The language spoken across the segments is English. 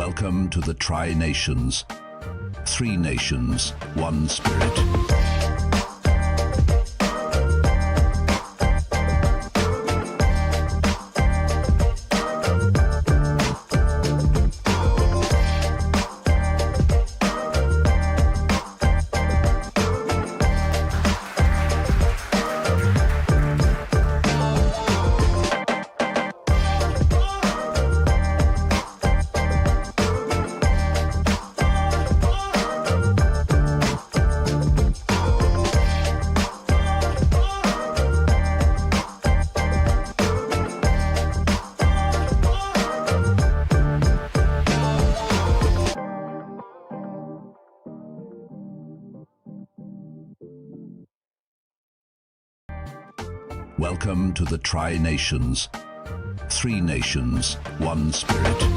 Welcome to the Tri-Nations. 3 nations, 1 spirit. Welcome to the Tri-Nations. 3 nations, 1 spirit.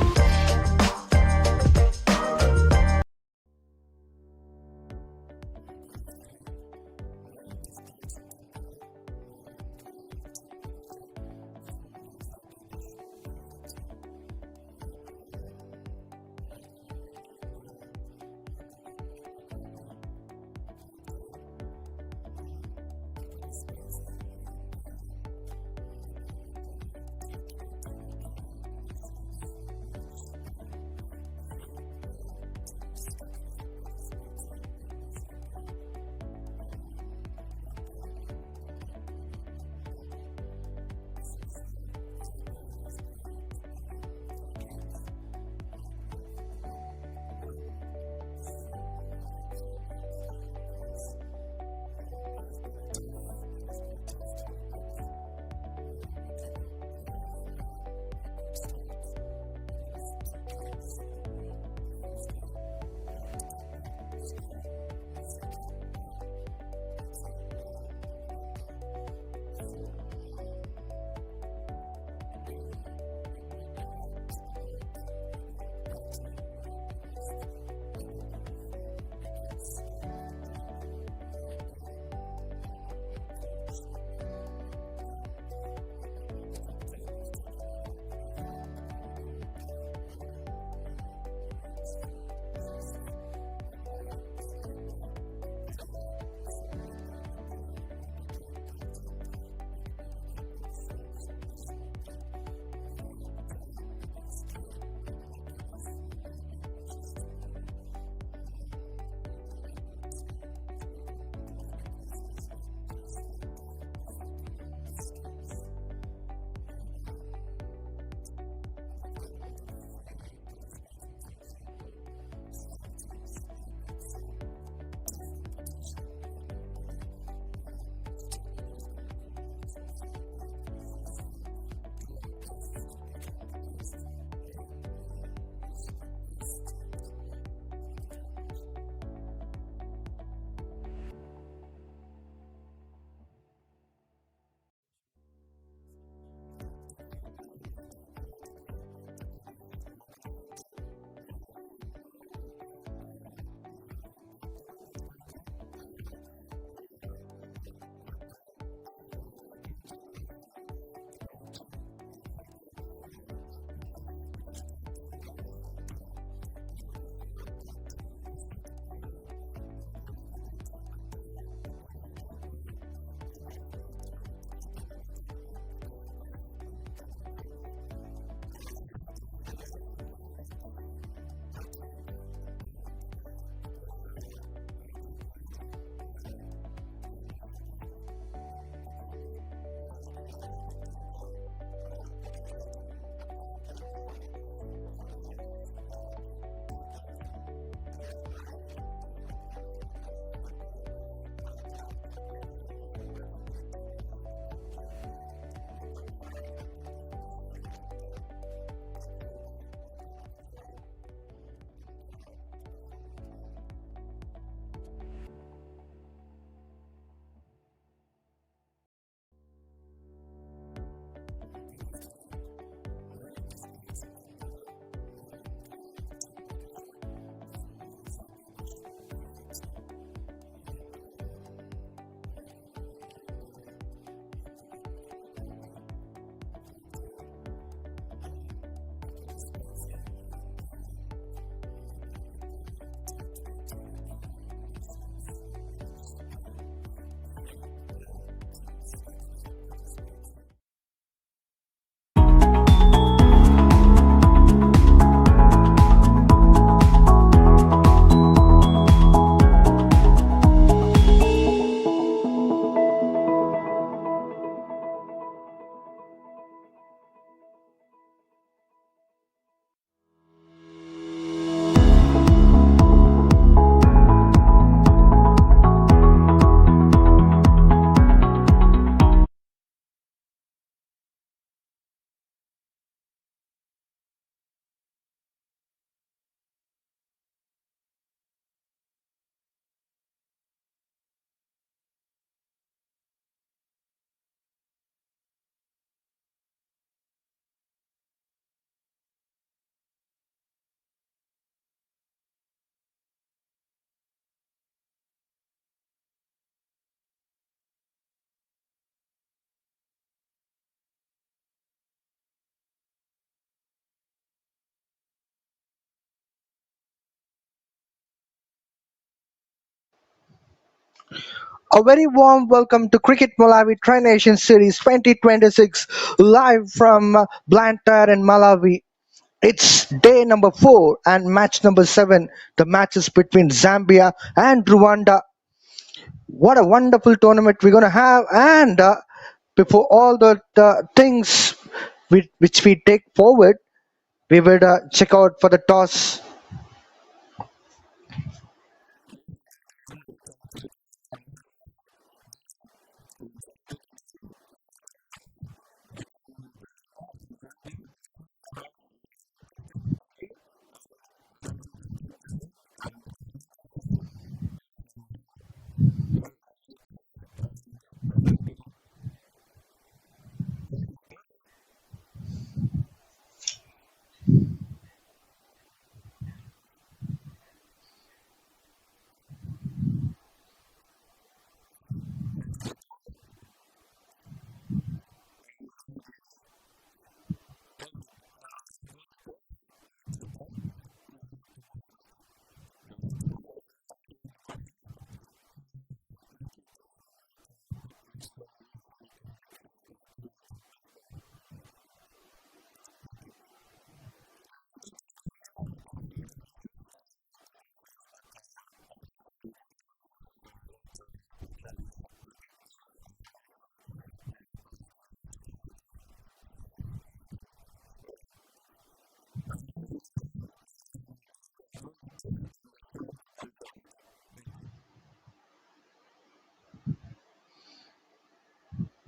A very warm welcome to Cricket Malawi Tri Nation Series 2026 live from Blantyre in Malawi. It's day number 4 and match number 7. The matches between Zambia and Rwanda. What a wonderful tournament we're going to have. And before all the things which we take forward, we will check out for the toss.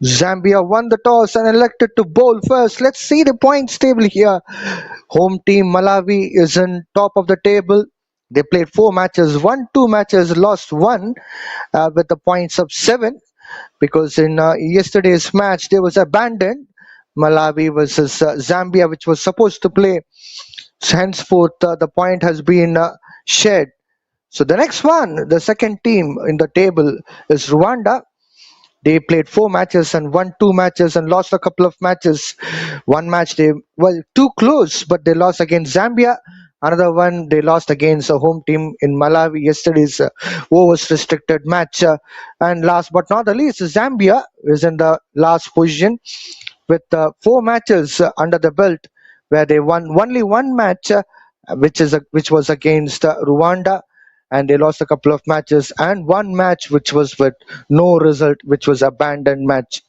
Zambia won the toss and elected to bowl first. Let's see the points table here. Home team Malawi is in top of the table. They played 4 matches, won 2 matches, lost one with the points of 7 because in yesterday's match they was abandoned. Malawi versus Zambia, which was supposed to play. Henceforth, the point has been shared. So the next one, the second team in the table is Rwanda. They played 4 matches and won 2 matches and lost a couple of matches. One match they well too close, but they lost against Zambia. Another one they lost against a home team in Malawi yesterday's overs restricted match. And last but not the least, Zambia is in the last position with 4 matches under the belt, where they won only one match, which was against Rwanda, and they lost a couple of matches, and one match which was with no result, which was abandoned match.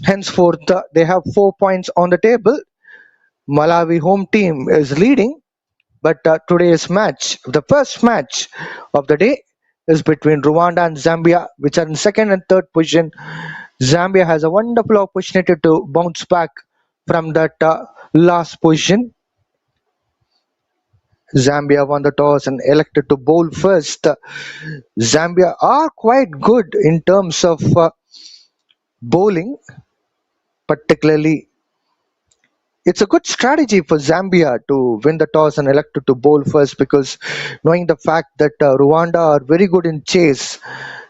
Henceforth, they have 4 points on the table. Malawi home team is leading, but today's match, the first match of the day, is between Rwanda and Zambia, which are in second and third position. Zambia has a wonderful opportunity to bounce back from that last position. Zambia won the toss and elected to bowl first. Zambia are quite good in terms of bowling, particularly. It's a good strategy for Zambia to win the toss and elected to bowl first because knowing the fact that Rwanda are very good in chase,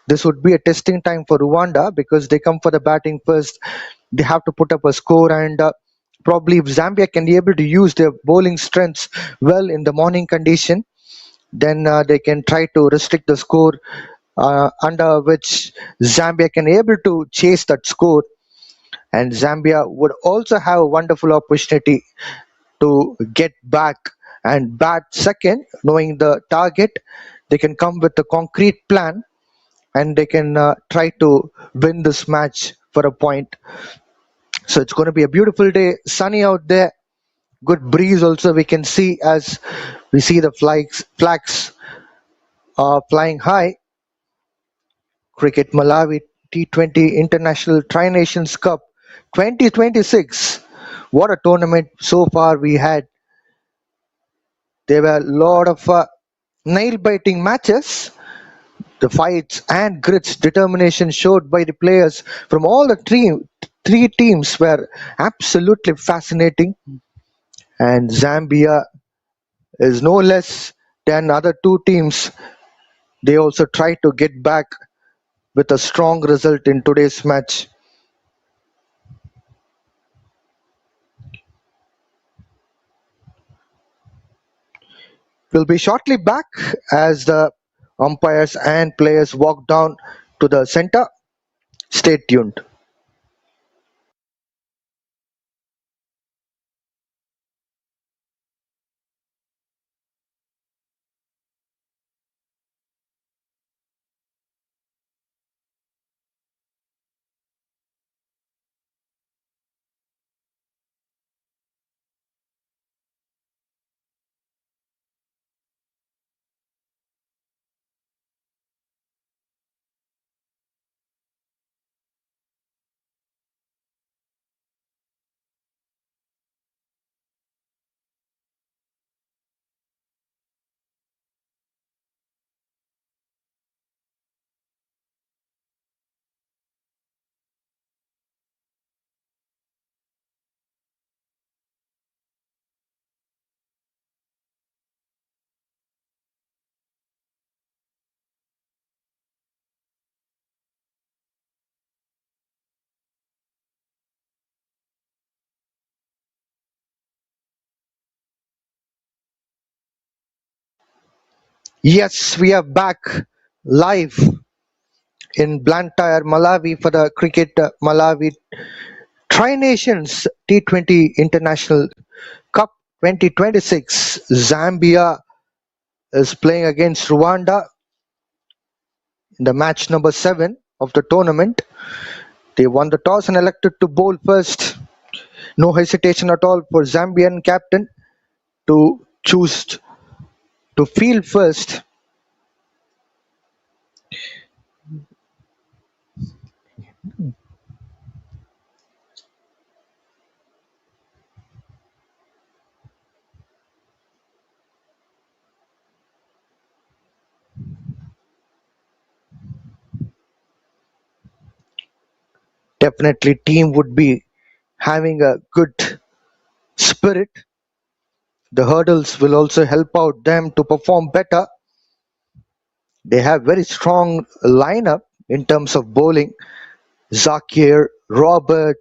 this would be a testing time for Rwanda because they come for the batting first. They have to put up a score, and probably if Zambia can be able to use their bowling strengths well in the morning condition, then they can try to restrict the score, under which Zambia can able to chase that score, and Zambia would also have a wonderful opportunity to get back and bat second, knowing the target. They can come with a concrete plan and they can try to win this match for a point. So it's going to be a beautiful day, sunny out there, good breeze also we can see as we see the flags flying high. Cricket Malawi T20 International Tri Nations Cup 2026. What a tournament so far we had. There were a lot of nail biting matches. The fights and grits, determination showed by the players from all the three teams were absolutely fascinating. And Zambia is no less than other two teams. They also tried to get back with a strong result in today's match. We'll be shortly back as the umpires and players walk down to the center. Stay tuned. Yes, we are back live in Blantyre, Malawi for the Cricket Malawi Tri Nations T20 International Cup 2026. Zambia is playing against Rwanda in the match number 7 of the tournament. They won the toss and elected to bowl first. No hesitation at all for Zambian captain to choose to field first. Definitely team would be having a good spirit. The hurdles will also help out them to perform better. They have very strong lineup in terms of bowling. Zakir, Robert,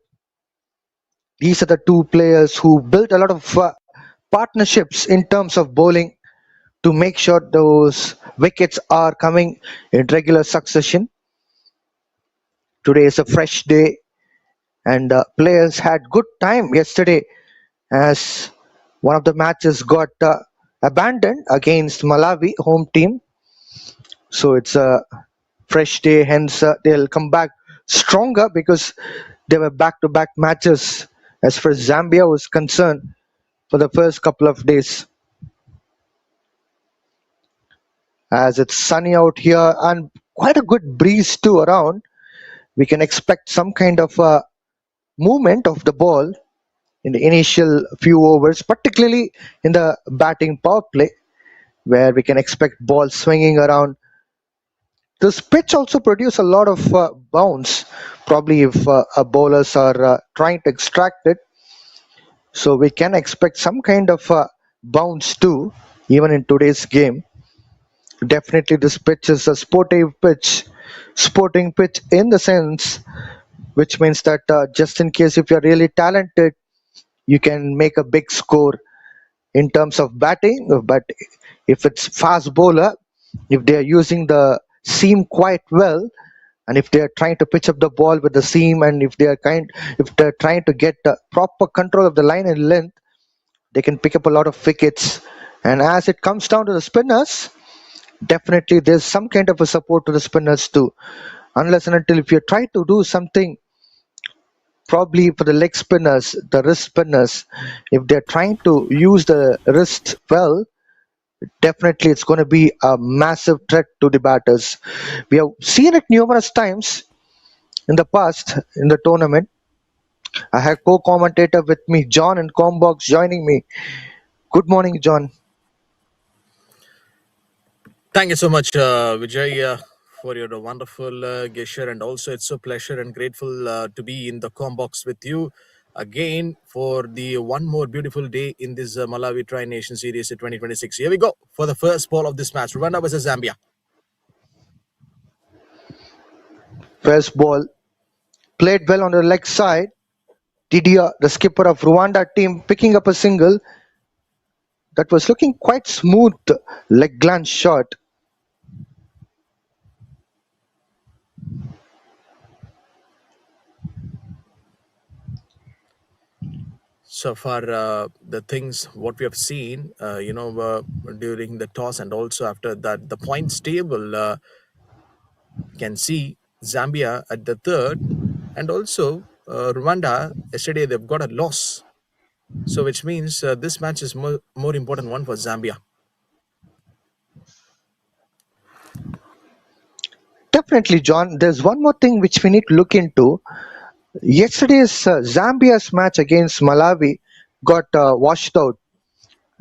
these are the two players who built a lot of partnerships in terms of bowling to make sure those wickets are coming in regular succession. Today is a fresh day, and players had good time yesterday as one of the matches got abandoned against Malawi home team. So it's a fresh day, hence they'll come back stronger because they were back-to-back matches as far as Zambia was concerned for the first couple of days. As it's sunny out here and quite a good breeze too around, we can expect some kind of movement of the ball in the initial few overs, particularly in the batting power play, where we can expect ball swinging around. This pitch also produce a lot of bounce, probably if our bowlers are trying to extract it. So we can expect some kind of bounce too, even in today's game. Definitely, this pitch is a sporting pitch in the sense, which means that just in case if you're really talented, you can make a big score in terms of batting. But if it's fast bowler, if they are using the seam quite well, and if they are trying to pitch up the ball with the seam, and if they're trying to get proper control of the line and length, they can pick up a lot of wickets. And as it comes down to the spinners, definitely there's some kind of a support to the spinners too. Unless and until if you try to do something, probably for the leg spinners, the wrist spinners, if they're trying to use the wrist well, definitely it's going to be a massive threat to the batters. We have seen it numerous times in the past in the tournament. I have co-commentator with me, John and Combox joining me. Good morning, John. Thank you so much, Vijay, for your wonderful gesture. And also, it's a pleasure and grateful to be in the Combox with you again for the one more beautiful day in this Malawi Tri Nation Series 2026. Here we go for the first ball of this match, Rwanda versus Zambia. First ball played well on the leg side. Didier, the skipper of Rwanda team, picking up a single that was looking quite smooth leg glance shot. So far, the things what we have seen, during the toss and also after that, the points table, can see Zambia at the third, and also Rwanda yesterday they've got a loss. So which means this match is more important one for Zambia. Definitely, John. There's one more thing which we need to look into. Yesterday's Zambia's match against Malawi got washed out,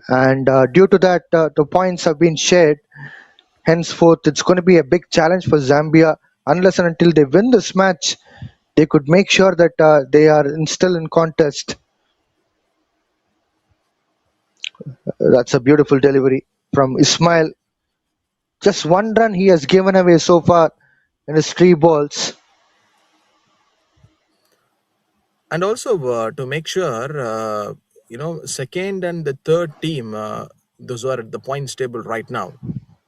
and due to that, the points have been shared. Henceforth, it's going to be a big challenge for Zambia. Unless and until they win this match, they could make sure that they are still in contest. That's a beautiful delivery from Ismail. Just one run he has given away so far in his three balls. And also to make sure, second and the third team, those who are at the points table right now.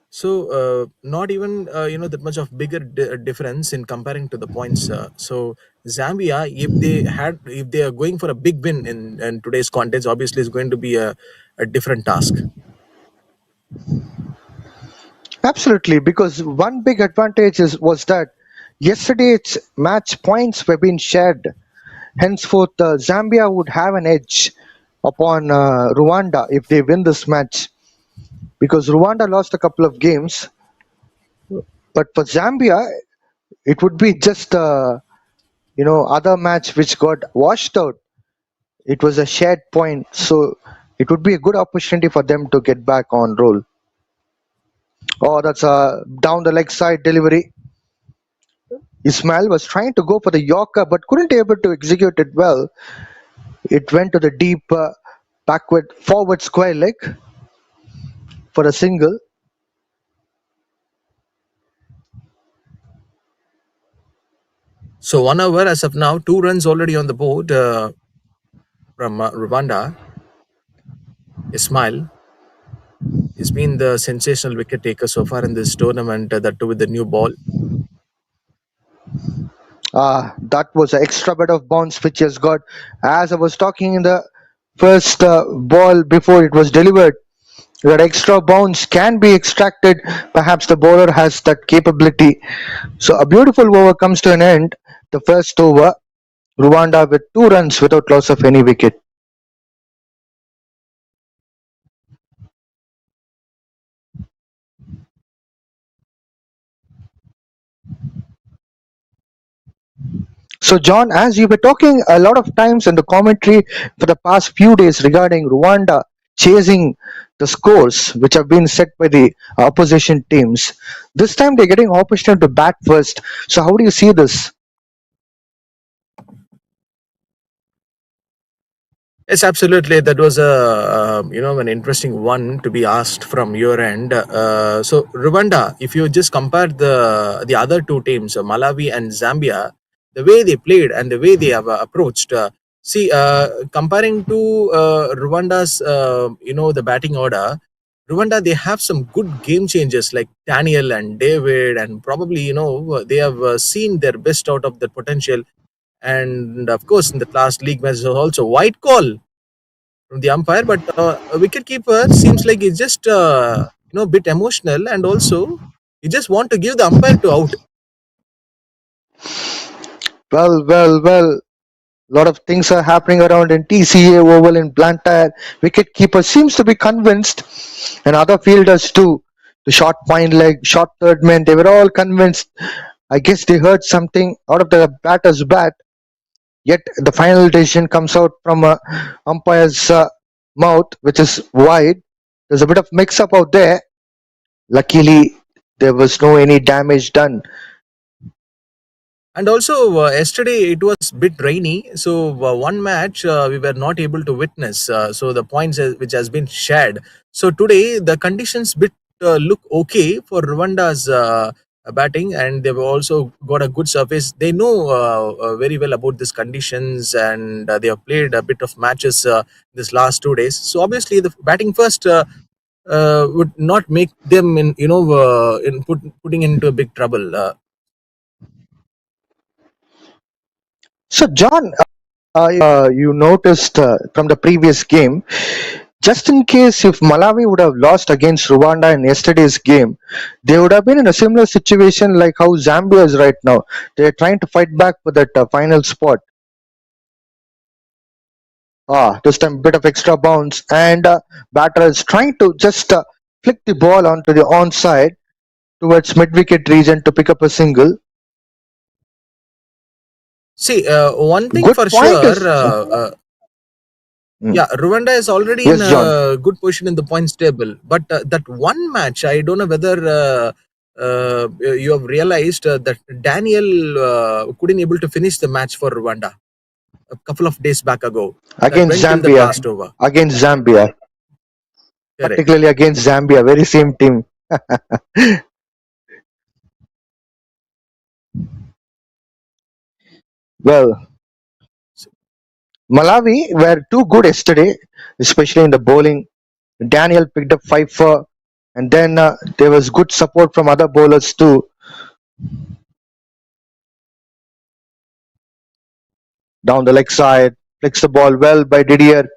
So not even that much of bigger difference in comparing to the points. So Zambia, if they are going for a big win in today's contest, obviously is going to be a different task. Absolutely, because one big advantage was that yesterday's match points were being shared. Henceforth, Zambia would have an edge upon Rwanda if they win this match, because Rwanda lost a couple of games. But for Zambia, it would be just other match which got washed out. It was a shared point, so it would be a good opportunity for them to get back on roll. Oh, that's a down the leg side delivery. Ismail was trying to go for the Yorker but couldn't able to execute it well. It went to the deep backward forward square leg for a single. So 1 hour as of now, 2 runs already on the board from Rwanda. Ismail has been the sensational wicket taker so far in this tournament, that too with the new ball. That was an extra bit of bounce which he has got. As I was talking in the first ball before it was delivered, that extra bounce can be extracted. Perhaps the bowler has that capability. So a beautiful over comes to an end. The first over, Rwanda with 2 runs without loss of any wicket. So, John, as you were talking a lot of times in the commentary for the past few days regarding Rwanda chasing the scores which have been set by the opposition teams, this time they're getting opportunity to bat first. So, how do you see this? Yes, absolutely. That was an interesting one to be asked from your end. So Rwanda, if you just compare the other two teams, Malawi and Zambia, the way they played and the way they have approached. Comparing to Rwanda's, the batting order, Rwanda they have some good game changers like Daniel and David, and probably they have seen their best out of their potential. And of course, in the last league match, was also white call from the umpire, but a wicket keeper seems like he's just a bit emotional, and also he just want to give the umpire to out. Well. Lot of things are happening around in TCA Oval in Blantyre. Wicketkeeper seems to be convinced, and other fielders too. The short pine leg, short third man, they were all convinced. I guess they heard something out of the batter's bat. Yet the final decision comes out from a umpire's mouth, which is wide. There's a bit of mix-up out there. Luckily, there was no any damage done. And also yesterday it was bit rainy, so one match we were not able to witness. So the points which has been shared. So today the conditions bit look okay for Rwanda's batting, and they've also got a good surface. They know very well about these conditions, and they have played a bit of matches this last 2 days. So obviously the batting first would not make them putting into a big trouble. So, John, You noticed from the previous game, just in case if Malawi would have lost against Rwanda in yesterday's game, they would have been in a similar situation like how Zambia is right now. They're trying to fight back for that final spot. This time bit of extra bounce, and batter is trying to just flick the ball onto the onside towards mid-wicket region to pick up a single. See, one thing Good for point sure, is yeah, Rwanda is already in yes, John. a good position in the points table. But that one match, I don't know whether you have realized that Daniel couldn't able to finish the match for Rwanda a couple of days back ago. That Against went till the Zambia, last over. against Zambia, Correct. particularly against Zambia, very same team. Well, Malawi were too good yesterday, especially in the bowling. Daniel picked up 5 for, and then there was good support from other bowlers too. Down the leg side, flicks the ball well by Didier.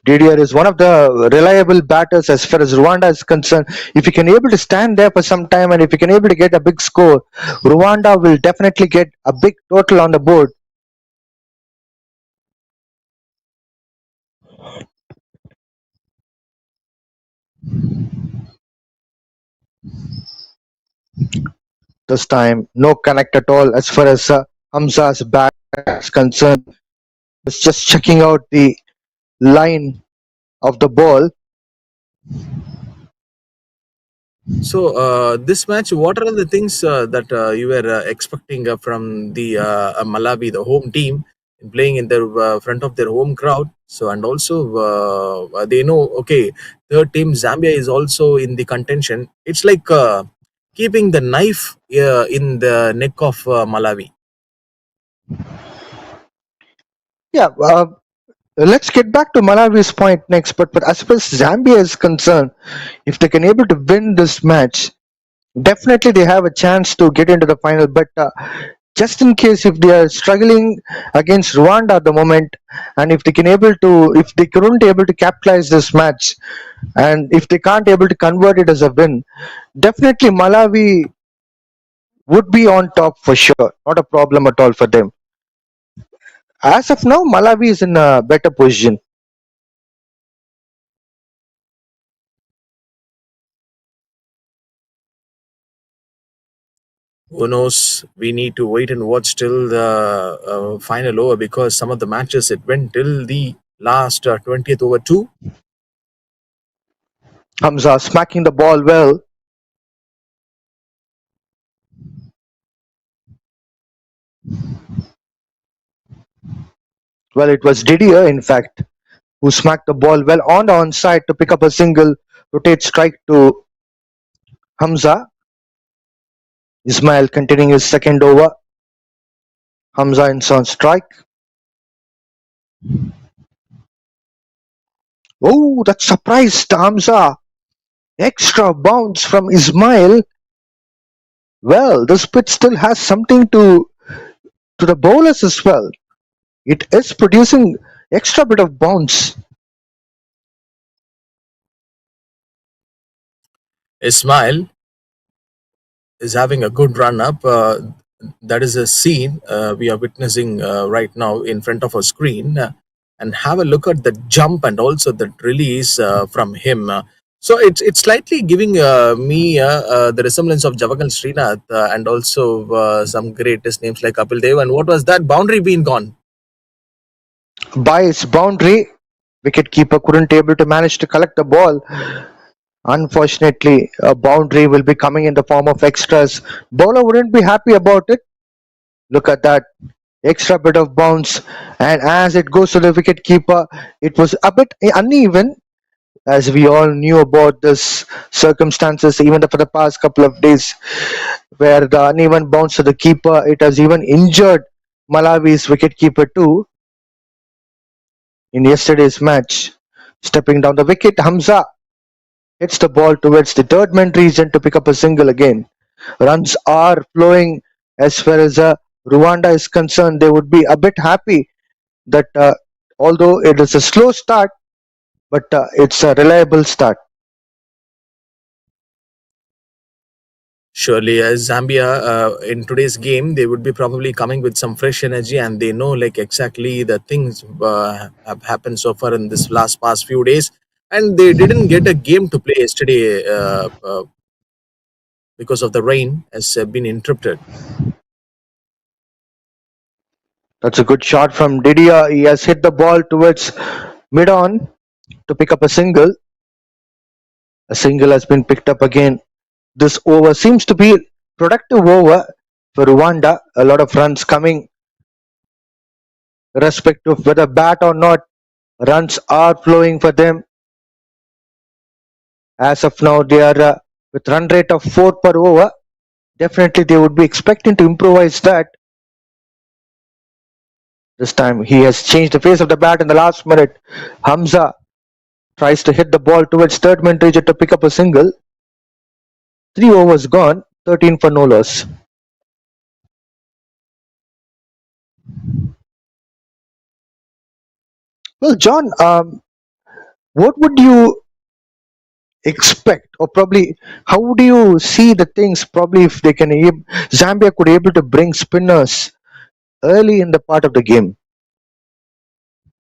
Didier is one of the reliable batters as far as Rwanda is concerned. If he can able to stand there for some time and if he can able to get a big score, Rwanda will definitely get a big total on the board. This time, no connect at all as far as Hamza's bat is concerned. It's just checking out the line of the ball. So this match, what are the things that you were expecting from the Malawi, the home team, playing in the front of their home crowd? So and also they know, okay, third team Zambia is also in the contention. It's like keeping the knife in the neck of Malawi. Yeah, let's get back to Malawi's point next. But as far as Zambia is concerned, if they can able to win this match, definitely they have a chance to get into the final. But just in case if they are struggling against Rwanda at the moment, and if they can able to, if they couldn't able to capitalize this match, and if they can't able to convert it as a win, definitely Malawi would be on top for sure. Not a problem at all for them. As of now, Malawi is in a better position. Who knows? We need to wait and watch till the final over because some of the matches it went till the last 20th over too. Hamza smacking the ball well. Well, it was Didier, in fact, who smacked the ball well on the onside to pick up a single, rotate strike to Hamza. Ismail continuing his second over. Hamza in on strike. Oh, that surprised Hamza. Extra bounce from Ismail. Well, this pitch still has something to the bowlers as well. It is producing extra bit of bounce. Ismail is having a good run up. That is a scene we are witnessing right now in front of our screen. And have a look at the jump and also the release from him. So it's slightly giving me the resemblance of Javagal Srinath and also some greatest names like Kapil Dev. And what was that boundary being gone? By its boundary, wicketkeeper couldn't able to manage to collect the ball. Unfortunately, a boundary will be coming in the form of extras. Bowler wouldn't be happy about it. Look at that extra bit of bounce, and as it goes to the wicket keeper, it was a bit uneven, as we all knew about this circumstances even for the past couple of days, where the uneven bounce to the keeper, it has even injured Malawi's wicketkeeper too in yesterday's match. Stepping down the wicket, Hamza hits the ball towards the third man region to pick up a single again. Runs are flowing as far as Rwanda is concerned, they would be a bit happy that although it is a slow start, but it's a reliable start. Surely, as Zambia in today's game, they would be probably coming with some fresh energy, and they know like exactly the things have happened so far in this last past few days, and they didn't get a game to play yesterday because of the rain has been interrupted. That's a good shot from Didier. He has hit the ball towards mid on to pick up a single. A single has been picked up again. This over seems to be productive over for Rwanda. A lot of runs coming, irrespective of whether bat or not. Runs are flowing for them. As of now, they are with run rate of 4 per over. Definitely, they would be expecting to improvise that. This time, he has changed the face of the bat in the last minute. Hamza tries to hit the ball towards third man region to pick up a single. 3 overs gone, 13 for no loss. Well, John, what would you expect, or probably how would you see the things? Probably if they can, Zambia could able to bring spinners early in the part of the game,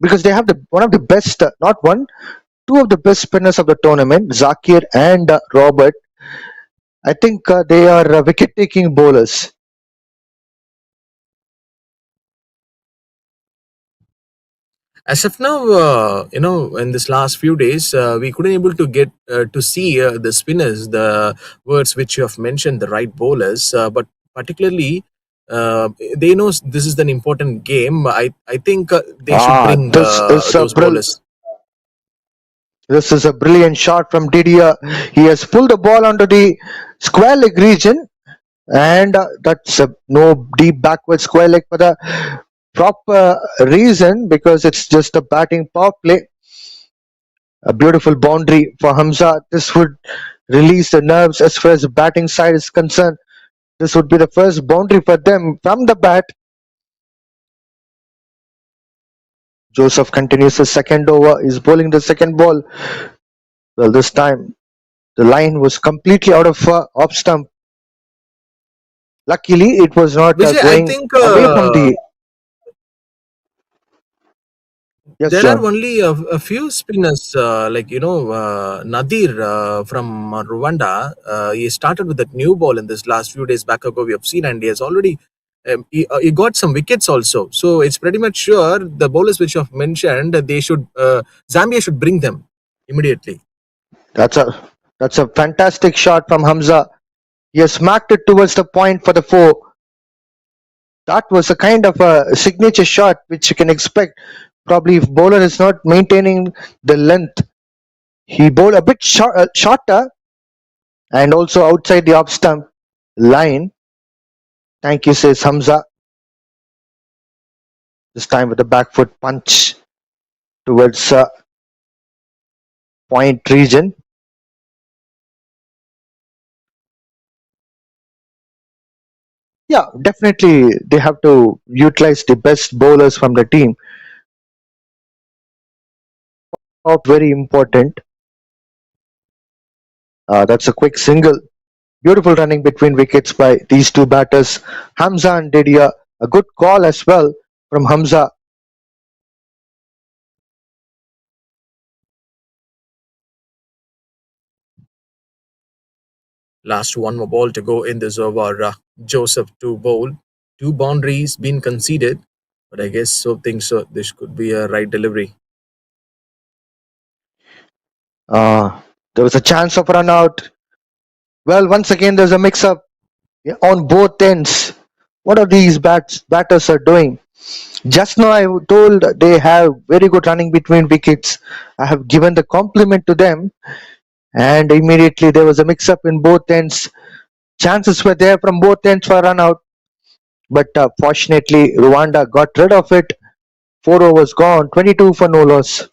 because they have the one of the best, not one, two of the best spinners of the tournament, Zakir and Robert. I think they are wicket-taking bowlers. As of now, in this last few days, we couldn't able to get to see the spinners, the words which you have mentioned, the right bowlers, but particularly they know this is an important game. I think they should Ah, bring those bowlers. this is a brilliant shot from Didier. He has pulled the ball onto the square leg region, and that's no deep backward square leg for the proper reason, because it's just a batting power play. A beautiful boundary for Hamza. This would release the nerves as far as the batting side is concerned. This would be the first boundary for them from the bat. Joseph continues the second over. He's bowling the second ball. Well, this time the line was completely out of off stump. Luckily, it was not Vijay, I going think away from the. Yes, there are John. only a few spinners, like Nadir from Rwanda. He started with that new ball in this last few days back ago. We have seen, and he has already he got some wickets also. So it's pretty much sure the bowlers which you have mentioned, they should Zambia should bring them immediately. That's a fantastic shot from Hamza. He has smacked it towards the point for the four. That was a kind of a signature shot which you can expect. Probably if bowler is not maintaining the length, he bowled a bit shorter and also outside the off stump line. Thank you, says Hamza. This time with a back foot punch towards point region. Yeah, definitely they have to utilize the best bowlers from the team. Very important. That's a quick single. Beautiful running between wickets by these two batters, Hamza and Didier. A good call as well from Hamza. Last one more ball to go in this over. Joseph to bowl. Two boundaries been conceded, but I guess so. Think so. This could be a right delivery. There was a chance of run out. Well, once again, there's a mix up on both ends. What are these batters are doing? Just now, I told they have very good running between wickets. I have given the compliment to them, and immediately there was a mix up in both ends. Chances were there from both ends for run out, but fortunately, Rwanda got rid of it. 4 overs gone, 22 for no loss.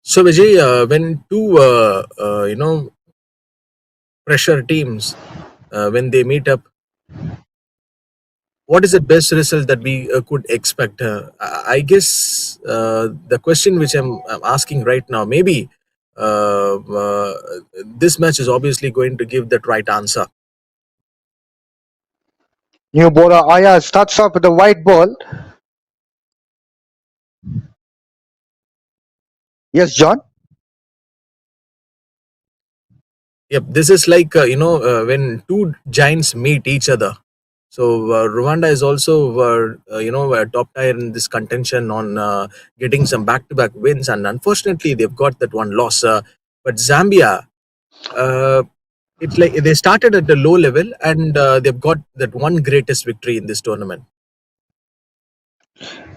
So Vijay, when two pressure teams when they meet up, what is the best result that we could expect? I guess the question which I'm asking right now, maybe this match is obviously going to give that right answer. New bowler Aya starts off with a white ball. Yes, John. Yep, this is like when two giants meet each other. So Rwanda is also top tier in this contention on getting some back-to-back wins, and unfortunately they've got that one loss. But Zambia, uh, it's like they started at a low level and they've got that one greatest victory in this tournament.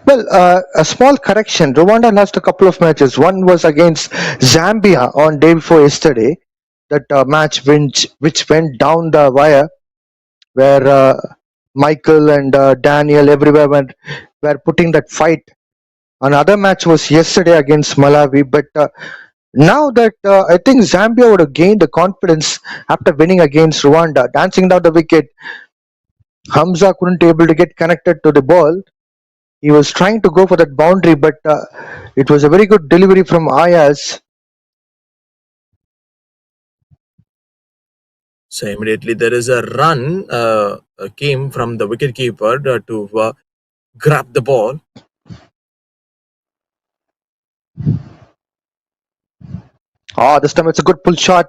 Well, a small correction. Rwanda lost a couple of matches. One was against Zambia on day before yesterday. That match which went down the wire, where Michael and Daniel everywhere were putting that fight. Another match was yesterday against Malawi, but now that I think Zambia would have gained the confidence after winning against Rwanda, dancing down the wicket. Hamza couldn't able to get connected to the ball. He was trying to go for that boundary, but it was a very good delivery from Ayaz. So immediately there is a run came from the wicketkeeper to grab the ball. This time it's a good pull shot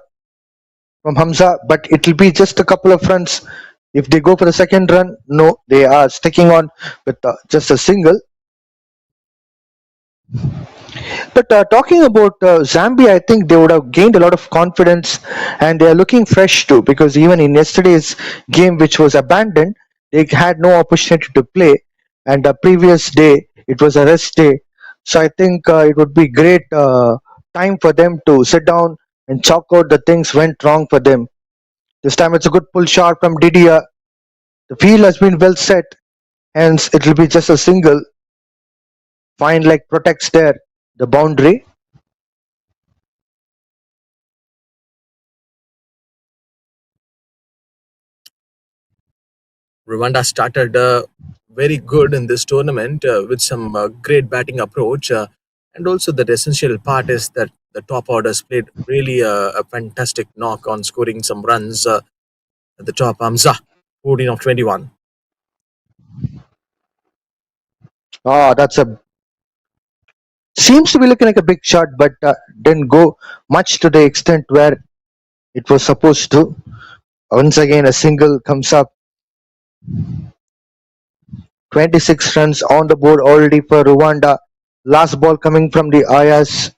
from Hamza, but it'll be just a couple of runs. If they go for the second run, no, they are sticking on with just a single. But talking about Zambia, I think they would have gained a lot of confidence and they are looking fresh too, because even in yesterday's game, which was abandoned, they had no opportunity to play. And the previous day, it was a rest day. So I think it would be great time for them to sit down and chalk out the things went wrong for them. This time it's a good pull shot from Didier. The field has been well set, hence it will be just a single. Fine leg protects there the boundary. Rwanda started very good in this tournament with some great batting approach. And also the essential part is that the top orders played really a fantastic knock on scoring some runs at the top. Hamza, 14 of 21. That's a seems to be looking like a big shot, but didn't go much to the extent where it was supposed to. Once again, a single comes up. 26 runs on the board already for Rwanda. Last ball coming from the Ayas.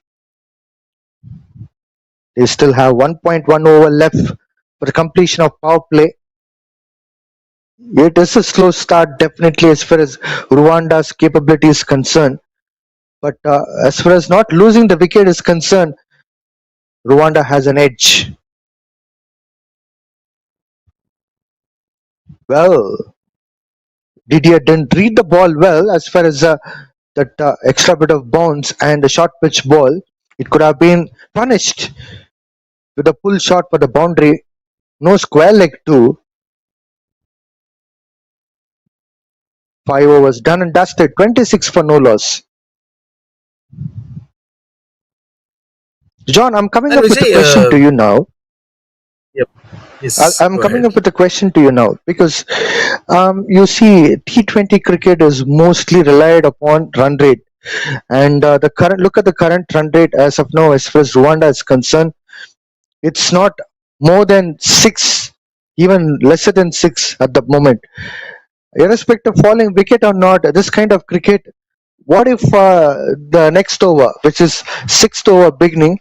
They still have 1.1 over left for the completion of power play. It is a slow start, definitely, as far as Rwanda's capability is concerned. But as far as not losing the wicket is concerned, Rwanda has an edge. Well, Didier didn't read the ball well as far as that extra bit of bounce and the short pitch ball. It could have been punished with a pull shot for the boundary. No square leg too. 5 overs done and dusted. 26 for no loss. John, I'm coming And up with a Vijay, question to you now. yep. Yes, I'm go coming ahead. up with a question to you now because you see T20 cricket is mostly relied upon run rate, and the current look at the current run rate as of now as far as Rwanda is concerned, it's not more than 6, even lesser than 6 at the moment. Irrespective of falling wicket or not, this kind of cricket, what if the next over, which is sixth over beginning,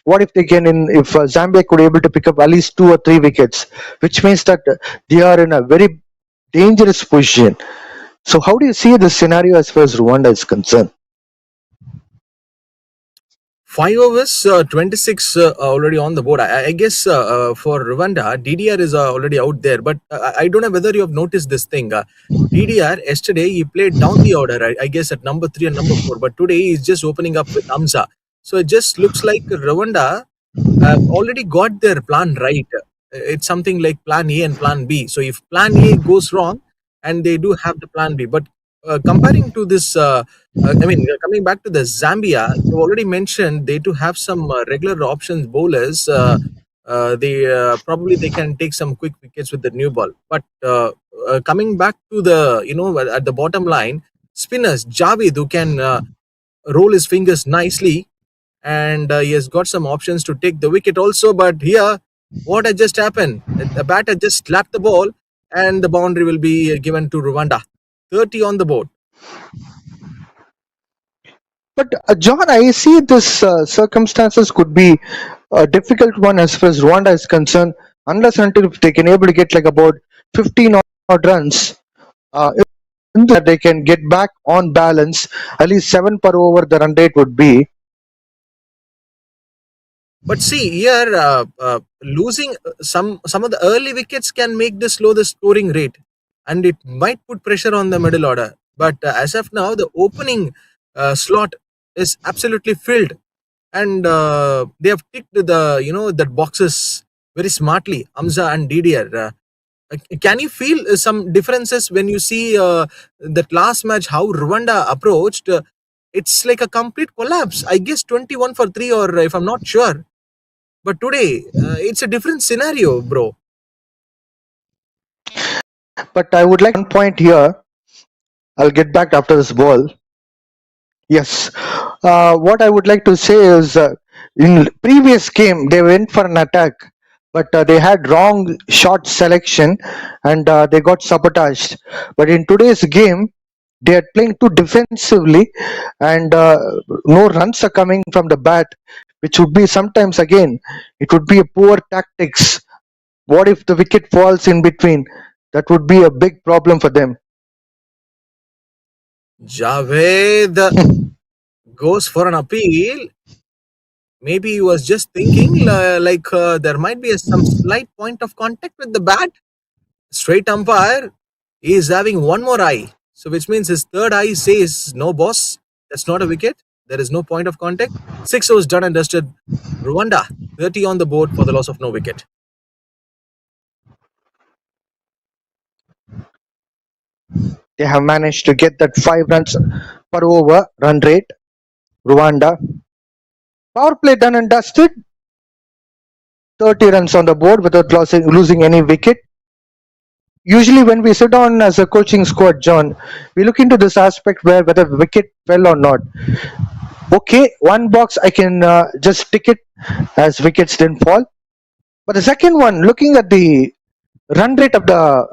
what if they can if Zambia could able to pick up at least 2 or 3 wickets, which means that they are in a very dangerous position. So how do you see this scenario as far as Rwanda is concerned? 5 overs, 26 already on the board. I guess for Rwanda, DDR is already out there, but I don't know whether you have noticed this thing. DDR, yesterday, he played down the order, I guess, at number 3 and number 4, but today he's just opening up with Hamza. So it just looks like Rwanda already got their plan right. It's something like plan A and plan B. So if plan A goes wrong, and they do have the plan B, but comparing to this, coming back to the Zambia, you already mentioned they do have some regular options bowlers. They probably they can take some quick wickets with the new ball. But coming back to the at the bottom line, spinners Javed who can roll his fingers nicely, and he has got some options to take the wicket also. But here, what had just happened? The batter just slapped the ball, and the boundary will be given to Rwanda. 30 on the board. But John, I see this circumstances could be a difficult one as far as Rwanda is concerned, unless and until if they can able to get like about 15 odd runs. In that they can get back on balance, at least 7 per over the run rate would be. But see here, losing some of the early wickets can make this slow the scoring rate, and it might put pressure on the middle order. But as of now, the opening slot is absolutely filled, and they have ticked the that boxes very smartly. Amza and Didier. Can you feel some differences when you see that last match how Rwanda approached? It's like a complete collapse. I guess 21 for 3, or if I'm not sure. But today, it's a different scenario, bro. But I would like one point here. I'll get back after this ball. Yes. What I would like to say is in previous game they went for an attack, but they had wrong shot selection and they got sabotaged. But in today's game, they are playing too defensively, and no runs are coming from the bat, which would be sometimes again it would be a poor tactics. What if the wicket falls in between? That would be a big problem for them. Javed goes for an appeal. Maybe he was just thinking there might be some slight point of contact with the bat. Straight umpire, he is having one more eye. So which means his third eye says, no boss, that's not a wicket. There is no point of contact. 6 overs done and dusted. Rwanda, 30 on the board for the loss of no wicket. They have managed to get that 5 runs per over run rate. Rwanda. Power play done and dusted. 30 runs on the board without losing any wicket. Usually when we sit on as a coaching squad, John, we look into this aspect where whether wicket fell or not. Okay, one box I can just tick it as wickets didn't fall. But the second one, looking at the run rate of the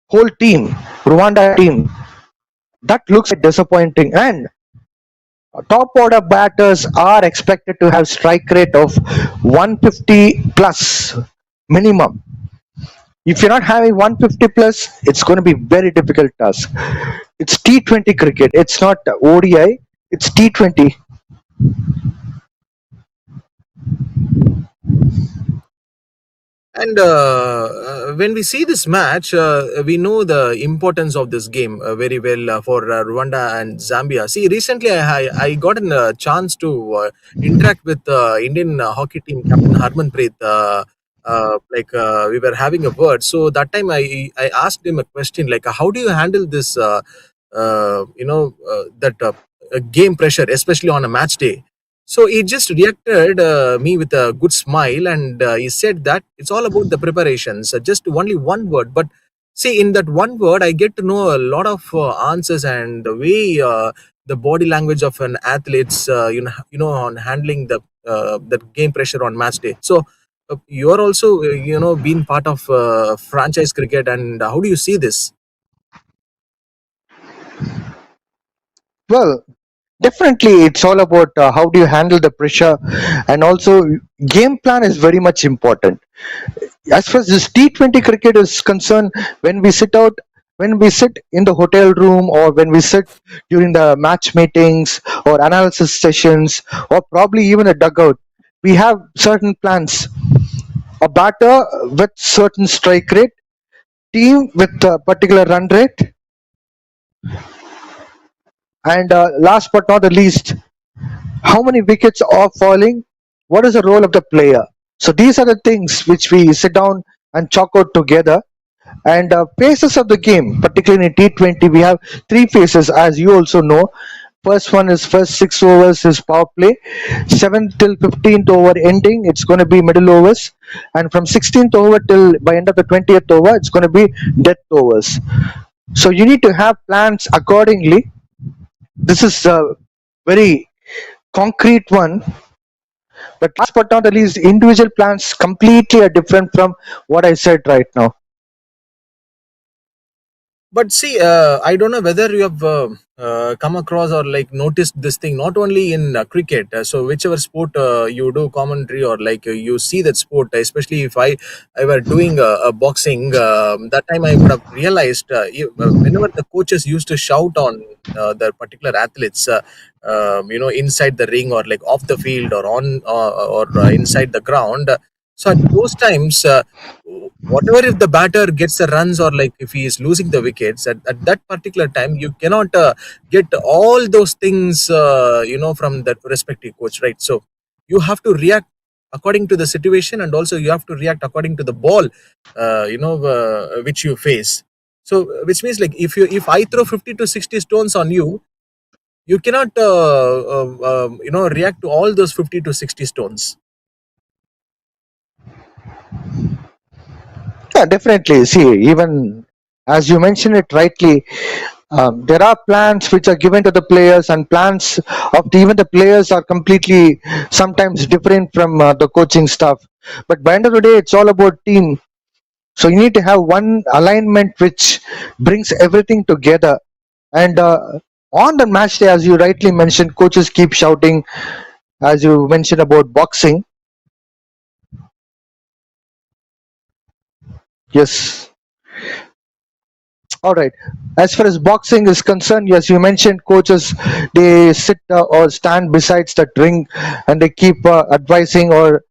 whole team, Rwanda team, that looks disappointing. And top order batters are expected to have strike rate of 150 plus minimum. If you're not having 150 plus, it's going to be very difficult task. It's T20 cricket. It's not ODI. It's T20. And when we see this match, we know the importance of this game very well for Rwanda and Zambia. See, recently I got a chance to interact with Indian hockey team captain Harmanpreet. We were having a word. So that time I asked him a question like, how do you handle this, game pressure, especially on a match day? So he just reacted me with a good smile, and he said that it's all about the preparations. Just only one word, but see, in that one word, I get to know a lot of answers and the way the body language of an athlete's, on handling the game pressure on match day. So you are also, being part of franchise cricket, and how do you see this? Well, definitely, it's all about how do you handle the pressure, and also game plan is very much important. As far as this T20 cricket is concerned, when we sit in the hotel room, or when we sit during the match meetings or analysis sessions, or probably even a dugout, we have certain plans. A batter with certain strike rate, team with a particular run rate, and last but not the least, how many wickets are falling, what is the role of the player. So these are the things which we sit down and chalk out together. And phases of the game, particularly in T20, we have three phases, as you also know. First one is first 6 overs is power play. 7th till 15th over ending, it's going to be middle overs, and from 16th over till by end of the 20th over, it's going to be death overs. So you need to have plans accordingly. This is a very concrete one, but last but not the least, individual plans completely are different from what I said right now. But see, I don't know whether you have come across or like noticed this thing not only in cricket. So whichever sport you do commentary or like you see that sport, especially if I were doing a boxing, that time I would have realized whenever the coaches used to shout on the particular athletes, inside the ring or like off the field or on or inside the ground. So at those times, whatever if the batter gets the runs or like if he is losing the wickets at that particular time, you cannot get all those things from that respective coach, right? So you have to react according to the situation, and also you have to react according to the ball which you face. So which means like if I throw 50 to 60 stones on you, you cannot react to all those 50 to 60 stones. Yeah, definitely. See, even as you mentioned it rightly, there are plans which are given to the players, and plans of even the players are completely sometimes different from the coaching staff. But by the end of the day, it's all about team. So you need to have one alignment which brings everything together. And on the match day, as you rightly mentioned, coaches keep shouting, as you mentioned about boxing. Yes. All right. As far as boxing is concerned, yes, you mentioned coaches, they sit or stand besides the ring, and they keep advising or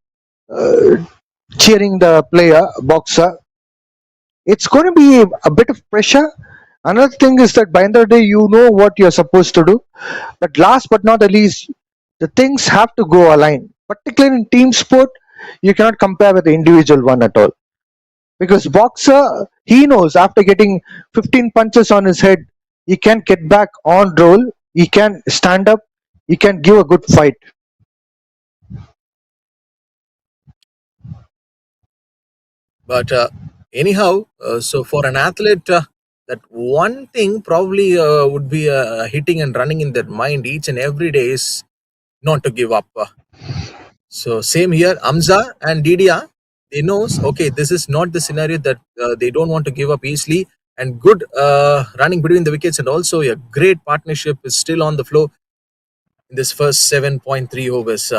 uh, cheering the player, boxer. It's going to be a bit of pressure. Another thing is that by the end of the day, you know what you're supposed to do. But last but not the least, the things have to go aligned. Particularly in team sport, you cannot compare with the individual one at all. Because boxer, he knows after getting 15 punches on his head, he can get back on roll, he can stand up, he can give a good fight. But anyhow, so for an athlete, that one thing probably would be hitting and running in their mind each and every day is not to give up. So same here, Amza and Didia, they knows, okay, this is not the scenario that they don't want to give up easily, and good running between the wickets, and also a great partnership is still on the flow in this first 7.3 overs.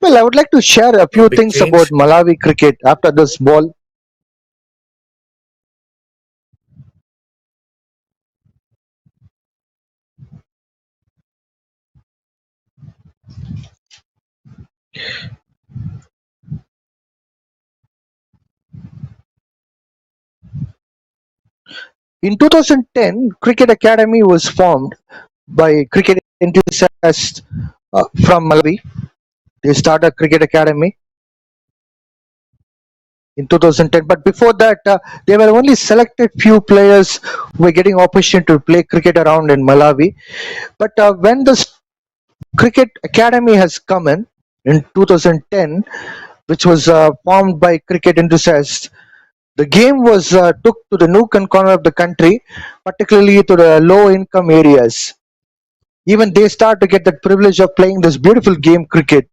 Well, I would like to share a No few big things about change. Malawi cricket after this ball. In 2010, Cricket Academy was formed by cricket enthusiasts from Malawi. They started Cricket Academy in 2010, but before that, they were only selected few players who were getting opportunity to play cricket around in Malawi. But when the Cricket Academy has come in 2010, which was formed by cricket enthusiasts, the game was took to the nook and corner of the country, particularly to the low income areas. Even they start to get the privilege of playing this beautiful game, cricket.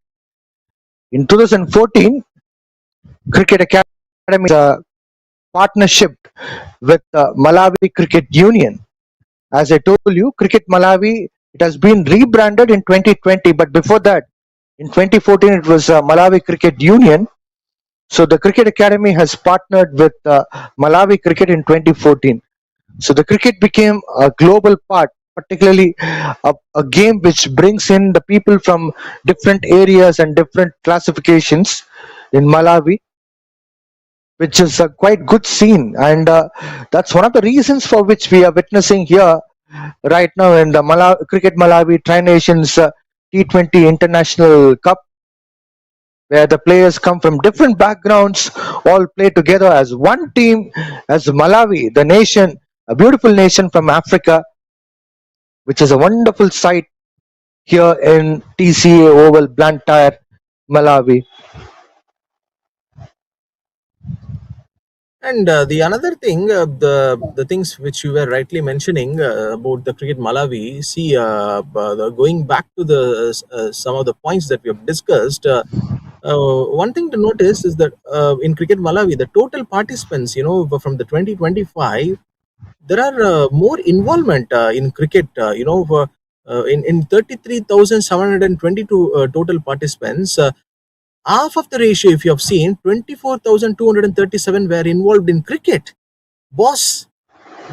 In 2014, Cricket Academy is a partnership with Malawi Cricket Union. As I told you, Cricket Malawi, it has been rebranded in 2020, but before that, in 2014, it was Malawi Cricket Union. So the Cricket Academy has partnered with Malawi Cricket in 2014. So the cricket became a global part, particularly a game which brings in the people from different areas and different classifications in Malawi. which is a quite good scene, and that's one of the reasons for which we are witnessing here right now in the Cricket Malawi Tri Nations T20 International Cup, where the players come from different backgrounds, all play together as one team, as Malawi, the nation, a beautiful nation from Africa, which is a wonderful sight here in TCA Oval, Blantyre, Malawi. And the another thing, the things which you were rightly mentioning about the cricket Malawi. See, going back to the some of the points that we have discussed. One thing to notice is that in cricket Malawi, the total participants, from the 2025, there are more involvement in cricket. In 33,722 total participants. Half of the ratio, if you have seen, 24,237 were involved in cricket. Boss,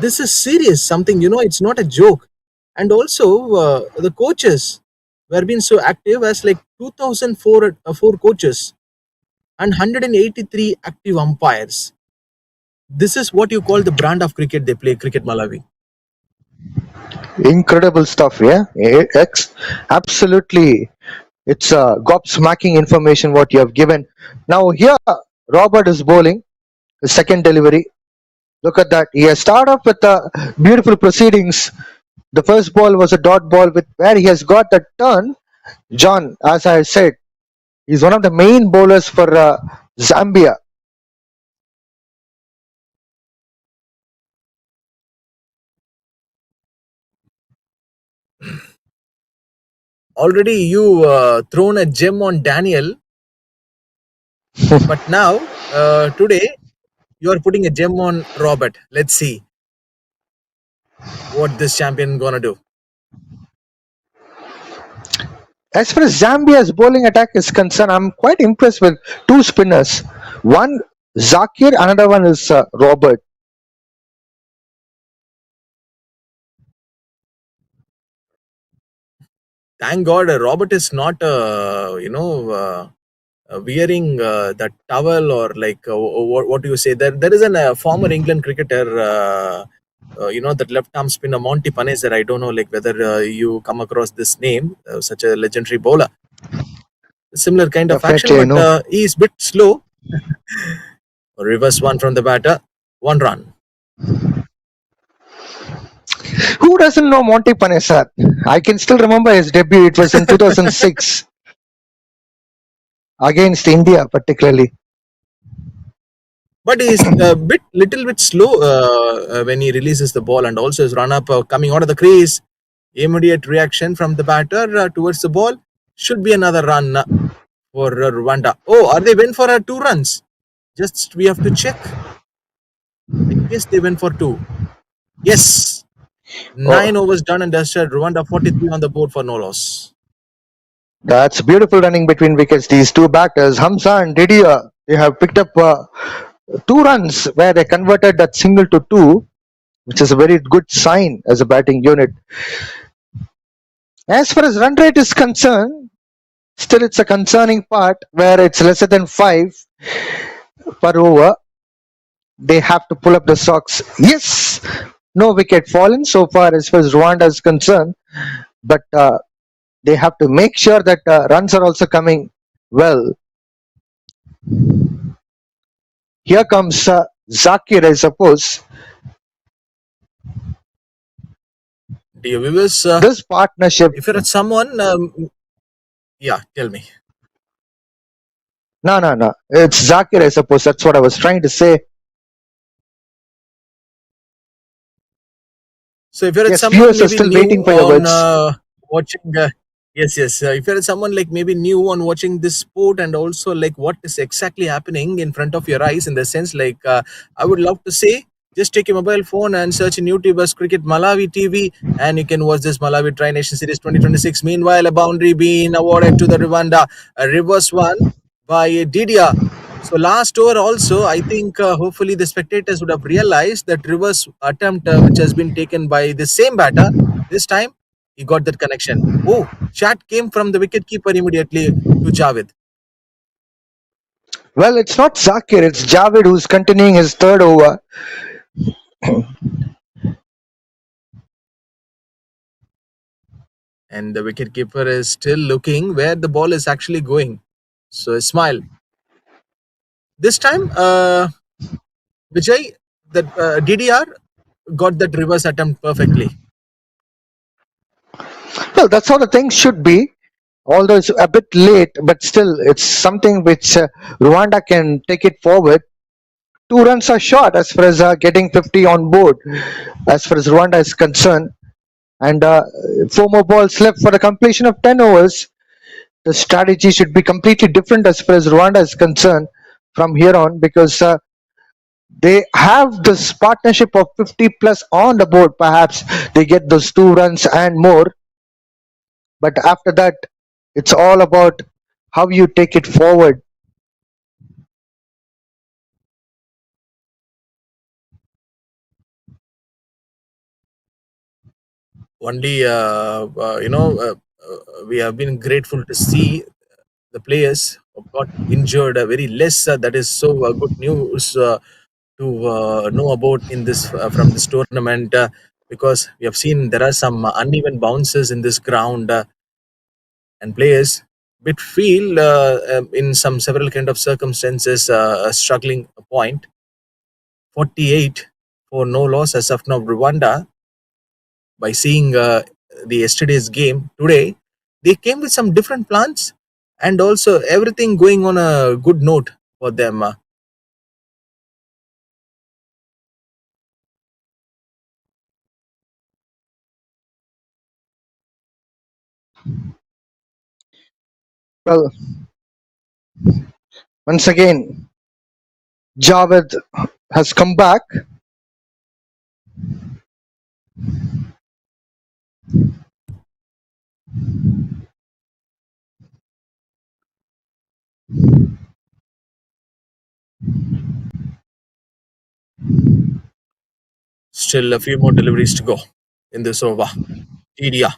this is serious. Something, it's not a joke. And also, the coaches were being so active as like 2,004 four coaches and 183 active umpires. This is what you call the brand of cricket they play, Cricket Malawi. Incredible stuff, yeah. Absolutely. It's gobsmacking information what you have given. Now here, Robert is bowling the second delivery. Look at that. He has started off with beautiful proceedings. The first ball was a dot ball with where he has got the turn. John, as I said, he's one of the main bowlers for Zambia. Already you thrown a gem on Daniel, but now today you are putting a gem on Robert. Let's see what this champion gonna do. As far as Zambia's bowling attack is concerned, I'm quite impressed with two spinners. One Zakir, another one is Robert. Thank God, Robert is not, wearing that towel or like what do you say? There is a former England cricketer, that left arm spinner Monty Paneser. I don't know like whether you come across this name, such a legendary bowler. Similar kind of action, Definitely, I but know. he is bit slow. Reverse one from the batter, 1 run. Who doesn't know Monty Panesar? I can still remember his debut. It was in 2006 against India, particularly. But he's a little bit slow when he releases the ball, and also his run up coming out of the crease. Immediate reaction from the batter towards the ball. Should be another run for Rwanda. Oh, are they win for 2 runs? Just we have to check. I guess they went for 2. Yes. 9 overs done and dusted. Rwanda 43 on the board for no loss. That's beautiful running between wickets. These two batters, Hamza and Didier, they have picked up 2 runs where they converted that single to 2, which is a very good sign as a batting unit. As far as run rate is concerned, still it's a concerning part where it's lesser than 5 per over. They have to pull up the socks. Yes, no wicket fallen so far as Rwanda is concerned, but they have to make sure that runs are also coming well. Here comes Zakir, I suppose. Dear viewers, This partnership. if you're at someone, yeah, tell me. No. It's Zakir, I suppose. That's what I was trying to say. So if you're at Yes, someone viewers are maybe still new waiting for your on words. watching, yes, if you're at someone like maybe new on watching this sport and also like what is exactly happening in front of your eyes, in the sense like I would love to say, just take your mobile phone and search in YouTube as Cricket Malawi TV, and you can watch this Malawi Tri Nation Series 2026. Meanwhile, a boundary being awarded to the Rwanda, a reverse one by Didier. So last over also, I think hopefully the spectators would have realized that reverse attempt which has been taken by the same batter. This time he got that connection. Oh, shot came from the wicket keeper immediately to Javed. Well, it's not Zakir, it's Javed who's continuing his third over. And the wicketkeeper is still looking where the ball is actually going. So a smile. This time, Vijay, that DDR got that reverse attempt perfectly. Well, that's how the thing should be. Although it's a bit late, but still, it's something which Rwanda can take it forward. 2 runs are short as far as getting 50 on board, as far as Rwanda is concerned. And 4 more balls left for the completion of 10 overs. The strategy should be completely different as far as Rwanda is concerned from here on, because they have this partnership of 50 plus on the board. Perhaps they get those 2 runs and more, but after that, it's all about how you take it forward. Only, we have been grateful to see the players who got injured very less. That is so good news to know about in this from this tournament, because we have seen there are some uneven bounces in this ground, and players bit feel in some several kind of circumstances a struggling point. 48 for no loss as of now. Rwanda, by seeing the yesterday's game today, they came with some different plans, and also everything going on a good note for them. Well, once again, Javed has come back. Still a few more deliveries to go in this over. India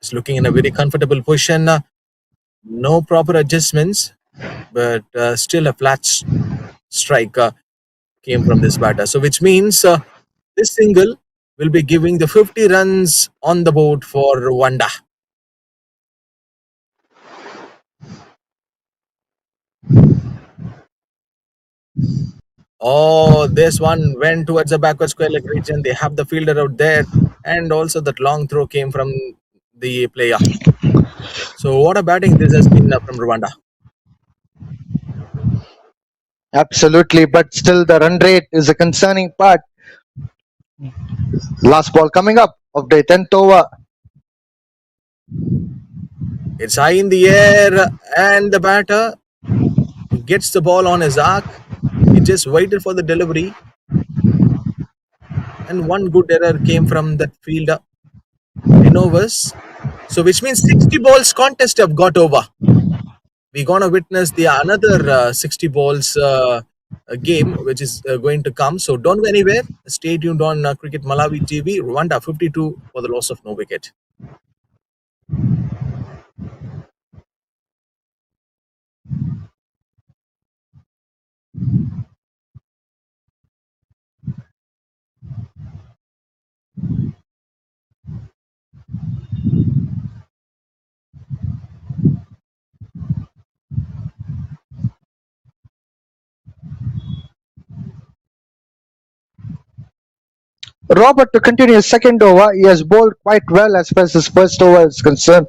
is looking in a very comfortable position. No proper adjustments, but still a flat strike came from this batter. So, which means this single will be giving the 50 runs on the board for Rwanda. Oh, this one went towards the backward square leg region. They have the fielder out there, and also that long throw came from the player. So, what a batting this has been from Rwanda. Absolutely, but still the run rate is a concerning part. Last ball coming up of the 10th over. It's high in the air, and the batter gets the ball on his arc. He just waited for the delivery, and one good error came from that fielder. 10 overs. So, which means 60 balls contest have got over. We're going to witness the another 60 balls game, which is going to come. So, don't go anywhere. Stay tuned on Cricket Malawi TV. Rwanda 52 for the loss of no wicket. Robert to continue his second over. He has bowled quite well as far as his first over is concerned.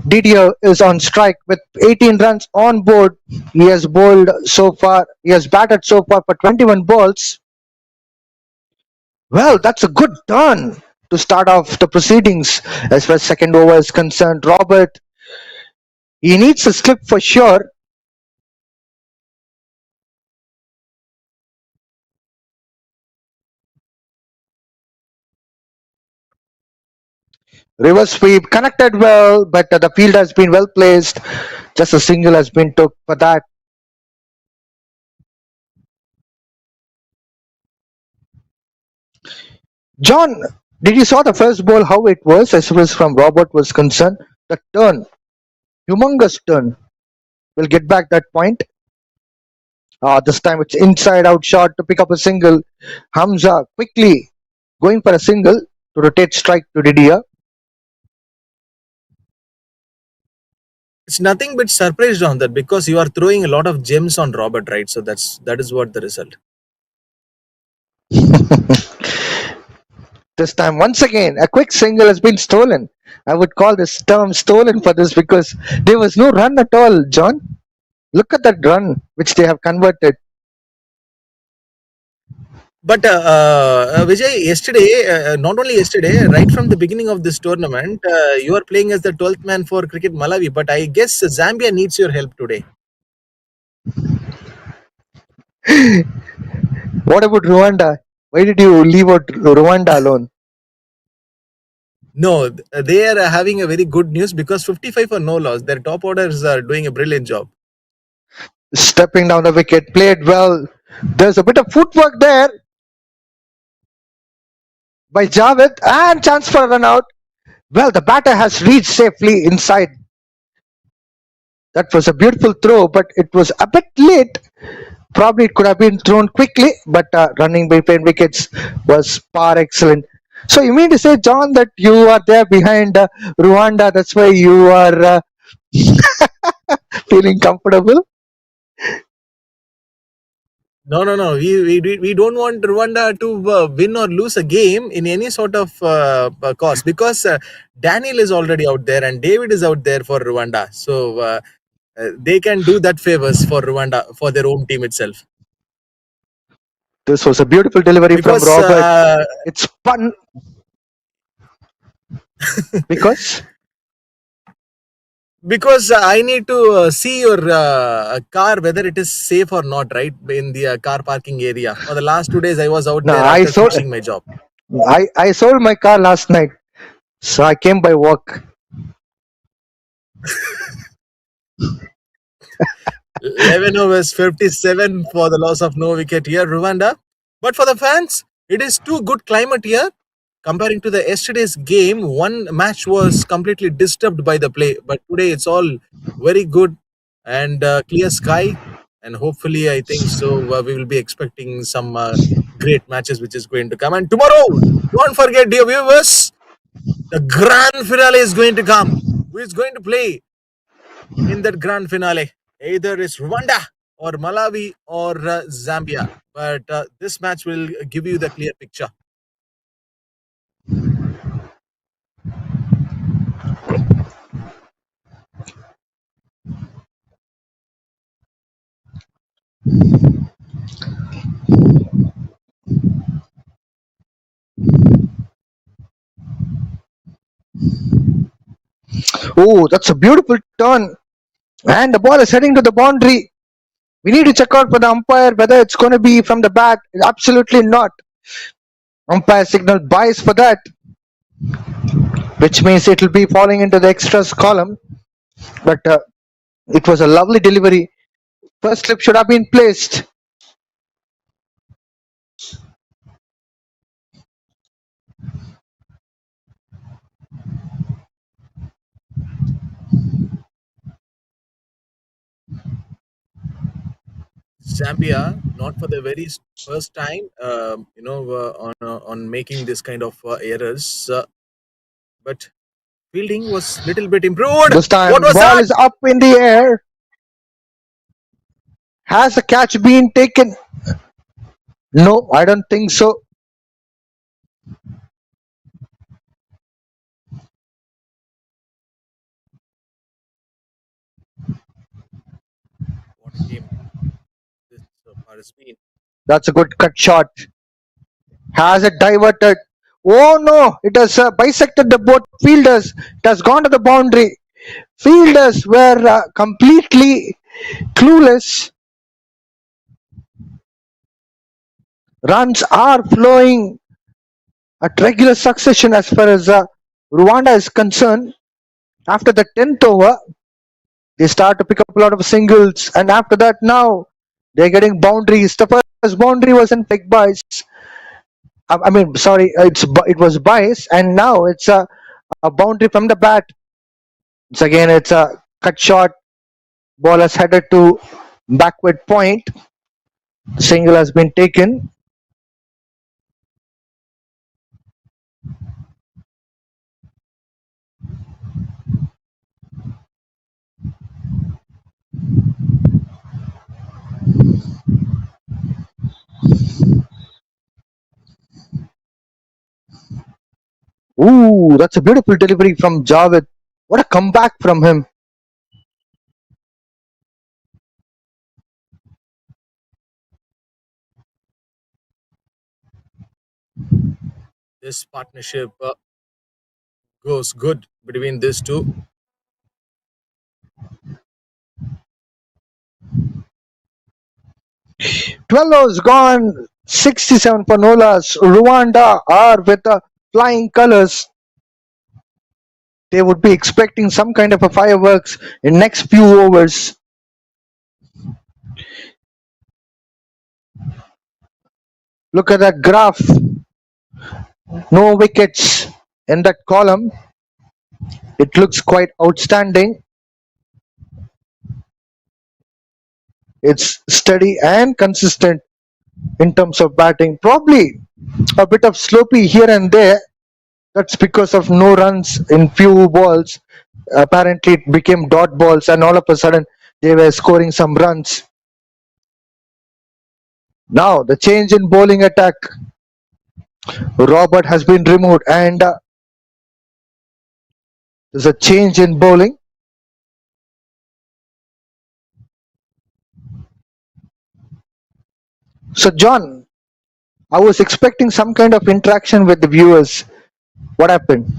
Didier is on strike with 18 runs on board. He has bowled so far. He has batted so far for 21 balls. Well, that's a good turn to start off the proceedings as far as second over is concerned. Robert, he needs a slip for sure. Reverse sweep connected well, but the field has been well placed. Just a single has been took for that. John, did you saw the first ball how it was as far as from Robert was concerned? The turn. humongous turn. We'll get back that point. This time it's inside out shot to pick up a single. Hamza quickly going for a single to rotate strike to Didier. It's nothing but surprised on that because you are throwing a lot of gems on Robert, right? So that is what the result. This time, once again, a quick single has been stolen. I would call this term stolen for this because there was no run at all, John. Look at that run which they have converted. But Vijay, yesterday, not only yesterday, right from the beginning of this tournament, you are playing as the 12th man for Cricket Malawi. But I guess Zambia needs your help today. What about Rwanda? Why did you leave out Rwanda alone? No, they are having a very good news because 55 for no loss. Their top orders are doing a brilliant job. Stepping down the wicket, played well. There's a bit of footwork there by Javed and chance for a run out. Well, the batter has reached safely inside. That was a beautiful throw, but it was a bit late. Probably it could have been thrown quickly, but running between wickets was par excellent. So you mean to say, John, that you are there behind Rwanda? That's why you are feeling comfortable? No. We don't want Rwanda to win or lose a game in any sort of cause because Daniel is already out there and David is out there for Rwanda. So they can do that favors for Rwanda, for their own team itself. This was a beautiful delivery Because from Robert. It's spun. Because I need to see your car whether it is safe or not, right, in the car parking area. For the last 2 days, I was out there after finishing my job. I sold my car last night, so I came by walk. 11 overs, 57 for the loss of no wicket here, Rwanda. But for the fans, it is too good climate here. Comparing to the yesterday's game, one match was completely disturbed by the play. But today it's all very good and clear sky. And hopefully, I think so, we will be expecting some great matches which is going to come. And tomorrow, don't forget, dear viewers, the grand finale is going to come. Who is going to play in that grand finale? Either it's Rwanda or Malawi or Zambia. But this match will give you the clear picture. Oh, that's a beautiful turn. And the ball is heading to the boundary. We need to check out for the umpire whether it's going to be from the bat. Absolutely not. Umpire signal bias for that, which means it will be falling into the extras column. But it was a lovely delivery. First slip should have been placed. Zambia, not for the very first time, on making this kind of errors, but fielding was little bit improved. This time, What was ball that? is up in the air. Has the catch been taken? No, I don't think so. What a game this far has been. That's a good cut shot. Has it diverted? Oh no, it has bisected the both fielders. It has gone to the boundary. Fielders were completely clueless. Runs are flowing at regular succession as far as Rwanda is concerned. After the 10th over, they start to pick up a lot of singles, and after that, now they're getting boundaries. The first boundary was in big bias. I mean, sorry, it was bias, and now it's a boundary from the bat. It's a cut short. Ball has headed to backward point. Single has been taken. Ooh, that's a beautiful delivery from Javed. What a comeback from him. This partnership goes good between these two. 12 overs gone. 67 for Nolas. Rwanda are with the flying colors. They would be expecting some kind of a fireworks in next few overs. Look at that graph. No wickets in that column. It looks quite outstanding. It's steady and consistent in terms of batting. Probably a bit of sloppy here and there. That's because of no runs in few balls. Apparently, it became dot balls, and all of a sudden, they were scoring some runs. Now, the change in bowling attack. Robert has been removed, and there's a change in bowling. So, John, I was expecting some kind of interaction with the viewers. What happened?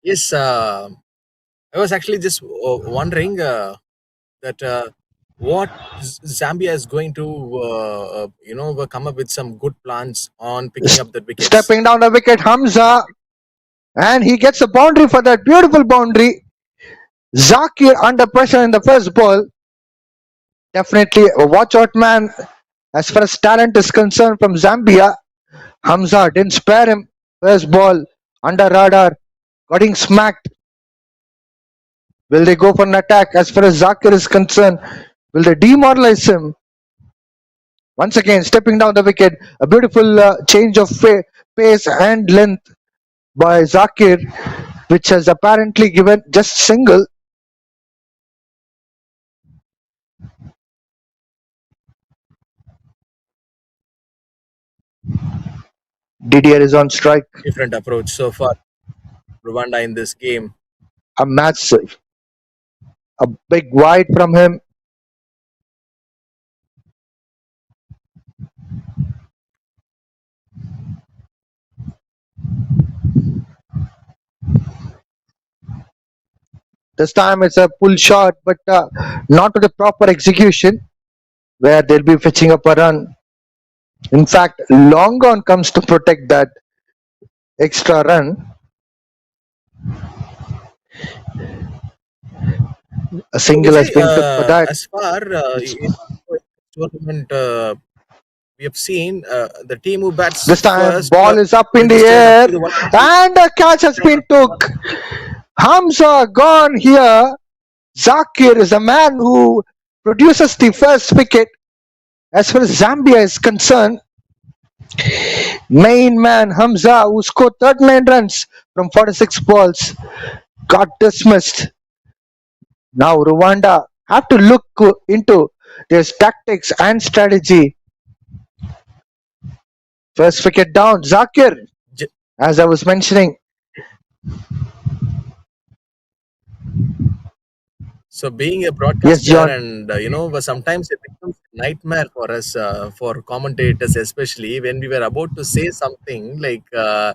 Yes, I was actually just wondering that what Zambia is going to, come up with some good plans on picking up the wickets. Stepping down the wicket, Hamza, and he gets a boundary for that beautiful boundary. Zakir under pressure in the first ball. Definitely a watch out man as far as talent is concerned from Zambia. Hamza didn't spare him. First ball under radar, getting smacked. Will they go for an attack as far as Zakir is concerned? Will they demoralize him? Once again, stepping down the wicket, a beautiful change of pace and length by Zakir, which has apparently given just single. Didier is on strike. Different approach so far, Rwanda in this game. A massive, a big wide from him. This time it's a pull shot, but not with the proper execution, where they'll be fetching up a run. In fact, long on comes to protect that extra run. A single has been took for that. As far in tournament, we have seen the team who bats This time, first, ball is up in the air, and a catch has been took. Hamza gone here. Zakir is a man who produces the first wicket as far as Zambia is concerned. Main man Hamza, who scored 39 runs from 46 balls, got dismissed. Now Rwanda have to look into their tactics and strategy. First wicket down, Zakir, as I was mentioning. So being a broadcaster, Yes, John. and sometimes it becomes a nightmare for us, for commentators, especially when we were about to say something like the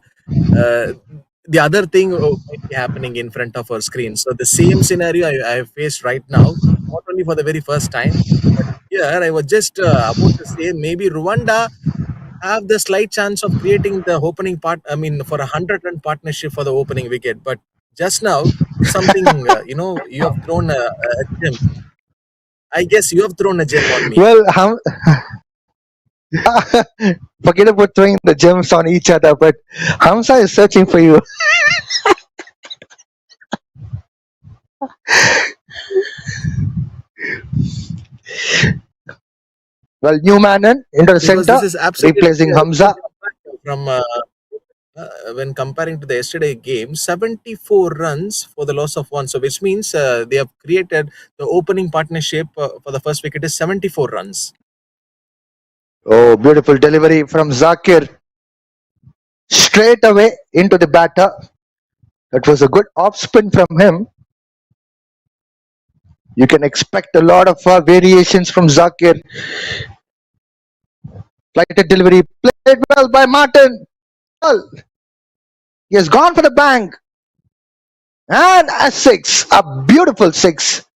other thing might be happening in front of our screen. So the same scenario I have faced right now, not only for the very first time, but here I was just about to say maybe Rwanda have the slight chance of creating the opening part. I mean, for 100-run partnership for the opening wicket, but just now something you have thrown a gem. I guess you have thrown a gem on me. Well, forget about throwing the gems on each other, but Hamza is searching for you. Well, Newman into the because center, this is absolutely replacing a Hamza. huge impact from when comparing to the yesterday game. 74 runs for the loss of one, so which means they have created the opening partnership for the first wicket is 74 runs. Oh, beautiful delivery from Zakir. Straight away into the batter. That was a good off spin from him. You can expect a lot of variations from Zakir. Flighted delivery played well by Martin. Well, he has gone for the bang. And a six. A beautiful six.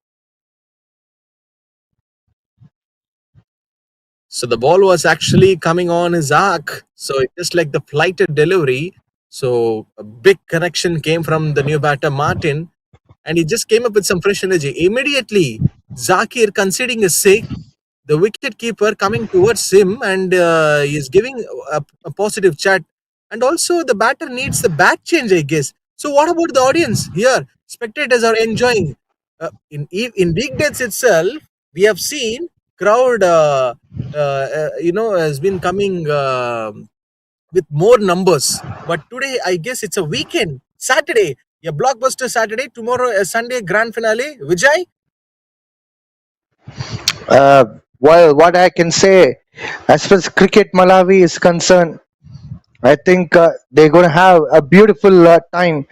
So the ball was actually coming on his arc. So it's just like the flighted delivery. So a big connection came from the new batter Martin, and he just came up with some fresh energy. Immediately, Zakir conceding a six, the wicket keeper coming towards him, and he's giving a positive chat. And also, the batter needs the bat change, I guess. So what about the audience here? Spectators are enjoying. In weekdays itself, we have seen crowd. Has been coming with more numbers. But today, I guess it's a weekend, Saturday, a blockbuster Saturday. Tomorrow, a Sunday grand finale. Vijay, Well, what I can say, as far as cricket Malawi is concerned, I think they're going to have a beautiful time.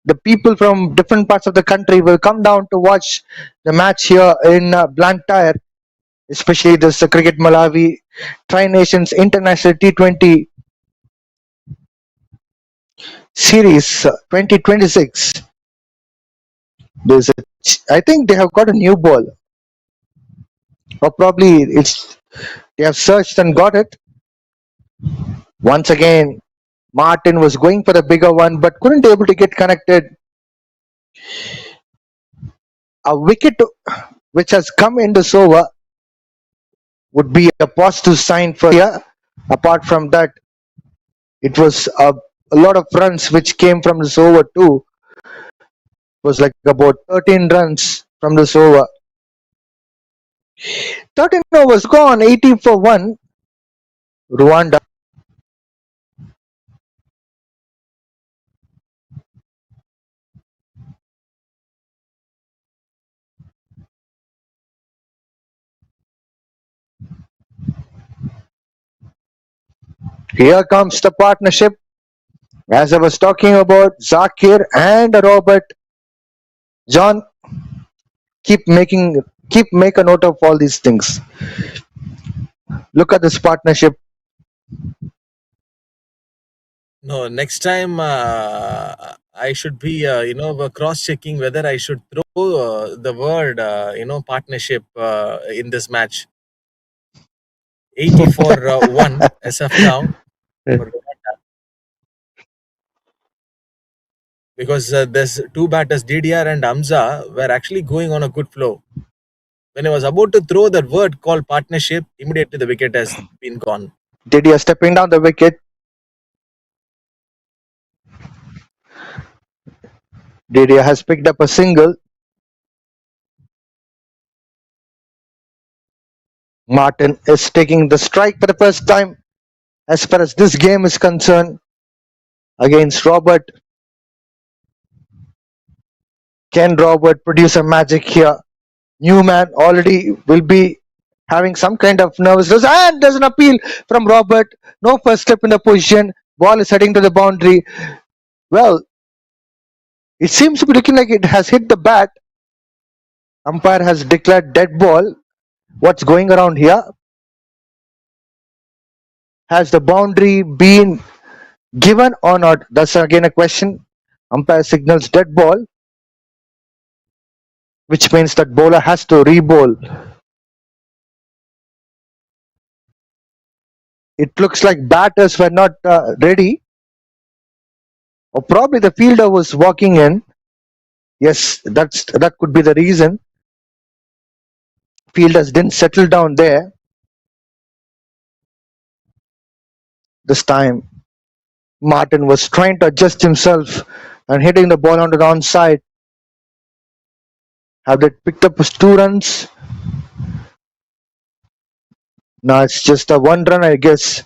The people from different parts of the country will come down to watch the match here in Blantyre, especially this Cricket Malawi Tri Nations International T20 Series 2026. I think they have got a new ball, or probably they have searched and got it. Once again, Martin was going for the bigger one, but couldn't able to get connected. A wicket which has come in this over would be a positive sign for India. Apart from that, it was a lot of runs which came from this over too. It was like about 13 runs from this over. 13 overs gone, 80 for 1. Rwanda. Here comes the partnership. As I was talking about, Zakir and Robert. John, keep make a note of all these things. Look at this partnership. no, next time I should be, cross checking whether I should throw the word, partnership in this match. 80 for 1 as of now. For Rwanda. Because there's two batters, DDR and Hamza, were actually going on a good flow. When I was about to throw that word called partnership, immediately the wicket has been gone. Didier stepping down the wicket. Didier has picked up a single. Martin is taking the strike for the first time as far as this game is concerned against Robert. Can Robert produce a magic here? Newman already will be having some kind of nervousness, and there's an appeal from Robert. No first step in the position. Ball is heading to the boundary. Well, it seems to be looking like it has hit the bat. Umpire has declared dead ball. What's going around here? Has the boundary been given or not? That's again a question. Umpire signals dead ball, which means that bowler has to re-bowl. It looks like batters were not ready, or probably the fielder was walking in. Yes, that could be the reason. Fielders didn't settle down there this time. Martin was trying to adjust himself and hitting the ball onto the onside. Have they picked up 2 runs? No, it's just a 1 run, I guess.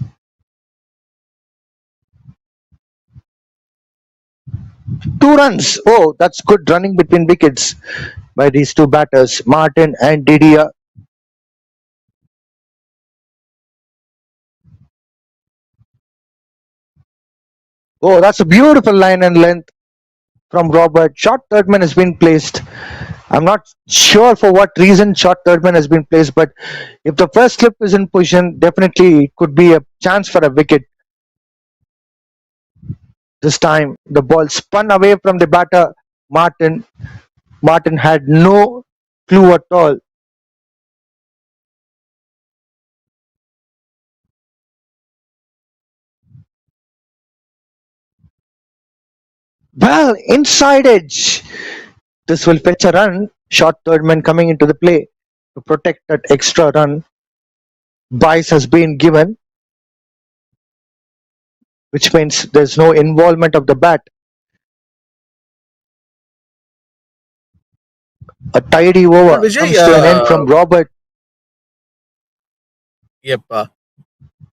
2 runs. Oh, that's good running between wickets by these two batters, Martin and Didier. Oh, that's a beautiful line and length from Robert. Short thirdman has been placed. I'm not sure for what reason short thirdman has been placed, but if the first slip is in position, definitely it could be a chance for a wicket. This time the ball spun away from the batter, Martin. Martin had no clue at all. Well, inside edge. This will fetch a run. Short third man coming into the play to protect that extra run. Bice has been given, which means there's no involvement of the bat. A tidy Well, over Vijay, comes to an end from Robert. yep.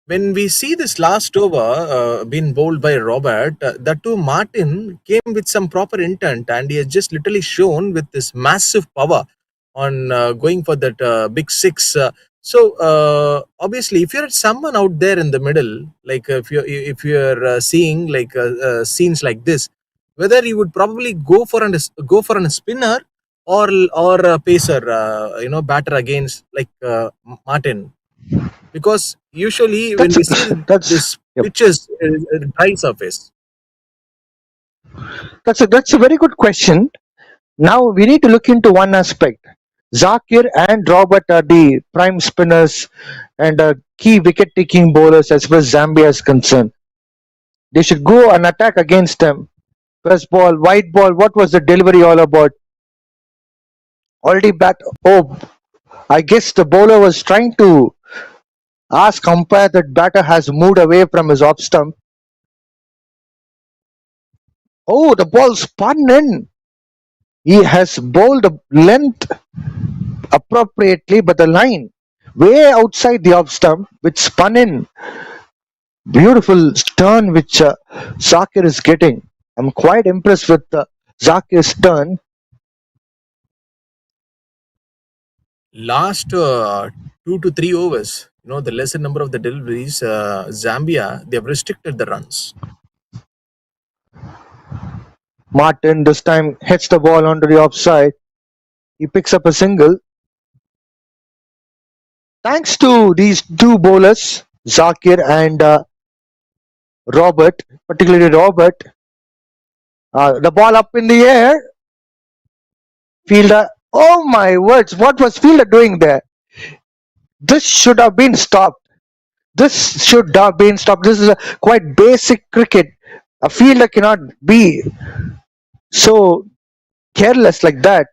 When we see this last over being bowled by Robert, that too Martin came with some proper intent, and he has just literally shown with this massive power on going for that big six. So obviously, if you're someone out there in the middle, like if you're seeing like scenes like this, whether you would probably go for a spinner or a pacer, batter against like Martin, because usually when That's we see that's this yep. pitches dry surface. That's a very good question. Now we need to look into one aspect. Zakir and Robert are the prime spinners and key wicket-taking bowlers as far as Zambia is concerned. They should go and attack against them. First ball, white ball. What was the delivery all about? Already bat. Oh, I guess the bowler was trying to ask umpire that batter has moved away from his off stump. Oh, the ball spun in. He has bowled the length appropriately, but the line way outside the off stump, which spun in. Beautiful turn which Zakir is getting. I'm quite impressed with Zakir's turn. Last 2 to 3 overs, the lesser number of the deliveries, Zambia, they have restricted the runs. Martin this time hits the ball onto the offside. He picks up a single. Thanks to these two bowlers, Zakir and Robert, particularly Robert, the ball up in the air. Fielder, oh my words, what was Fielder doing there? This should have been stopped. This should have been stopped. This is a quite basic cricket. A fielder cannot be so careless like that.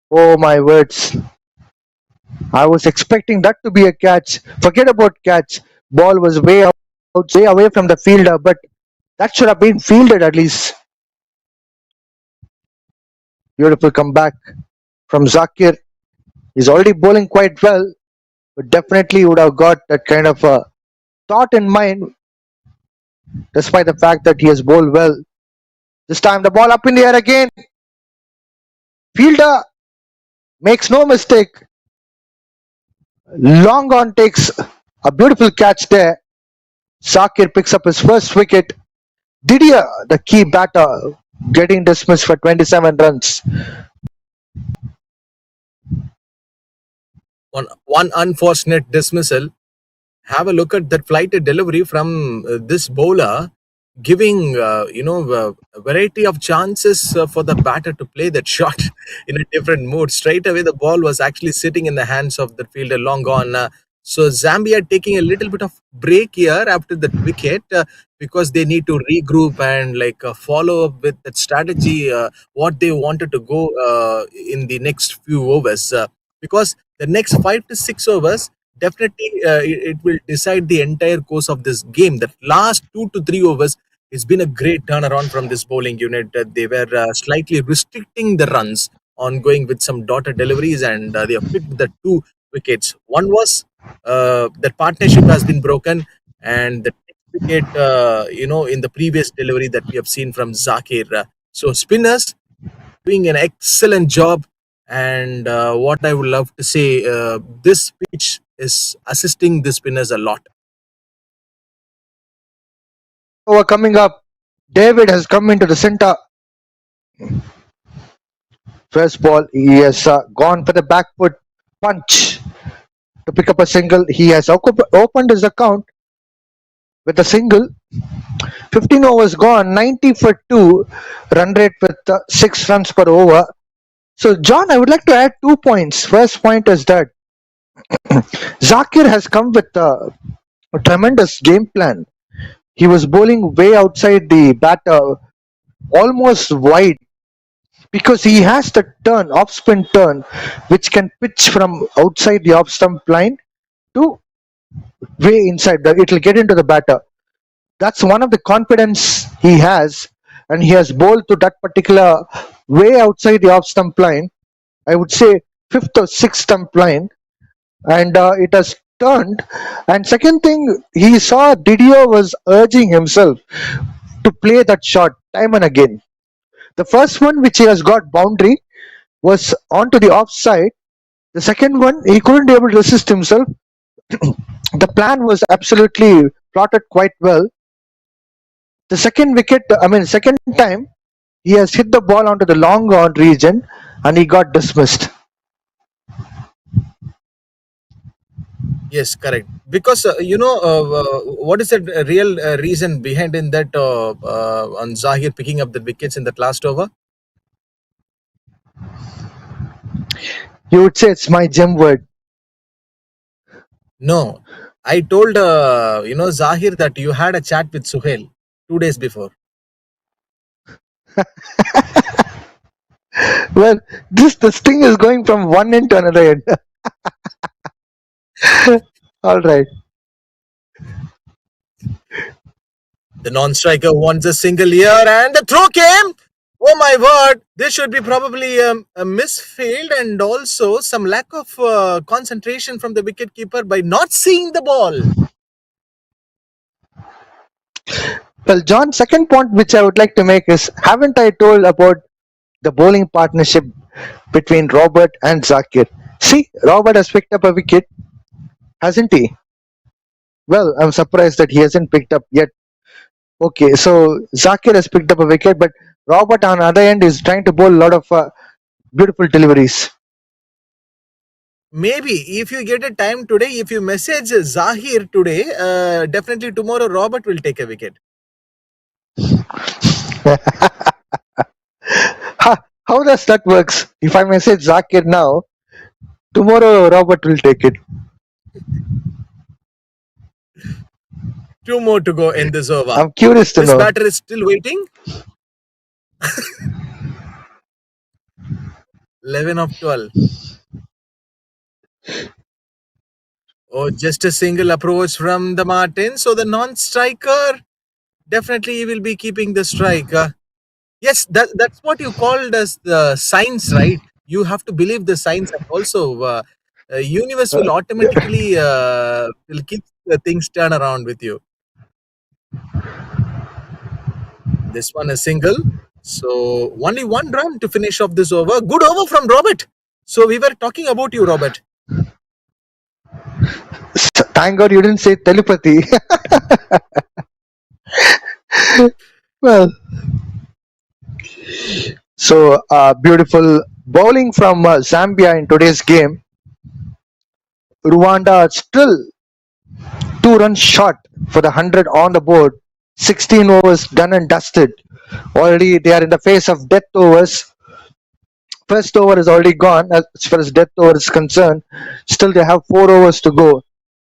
Oh my words. I was expecting that to be a catch. Forget about catch. Ball was way out, way away from the fielder, but that should have been fielded at least. Beautiful comeback from Zakir. He's already bowling quite well, but definitely would have got that kind of a thought in mind, despite the fact that he has bowled well. This time the ball up in the air again. Fielder makes no mistake. Long on takes a beautiful catch there. Zakir picks up his first wicket. Didier, the key batter, getting dismissed for 27 runs. One unfortunate dismissal. Have a look at that flighted delivery from this bowler, giving a variety of chances for the batter to play that shot in a different mood. Straight away, the ball was actually sitting in the hands of the fielder, long gone. So Zambia taking a little bit of break here after that wicket, because they need to regroup and like follow up with that strategy, what they wanted to go in the next few overs, because the next 5 to 6 overs definitely it will decide the entire course of this game. That last 2 to 3 overs It's been a great turnaround from this bowling unit. They were slightly restricting the runs on going with some daughter deliveries, and they have picked the two wickets. One was that partnership has been broken, and the next wicket, in the previous delivery that we have seen from Zakir. So spinners doing an excellent job, and what I would love to say, this pitch is assisting the spinners a lot. Over coming up, David has come into the center. First ball, he has gone for the back foot punch to pick up a single. He has opened his account with a single. 15 overs gone, 90 for 2, run rate with 6 runs per over. So, John, I would like to add 2 points. First point is that Zakir has come with a tremendous game plan. He was bowling way outside the batter, almost wide, because he has the turn, off spin turn, which can pitch from outside the off stump line to way inside. It will get into the batter. That's one of the confidence he has, and he has bowled to that particular way outside the off stump line. I would say fifth or sixth stump line, and it has turned. And second thing, he saw Didier was urging himself to play that shot time and again. The first one, which he has got boundary, was onto the offside. The second one, he couldn't be able to resist himself. The plan was absolutely plotted quite well. The second time, he has hit the ball onto the long on region and he got dismissed. Yes, correct. Because what is the real reason behind in that on Zahir picking up the wickets in that last over? You would say it's my gem word. No, I told Zahir that you had a chat with Suhail 2 days before. Well, this thing is going from one end to another end. All right. The non-striker wants a single here, and the throw came. Oh my word! This should be probably a misfield and also some lack of concentration from the wicketkeeper by not seeing the ball. Well, John, second point which I would like to make is, haven't I told about the bowling partnership between Robert and Zakir? See, Robert has picked up a wicket, hasn't he? Well, I'm surprised that he hasn't picked up yet. Okay, so Zakir has picked up a wicket, but Robert on the other end is trying to bowl a lot of beautiful deliveries. Maybe if you get a time today, if you message Zahir today, definitely tomorrow Robert will take a wicket. How does that works? If I message Zakir now, tomorrow Robert will take it. 2 more to go in this over. I'm curious to This know. batter is still waiting. 11 of 12. Oh, just a single approach from the Martin. So the non-striker, definitely he will be keeping the strike. Yes, that's what you called as the signs, right? You have to believe the signs, and also universe will automatically will keep the things turn around with you. This one is single. So only one run to finish off this over. Good over from Robert. So we were talking about you, Robert. Thank God you didn't say telepathy. Well, so beautiful bowling from Zambia in today's game. Rwanda are still 2 runs short for the 100 on the board. 16 overs done and dusted. Already they are in the face of death overs. First over is already gone as far as death over is concerned. Still they have 4 overs to go.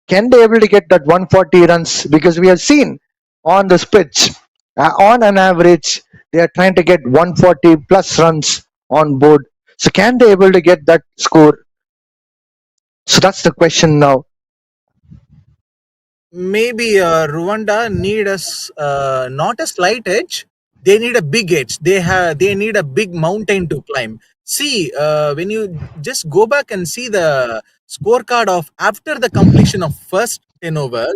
Can they able to get that 140 runs? Because we have seen on this pitch, on an average, they are trying to get 140 plus runs on board. So can they able to get that score? So that's the question now. maybe Rwanda need not a slight edge. They need a big edge. They need a big mountain to climb. See, when you just go back and see the scorecard of after the completion of first 10 overs,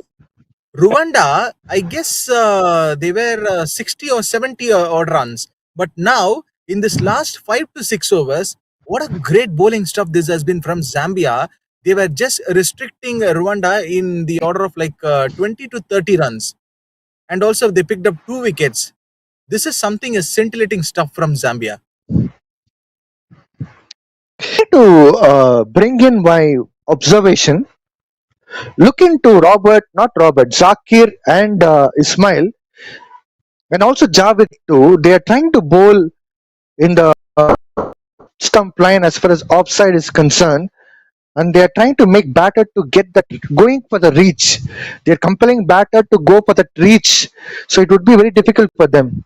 Rwanda, I guess they were 60 or 70 odd runs. But now, in this last 5 to 6 overs, what a great bowling stuff this has been from Zambia. They were just restricting Rwanda in the order of like 20 to 30 runs. And also, they picked up 2 wickets. This is something a scintillating stuff from Zambia. To bring in my observation, look into Zakir and Ismail, and also Javed too. They are trying to bowl in the stump line as far as offside is concerned, and they are trying to make batter to get that going for the reach. They are compelling batter to go for that reach, so it would be very difficult for them.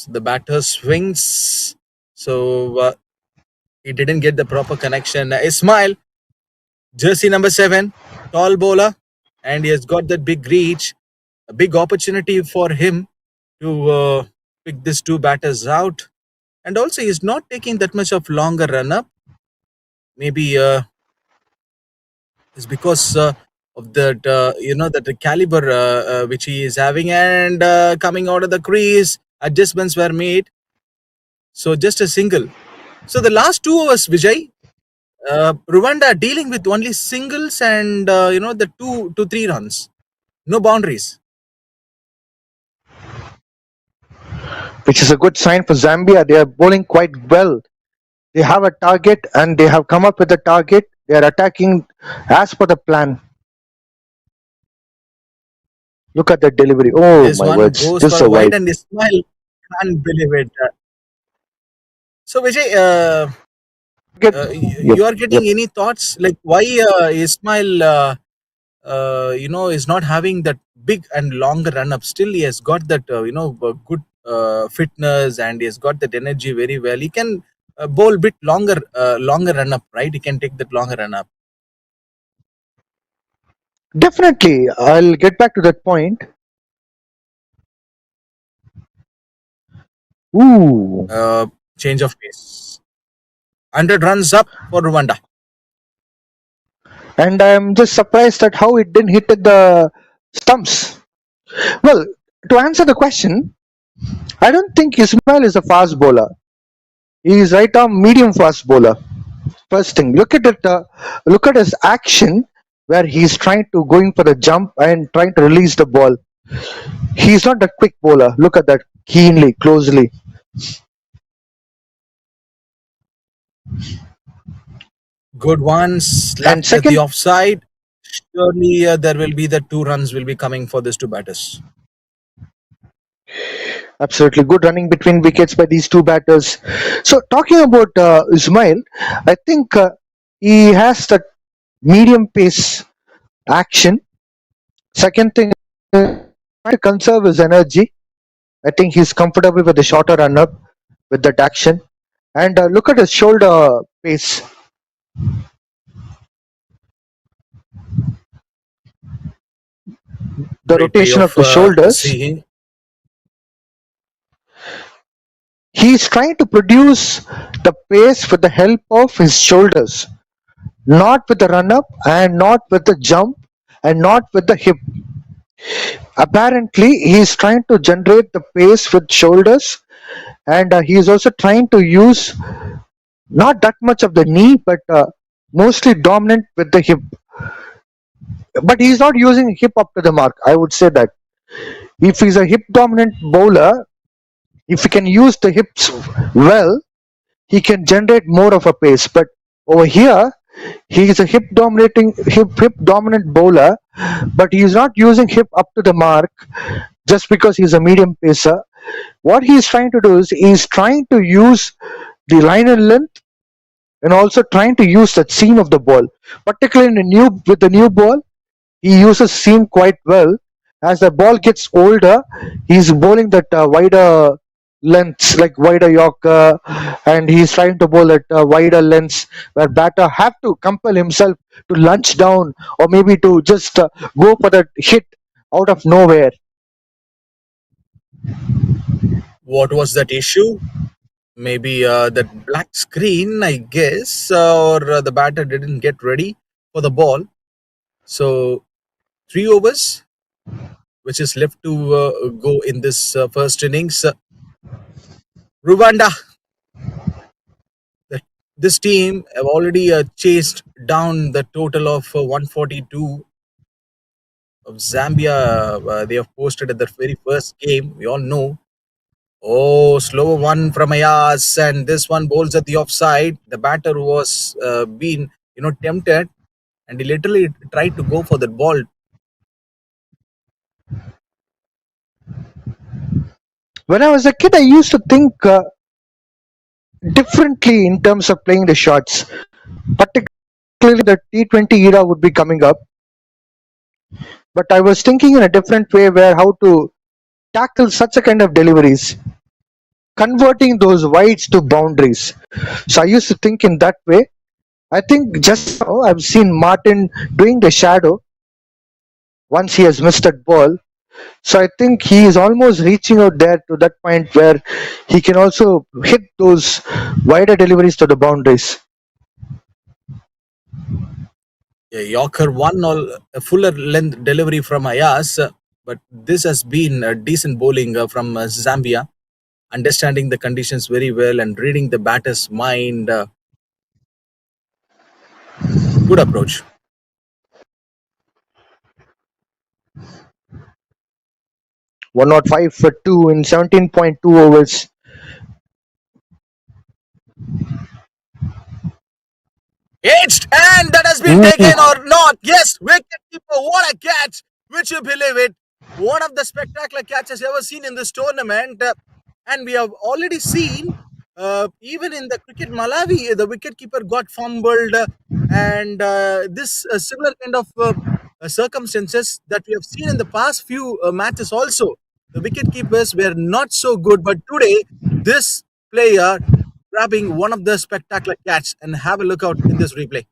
The batter swings. So he didn't get the proper connection. Ismail, jersey number 7, tall bowler, and he has got that big reach. A big opportunity for him to pick these 2 batters out. And also, he's not taking that much of longer run up. Maybe it's because of that, that the caliber which he is having, and coming out of the crease, adjustments were made. So just a single. So the last 2 overs, Vijay, Rwanda dealing with only singles and the 2 to 3 runs, no boundaries. Which is a good sign for Zambia. They are bowling quite well. They have a target and they have come up with a target. They are attacking as per the plan. Look at the delivery. Oh This my one words. goes Just for a a wide, wide. and Ismail can't believe it. So Vijay, Get, yep, you are yep. getting any thoughts like why Ismail, is not having that big and longer run up? Still, he has got that good fitness, and he has got that energy very well. He can bowl bit longer run up, right? He can take that longer run up. Definitely. I'll get back to that point. Ooh. Change of pace. 100 runs up for Rwanda. And I'm just surprised at how it didn't hit at the stumps. Well, to answer the question, I don't think Ismail is a fast bowler. He is right arm medium fast bowler. First thing, look at it. Look at his action where he's trying to going for the jump and trying to release the ball. He's not a quick bowler. Look at that keenly, closely. Good one, And slapped at second, the offside. Surely there will be the 2 runs will be coming for these 2 batters. absolutely good running between wickets by these 2 batters. So talking about Ismail, I think he has that medium pace action. Second thing, trying to conserve his energy. I think he's comfortable with the shorter run up with that action. And look at his shoulder pace. The Great way rotation of of the shoulders. seeing. He's trying to produce the pace with the help of his shoulders, not with the run up and not with the jump and not with the hip. Apparently, he's trying to generate the pace with shoulders, and he's also trying to use not that much of the knee, but mostly dominant with the hip. But he's not using hip up to the mark. I would say that if he's a hip dominant bowler, if he can use the hips well, he can generate more of a pace. But over here, he is a hip dominant bowler, but he is not using hip up to the mark just because he's a medium pacer. What he is trying to do is he's trying to use the line and length and also trying to use that seam of the ball. Particularly with the new ball, he uses seam quite well. As the ball gets older, he's bowling that wider lengths like wider Yorker, and he's trying to bowl at wider lengths where batter have to compel himself to lunge down or maybe to just go for that hit out of nowhere. What was that issue? Maybe that black screen, I guess, or the batter didn't get ready for the ball. So 3 overs, which is left to go in this first innings. Rwanda, the, this team have already chased down the total of 142 of Zambia. They have posted at the very first game. We all know. Oh, slow one from Ayaz, and this one bowls at the offside. The batter was been tempted, and he literally tried to go for that ball. When I was a kid, I used to think differently in terms of playing the shots, particularly the T20 era would be coming up. But I was thinking in a different way where how to tackle such a kind of deliveries, converting those wides to boundaries. So I used to think in that way. I think just now I've seen Martin doing the shadow once he has missed that ball. So I think he is almost reaching out there to that point where he can also hit those wider deliveries to the boundaries. Yeah, Yorker won a fuller length delivery from Ayaz, but this has been a decent bowling from Zambia, understanding the conditions very well and reading the batter's mind. Good approach. 105 for 2 in 17.2 overs. Edged, and that has been taken or not. Yes, wicketkeeper, what a catch! Would you believe it? One of the spectacular catches ever seen in this tournament. And we have already seen, even in the cricket Malawi, the wicketkeeper got fumbled, and this similar kind of circumstances that we have seen in the past few matches also. The wicketkeepers were not so good, but today, this player grabbing one of the spectacular catch, and have a look out in this replay.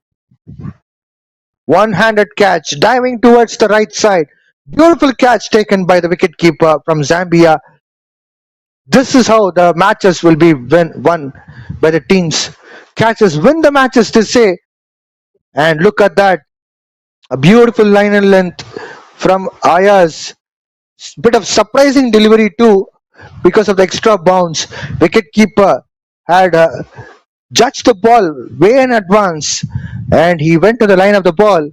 One-handed catch, diving towards the right side. Beautiful catch taken by the wicketkeeper from Zambia. This is how the matches will be won by the teams. Catches win the matches, they say. And look at that. A beautiful line and length from Ayaz. Bit of surprising delivery too because of the extra bounce. Wicketkeeper had judged the ball way in advance and he went to the line of the ball,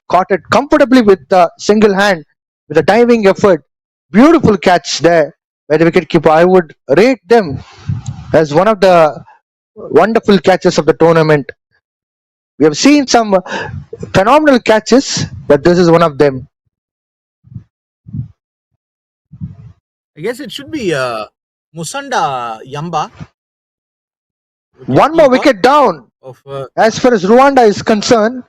caught it comfortably with a single hand with a diving effort. Beautiful catch there by the wicketkeeper. I would rate them as one of the wonderful catches of the tournament. We have seen some phenomenal catches, but this is one of them. I guess it should be Musanda Yamba. One more wicket down. Of As far as Rwanda is concerned,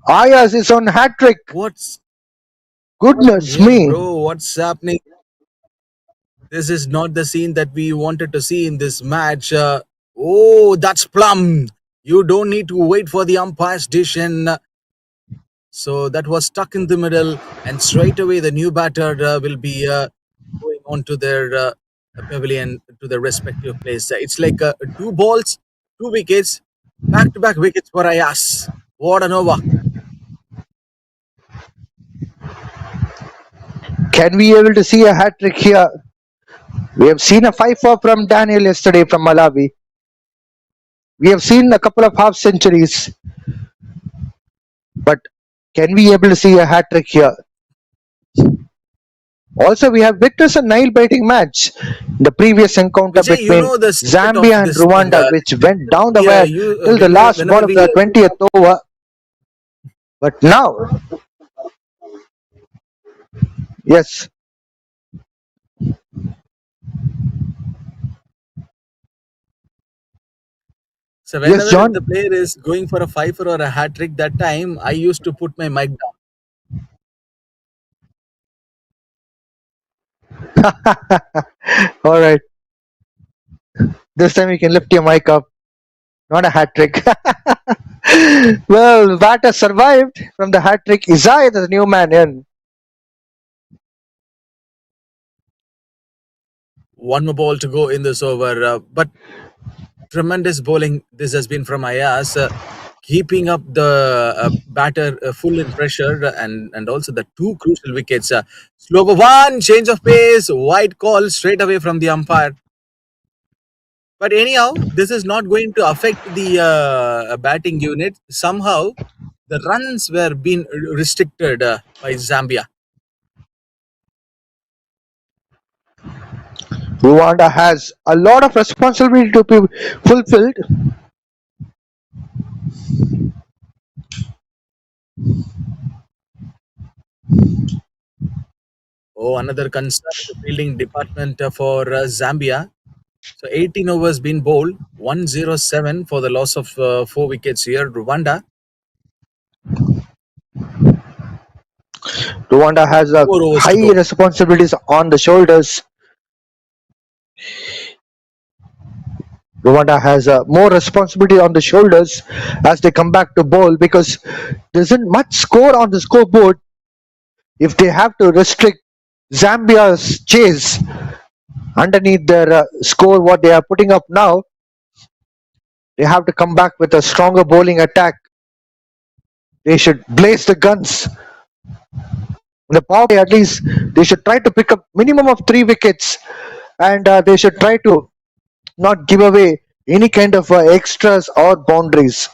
Ayaz is on hat trick. what's Goodness here, me. bro? What's happening? This is not the scene that we wanted to see in this match. Oh, that's plum. You don't need to wait for the umpire's decision. So that was stuck in the middle, and straight away the new batter will be going on to their pavilion to their respective place. It's like 2 balls, 2 wickets, back-to-back wickets for Ayaz. What an over! Can we able to see a hat trick here? We have seen a 5-4 from Daniel yesterday from Malawi. We have seen a couple of half centuries. But can we able to see a hat trick here? Also, we have witnessed a nail-biting match in the previous encounter Vijay, between the secret of Zambia and this thing, Rwanda, which went down the wire till the last whenever ball of the 20th over. But now, yes, So whenever yes, John. the player is going for a 5 or a hat trick, that time I used to put my mic down. All right, this time you can lift your mic up. Not a hat trick. Well, batter survived from the hat trick. Isai, the new man in. One more ball to go in this over, but tremendous bowling this has been from Ayas, keeping up the batter full in pressure, and also the two crucial wickets. Slower one, change of pace, wide call straight away from the umpire. But anyhow, this is not going to affect the batting unit. Somehow, the runs were being restricted by Zambia. Rwanda has a lot of responsibility to be fulfilled. Oh, another concern in the fielding department for Zambia. So 18 overs been bowled, 107 for the loss of 4 wickets here. Rwanda, Rwanda has a 4 overs to high go. responsibilities on the shoulders. Rwanda has more responsibility on the shoulders as they come back to bowl because there isn't much score on the scoreboard. If they have to restrict Zambia's chase underneath their score, what they are putting up now, they have to come back with a stronger bowling attack. They should blaze the guns. In the power play, at least they should try to pick up minimum of 3 wickets, and they should try to not give away any kind of extras or boundaries.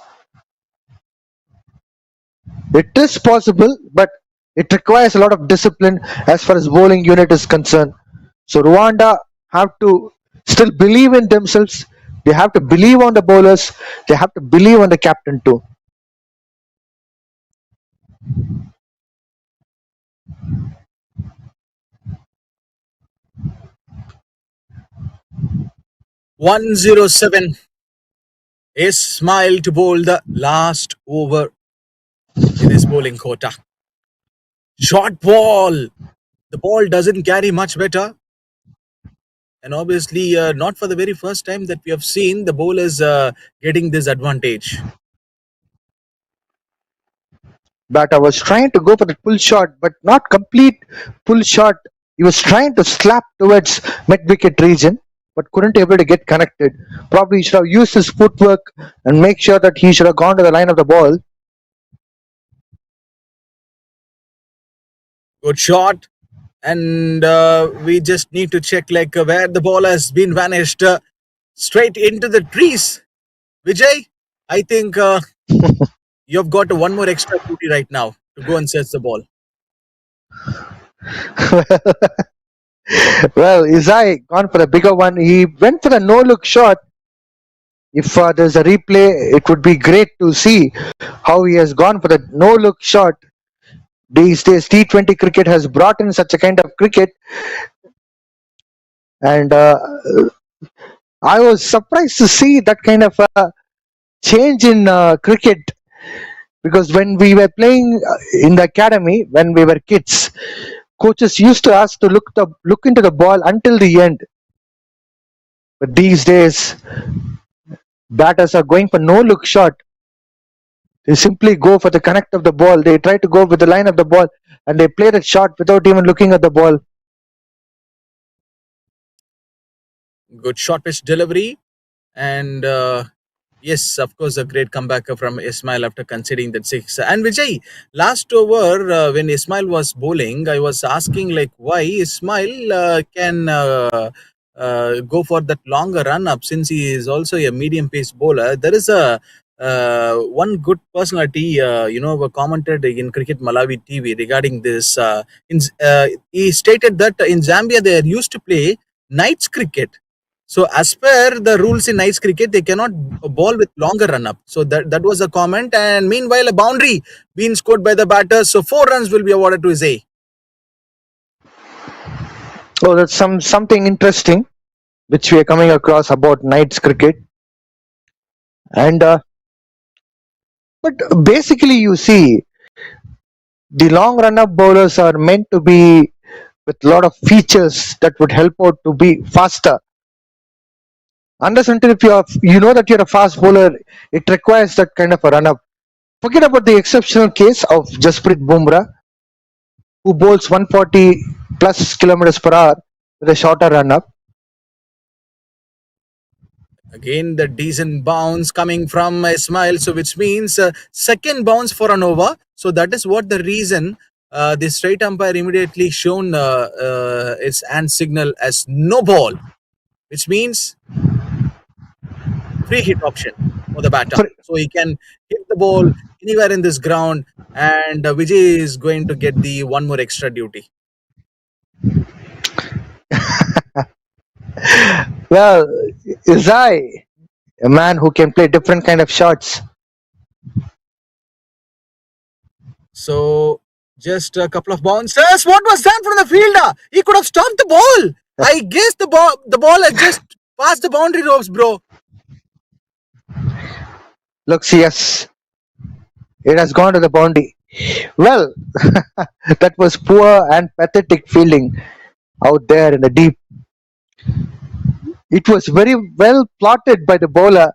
It is possible, but it requires a lot of discipline as far as bowling unit is concerned. So Rwanda have to still believe in themselves. They have to believe on the bowlers. They have to believe on the captain too. 107. Ismail to bowl the last over in his bowling quota. Short ball. The ball doesn't carry much better. And obviously, not for the very first time that we have seen the bowlers getting this advantage. Batter was trying to go for the pull shot, but not complete pull shot. He was trying to slap towards mid-wicket region, but couldn't able to get connected. Probably he should have used his footwork and make sure that he should have gone to the line of the ball. Good shot. And we just need to check like where the ball has been vanished straight into the trees. Vijay, I think you've got one more extra duty right now to go and search the ball. Well, Isai gone for a bigger one. He went for a no-look shot. If there's a replay, it would be great to see how he has gone for the no-look shot. These days, T20 cricket has brought in such a kind of cricket, and I was surprised to see that kind of change in cricket because when we were playing in the academy, when we were kids, coaches used to ask to look into the ball until the end. But these days, batters are going for no look shot. They simply go for the connect of the ball. They try to go with the line of the ball and they play that shot without even looking at the ball. Good short pitch delivery. And yes, of course, a great comeback from Ismail after conceding that 6. And Vijay, last over when Ismail was bowling, I was asking like why Ismail can go for that longer run up since he is also a medium pace bowler. There is a one good personality, commented in Cricket Malawi TV regarding this. He stated that in Zambia they are used to play nights cricket. So as per the rules in ice cricket, they cannot ball with longer run up. So that was a comment. And meanwhile, a boundary being scored by the batter. So 4 runs will be awarded to Zay. Oh, that's something interesting which we are coming across about nights cricket. And but basically, you see, the long run up bowlers are meant to be with a lot of features that would help out to be faster. Unless until if you know that you're a fast bowler, it requires that kind of a run up. Forget about the exceptional case of Jasprit Bumrah, who bowls 140 plus kilometers per hour with a shorter run up. Again, the decent bounce coming from Ismail, so which means second bounce for an over. So that is what the reason the straight umpire immediately shown its hand signal as no ball, which means free hit option for the batter. For, So he can hit the ball anywhere in this ground, and Vijay is going to get the one more extra duty. well, Izai, a man who can play different kind of shots. So just a couple of bounces. What was that from the fielder? He could have stopped the ball. I guess the ball has just passed the boundary ropes, bro. Looks, yes, it has gone to the boundary. Well, that was poor and pathetic fielding out there in the deep. It was very well plotted by the bowler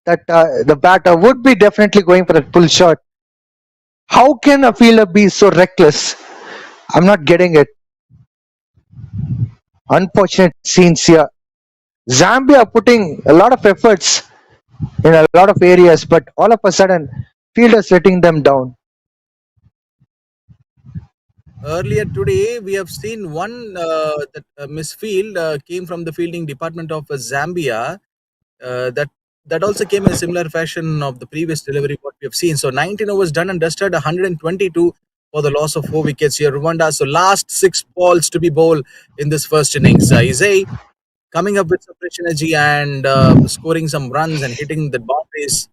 that the batter would be definitely going for a pull shot. How can a fielder be so reckless? I'm not getting it. Unfortunate scenes here. Zambia putting a lot of efforts in a lot of areas, but all of a sudden, fielders letting them down. Earlier today, we have seen one that misfield came from the fielding department of Zambia. That also came in a similar fashion of the previous delivery what we have seen. So 19 overs done and dusted, 122 for the loss of 4 wickets here. Rwanda. So last 6 balls to be bowled in this first innings. Izay coming up with some fresh energy and scoring some runs and hitting the boundaries.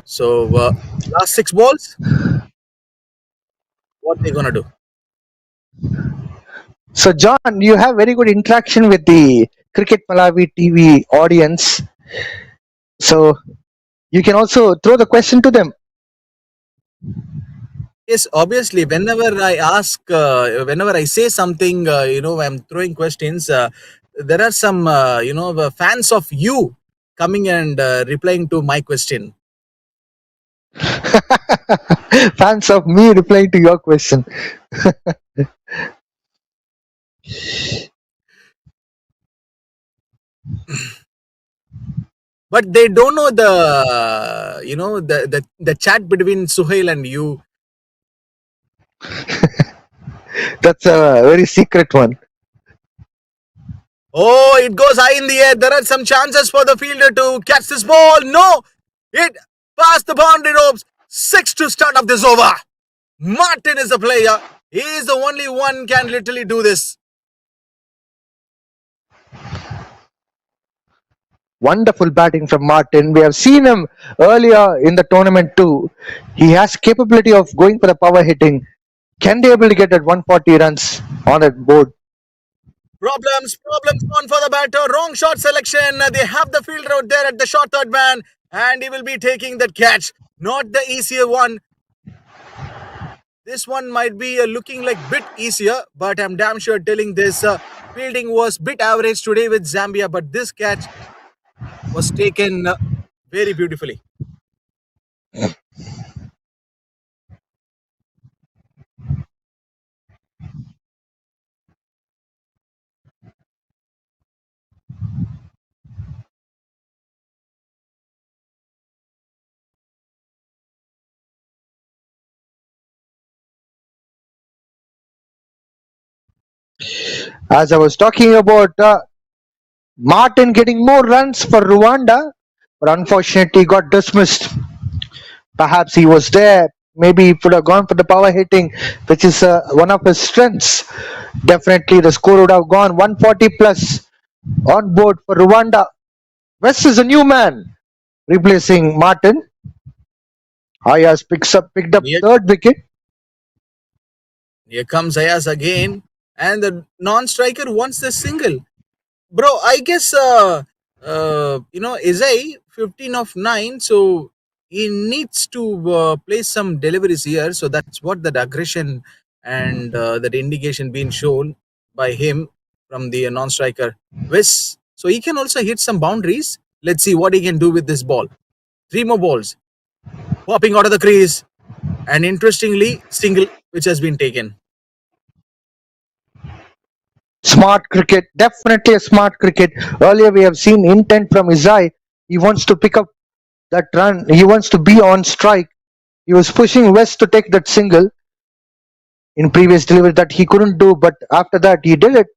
So last 6 balls, what they gonna do? So, John, you have very good interaction with the Cricket Malawi TV audience. So, you can also throw the question to them. Yes, obviously, whenever I say something, I'm throwing questions. There are some, fans of you coming and replying to my question. Fans of me replying to your question. But they don't know the chat between Suhail and you. That's a very secret one. Oh, it goes high in the air. There are some chances for the fielder to catch this ball. No, it passed the boundary ropes. 6 to start off this over. Martin is the player. He is the only one can literally do this. Wonderful batting from Martin. We have seen him earlier in the tournament too. He has capability of going for the power hitting. Can they able to get that 140 runs on that board? Problems on for the batter. Wrong shot selection. They have the fielder out there at the short third man, and he will be taking that catch. Not the easier one. This one might be looking like bit easier, but I'm damn sure telling this fielding was bit average today with Zambia, but this catch was taken very beautifully. As I was talking about Martin getting more runs for Rwanda, but unfortunately got dismissed. Perhaps he was there. Maybe he could have gone for the power hitting, which is one of his strengths. Definitely the score would have gone 140 plus on board for Rwanda. West is a new man replacing Martin. Ayaz picked up Here, third wicket. here comes Ayaz again, and the non-striker wants the single. Bro, I guess Izai 15 of 9, so he needs to play some deliveries here. So that's what that aggression and that indication being shown by him from the non-striker Wes. So he can also hit some boundaries. Let's see what he can do with this ball. Three more balls popping out of the crease, and interestingly, single which has been taken. Smart cricket, definitely a smart cricket. Earlier we have seen intent from Izai. He wants to pick up that run. He wants to be on strike. He was pushing West to take that single in previous delivery that he couldn't do, but after that he did it.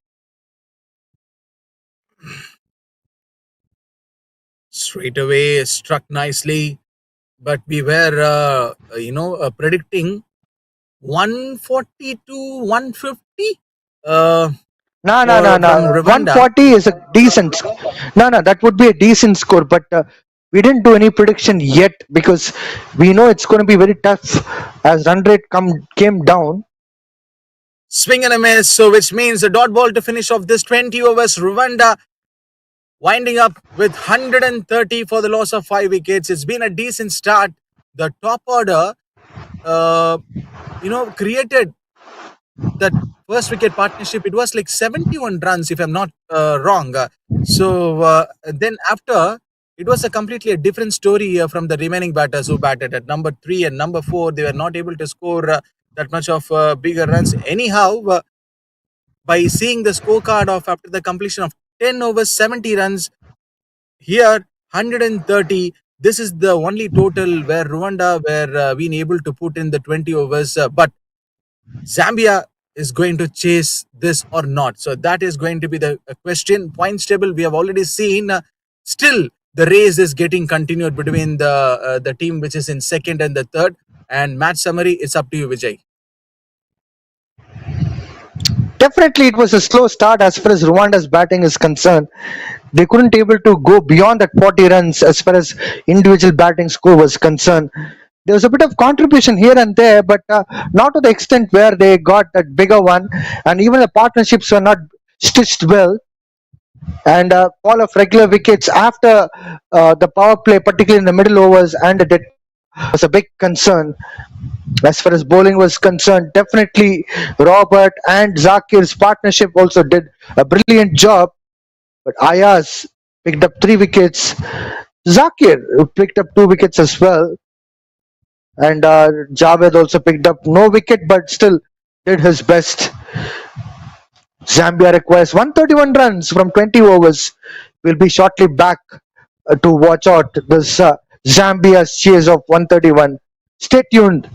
Straight away struck nicely, but we were, predicting 140 to 150 uh, No, no, no, for no. from Rwanda. 140 is a decent. No, no, that would be a decent score, but we didn't do any prediction yet because we know it's going to be very tough as run rate came down. Swing and a miss, so which means the dot ball to finish off this 20 overs. Rwanda winding up with 130 for the loss of 5 wickets. It's been a decent start. The top order, uh, created that first wicket partnership. It was like 71 runs, if I'm not wrong. Then after, it was a completely a different story from the remaining batters who batted at number 3 and number 4. They were not able to score that much of bigger runs. Anyhow, by seeing the scorecard of after the completion of 10 overs, 70 runs, here 130. This is the only total where Rwanda were being able to put in the 20 overs. But Zambia is going to chase this or not. So that is going to be the question. Points table we have already seen. Still, the race is getting continued between the team which is in second and the third. And match summary, it's up to you, Vijay. Definitely, it was a slow start as far as Rwanda's batting is concerned. They couldn't able to go beyond that 40 runs as far as individual batting score was concerned. There was a bit of contribution here and there, but not to the extent where they got that bigger one, and even the partnerships were not stitched well. And fall of regular wickets after the power play, particularly in the middle overs and the dead, was a big concern. As far as bowling was concerned, definitely Robert and Zakir's partnership also did a brilliant job. But Ayaz picked up 3 wickets. Zakir picked up 2 wickets as well. And Javed also picked up no wicket but still did his best. Zambia requires 131 runs from 20 overs. We'll be shortly back to watch out this Zambia's chase of 131. Stay tuned.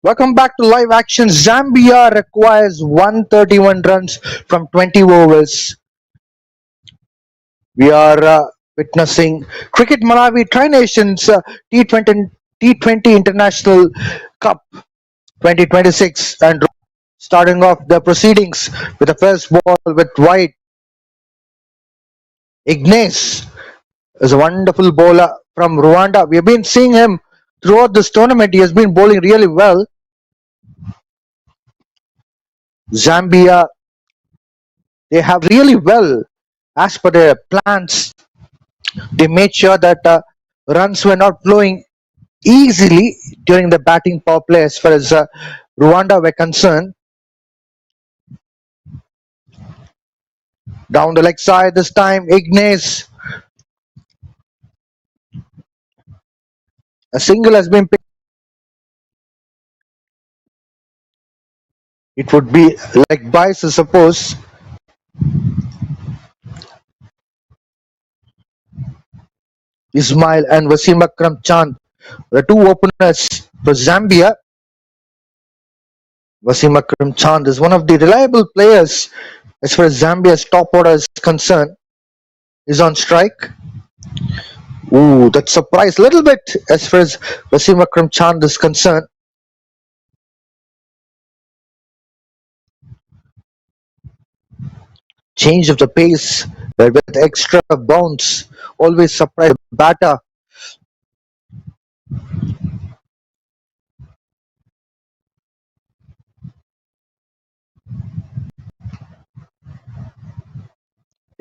Welcome back to live action. Zambia requires 131 runs from 20 overs. We are witnessing Cricket Malawi Tri Nations T20 International Cup 2026 and starting off the proceedings with the first ball with wide. Ignace is a wonderful bowler from Rwanda. We have been seeing him throughout this tournament. He has been bowling really well. Zambia, they have really well, as per their plans, they made sure that runs were not flowing easily during the batting power play as far as Rwanda were concerned. Down the leg side this time, Ignace. A single has been picked. It would be like Bice, I suppose. Ismail and Wasim Akram Chand, the two openers for Zambia. Wasim Akram Chand is one of the reliable players as far as Zambia's top order is concerned. Is on strike. Ooh, that surprised a little bit as far as Wasim Akram Chand is concerned. Change of the pace with extra bounce always surprise the batter.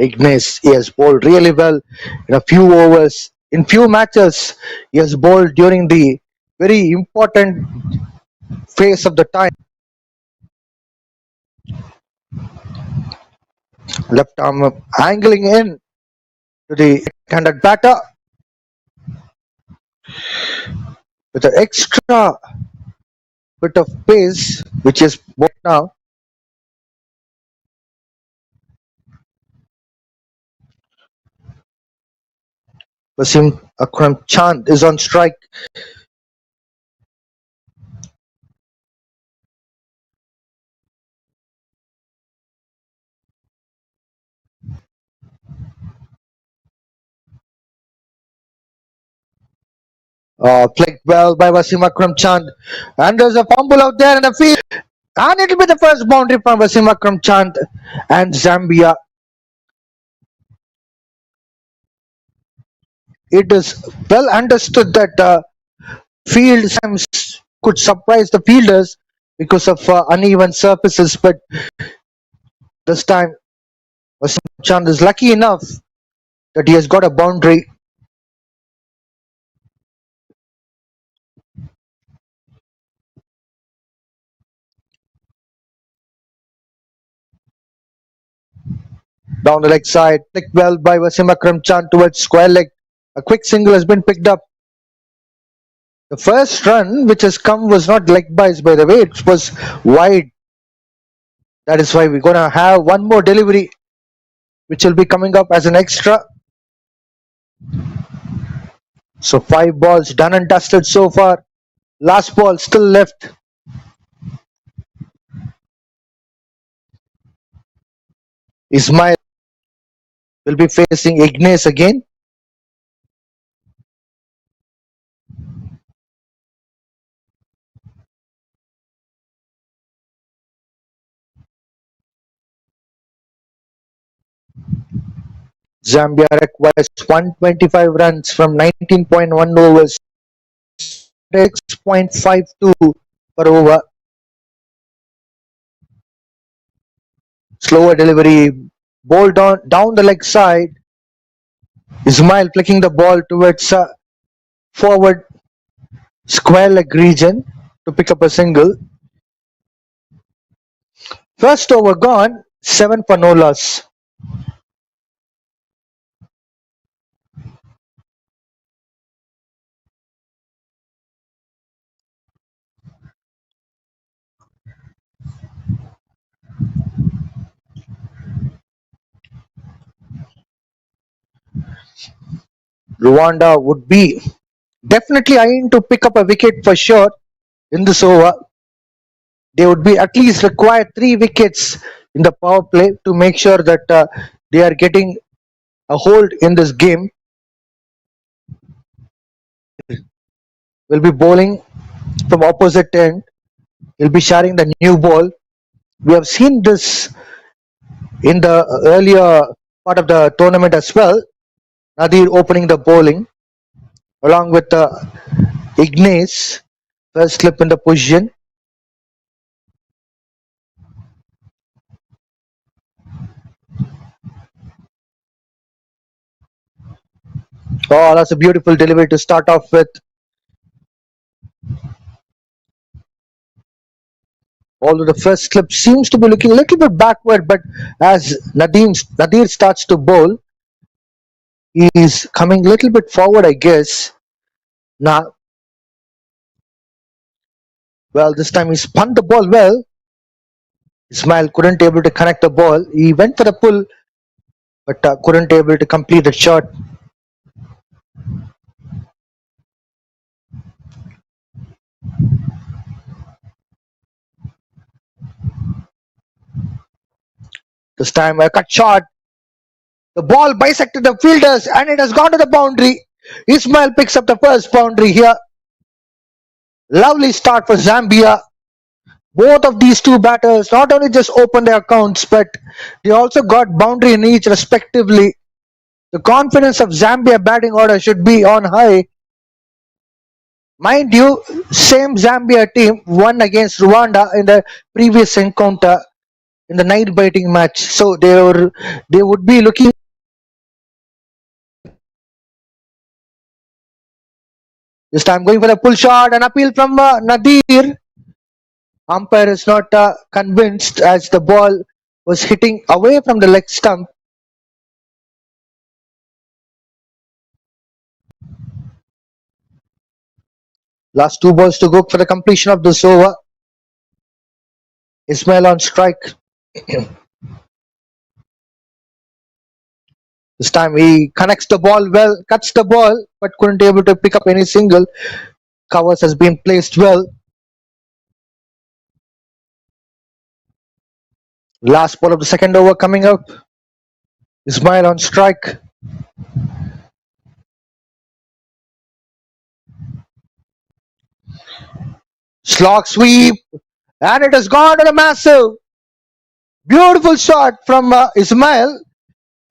Ignace, he has bowled really well in a few overs. In few matches, he has bowled during the very important phase of the time. Left arm angling in to the right-handed batter with an extra bit of pace, which is bowled now. Wasim Akram Chand is on strike. Flicked well by Wasim Akram Chand. And there's a fumble out there in the field. And it'll be the first boundary from Wasim Akram Chand and Zambia. It is well understood that field sometimes could surprise the fielders because of uneven surfaces, but this time Wasim Chand is lucky enough that he has got a boundary. Down the leg side, picked well by Wasim Akram Chand towards square leg. A quick single has been picked up. The first run which has come was not leg bias, by the way, it was wide. That is why we're going to have one more delivery which will be coming up as an extra. So 5 balls done and dusted so far. Last ball still left. Ismail will be facing Ignace again. Zambia requires 125 runs from 19.1 overs, 6.52 per over. Slower delivery, ball down the leg side. Ismail flicking the ball towards forward square leg region to pick up a single. First over gone, 7 for no loss. Rwanda would be definitely eyeing to pick up a wicket for sure in this over. They would be at least require 3 wickets in the power play to make sure that they are getting a hold in this game. Will be bowling from opposite end. He'll be sharing the new ball. We have seen this in the earlier part of the tournament as well. Nadir opening the bowling along with Ignace. First slip in the position. Oh, that's a beautiful delivery to start off with. Although the first slip seems to be looking a little bit backward, but as Nadir starts to bowl, he's coming a little bit forward, I guess. Now, well, this time he spun the ball well. Ismail couldn't able to connect the ball. He went for the pull, but couldn't able to complete the shot. This time a cut shot. The ball bisected the fielders and it has gone to the boundary. Ismail picks up the first boundary here. Lovely start for Zambia. Both of these two batters not only just opened their accounts, but they also got boundary in each respectively. The confidence of Zambia batting order should be on high. Mind you, same Zambia team won against Rwanda in the previous encounter in the night biting match. So they would be looking. This time going for the pull shot, an appeal from Nadir. Umpire is not convinced as the ball was hitting away from the leg stump. Last 2 balls to go for the completion of this over. Ismail on strike. This time he connects the ball well, cuts the ball, but couldn't able to pick up any single. Covers has been placed well. Last ball of the second over coming up. Ismail on strike. Slog sweep, and it has gone to the massive. Beautiful shot from Ismail.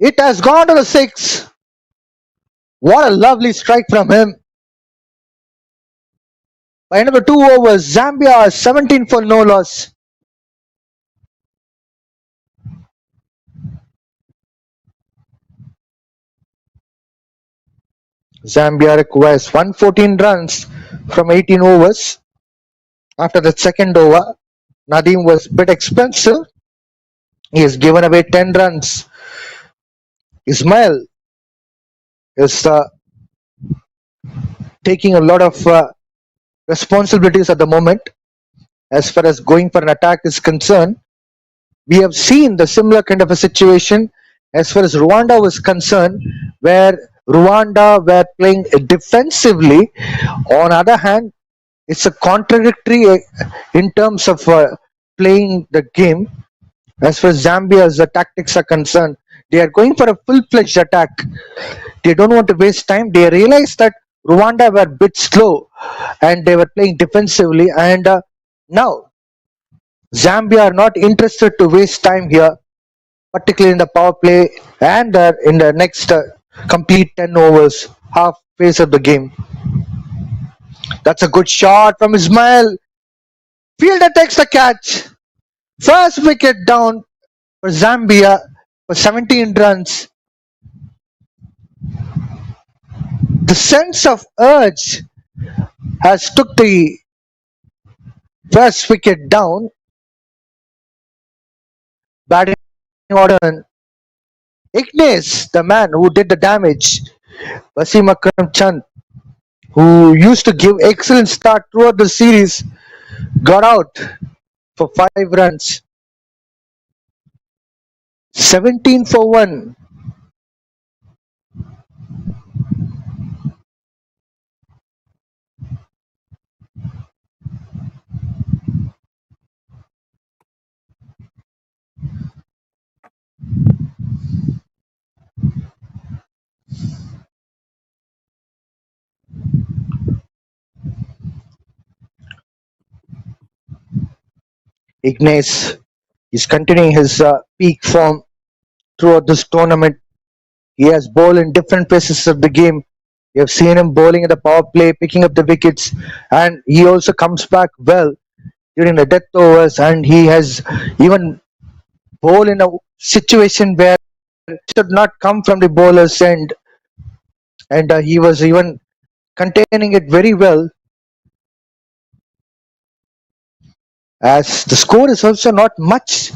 It has gone to the 6. What a lovely strike from him. By another 2 overs, Zambia is 17 for no loss. Zambia requires 114 runs from 18 overs. After the second over, Nadim was a bit expensive. He has given away 10 runs. Ismail is taking a lot of responsibilities at the moment as far as going for an attack is concerned. We have seen the similar kind of a situation as far as Rwanda was concerned, where Rwanda were playing defensively. On the other hand, it's a contradictory in terms of playing the game. As far as Zambia's tactics are concerned, they are going for a full-fledged attack. They don't want to waste time. They realize that Rwanda were a bit slow and they were playing defensively, and now Zambia are not interested to waste time here, particularly in the power play and in the next complete 10 overs, half phase of the game. That's a good shot from Ismail. Fielder takes the catch. First wicket down for Zambia for 17 runs. The sense of urge has took the first wicket down. Batting order, Ignace, the man who did the damage, Wasim Akram Chand, who used to give excellent start throughout the series, got out for 5 runs. 17 for 1. Ignace is continuing his peak form throughout this tournament. He has bowled in different phases of the game. You have seen him bowling in the power play, picking up the wickets, and he also comes back well during the death overs, and he has even bowled in a situation where it should not come from the bowler's end, and he was even containing it very well. As the score is also not much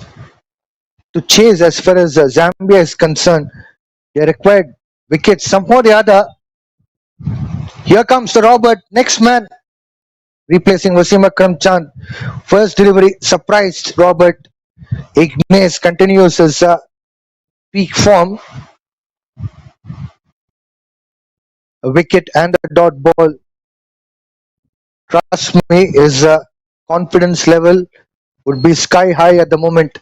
to chase as far as Zambia is concerned. They required wickets somehow or the other. Here comes the Robert, next man, replacing Wasim Akram Chand. First delivery surprised Robert. Ignace continues his peak form. A wicket and a dot ball. Trust me, his confidence level would be sky high at the moment.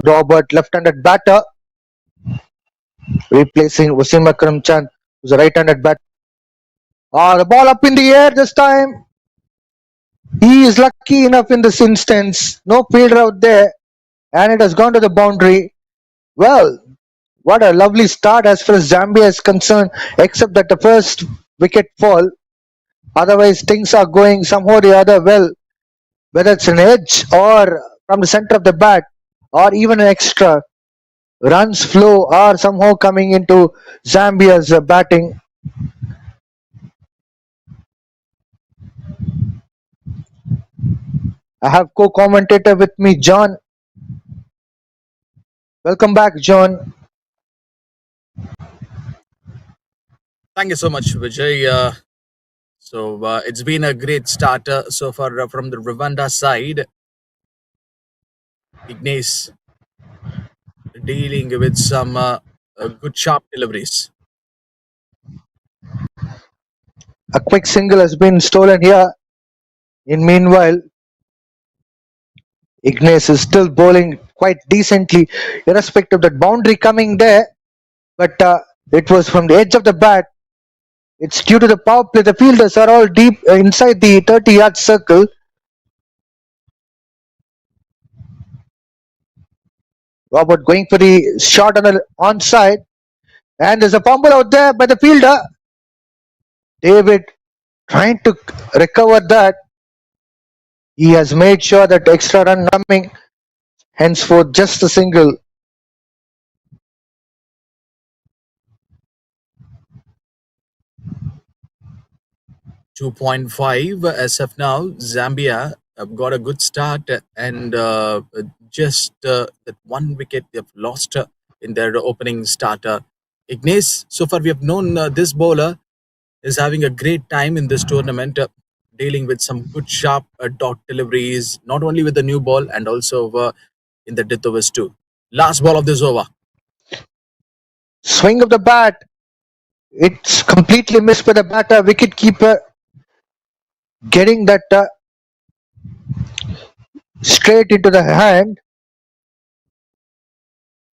Robert, left-handed batter, replacing Wasim Akram Chand, who's a right-handed batter. The ball up in the air this time. He is lucky enough in this instance. No fielder out there, and it has gone to the boundary. Well, what a lovely start as far as Zambia is concerned, except that the first wicket fall. Otherwise, things are going somehow or the other well, whether it's an edge or from the center of the bat or even an extra. Runs flow are somehow coming into Zambia's batting. I have co-commentator with me, John. Welcome back, John. Thank you so much, Vijay. It's been a great start so far from the Rwanda side. Ignace dealing with some good sharp deliveries. A quick single has been stolen here. In meanwhile, Ignace is still bowling quite decently, irrespective of that boundary coming there. But it was from the edge of the bat. It's due to the power play. The fielders are all deep inside the 30-yard circle. Robert going for the shot on the onside. And there's a fumble out there by the fielder. David trying to recover that. He has made sure that extra run coming. Henceforth, just a single. 2.5 SF now. Zambia have got a good start and just that one wicket they've lost in their opening starter. Ignace, so far we have known this bowler is having a great time in this tournament, dealing with some good sharp dot deliveries, not only with the new ball and also in the death overs too. Last ball of this over. Swing of the bat. It's completely missed by the batter. Wicket keeper getting that straight into the hand.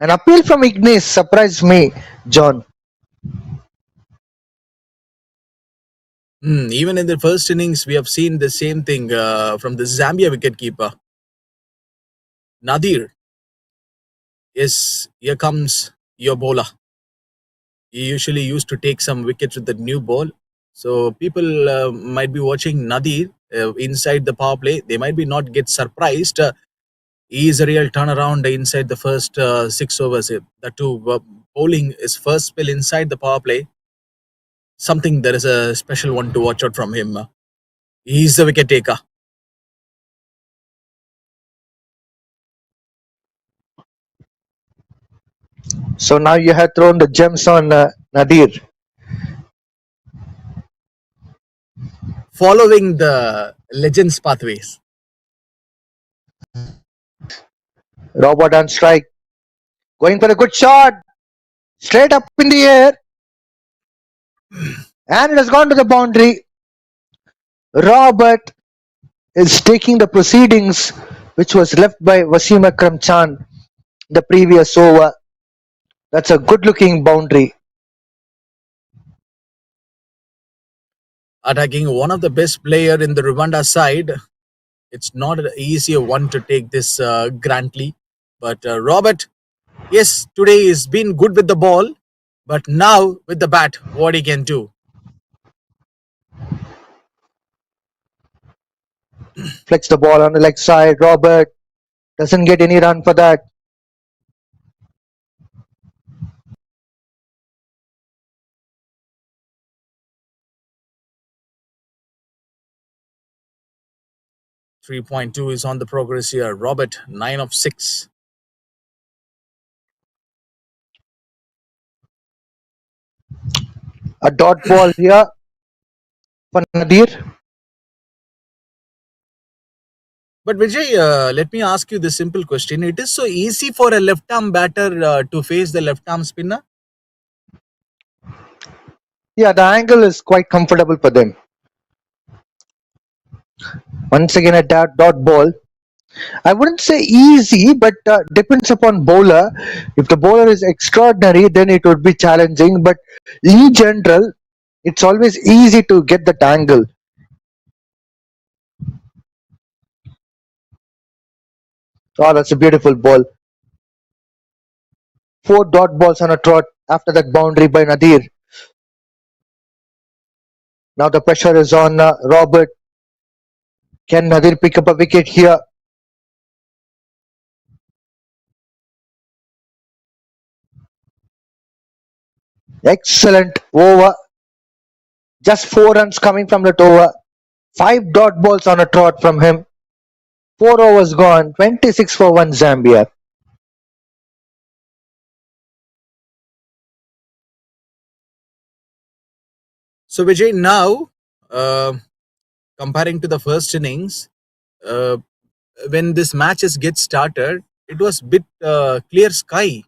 An appeal from Ignace surprised me, John. Even in the first innings, we have seen the same thing from the Zambia wicketkeeper. Nadir. Yes, here comes your bowler. He usually used to take some wickets with the new ball. So people might be watching Nadir inside the power play. They might be not get surprised. He is a real turnaround inside the first 6 overs. That too, bowling his first spell inside the power play. Something there is a special one to watch out from him. He's the wicket taker. So now you have thrown the gems on Nadir. Following the legends pathways. Robert on strike. Going for a good shot. Straight up in the air. And it has gone to the boundary. Robert is taking the proceedings which was left by Wasim Akram Khan the previous over. That's a good looking boundary. Attacking one of the best player in the Rwanda side. It's not an easy one to take this grandly. But Robert, yes, today he's been good with the ball. But now with the bat, what he can do. Flicks the ball on the leg side. Robert doesn't get any run for that. .2 is on the progress here. Robert, 9 of 6. A dot ball here for Nadir. But Vijay, let me ask you this simple question. It is so easy for a left-arm batter to face the left-arm spinner? Yeah, the angle is quite comfortable for them. Once again, a dot ball. I wouldn't say easy, but depends upon bowler. If the bowler is extraordinary, then it would be challenging. But in general, it's always easy to get that angle. Oh, that's a beautiful ball. 4 dot balls on a trot after that boundary by Nadir. Now the pressure is on Robert. Can Nadir pick up a wicket here? Excellent over. Just 4 runs coming from that over. 5 dot balls on a trot from him. 4 overs gone. 26 for 1 Zambia. So Vijay, now comparing to the first innings, uh, when this matches get started, it was bit clear sky,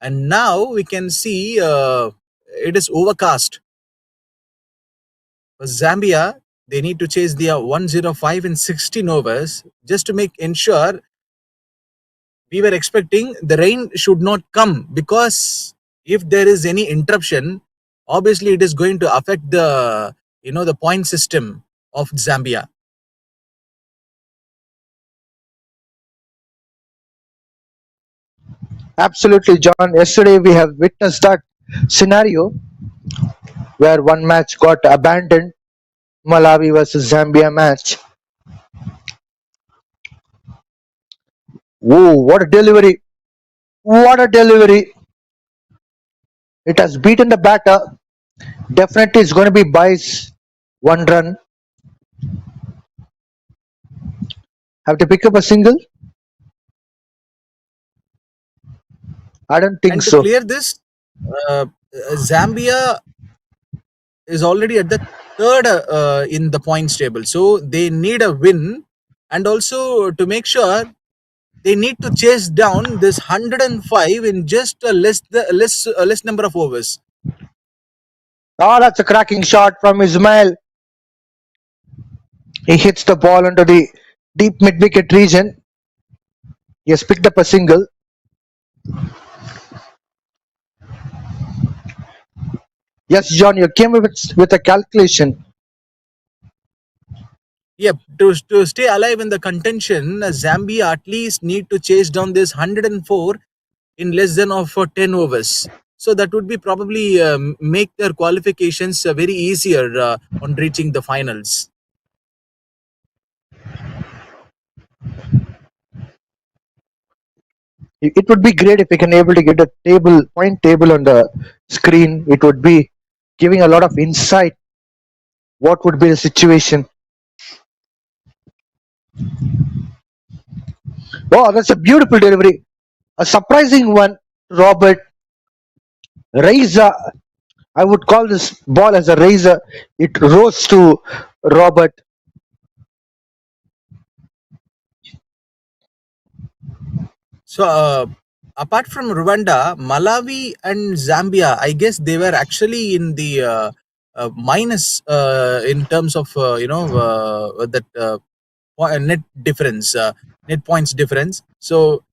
and now we can see it is overcast. For Zambia, they need to chase their 105 in 16 overs just to make ensure. We were expecting the rain should not come, because if there is any interruption, obviously it is going to affect the point system of Zambia. Absolutely, John. Yesterday we have witnessed that scenario where one match got abandoned. Malawi versus Zambia match. Whoa, what a delivery! What a delivery! It has beaten the batter. Definitely it's going to be buys 1 run. Have to pick up a single? I don't think And to so. clear this, Zambia is already at the third in the points table, so they need a win, and also to make sure they need to chase down this 105 in just a less number of overs. Oh, that's a cracking shot from Ismail. He hits the ball into the deep mid wicket region. He has picked up a single. Yes, John, you came with a calculation. Yep, to stay alive in the contention, Zambia at least need to chase down this 104 in less than of 10 overs. So that would be probably make their qualifications very easier on reaching the finals. It would be great if we can able to get a point table on the screen. It would be giving a lot of insight. What would be the situation? Oh, that's a beautiful delivery. A surprising one, Robert. Razor. I would call this ball as a razor. It rose to Robert. So apart from Rwanda, Malawi and Zambia, I guess they were actually in the minus in terms of that net difference, net points difference. So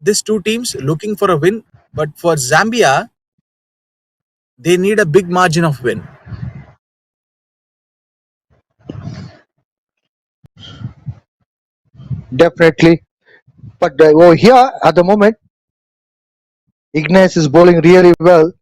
these two teams looking for a win, but for Zambia, they need a big margin of win. Definitely. But over here at the moment, Ignace is bowling really well.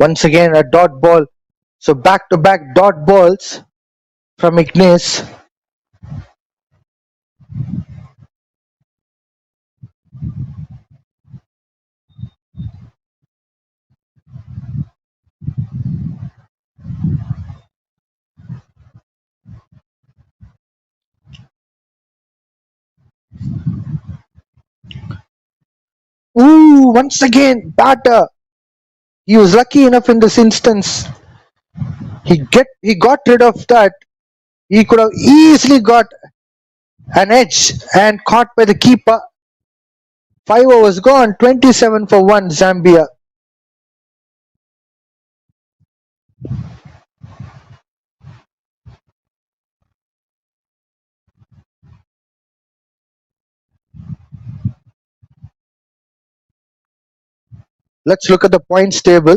Once again, a dot ball. So back to back dot balls from Ignace. Ooh, once again, batter. He was lucky enough in this instance. He got rid of that. He could have easily got an edge and caught by the keeper. 5 overs gone, 27 for 1 Zambia. let's look at the points table.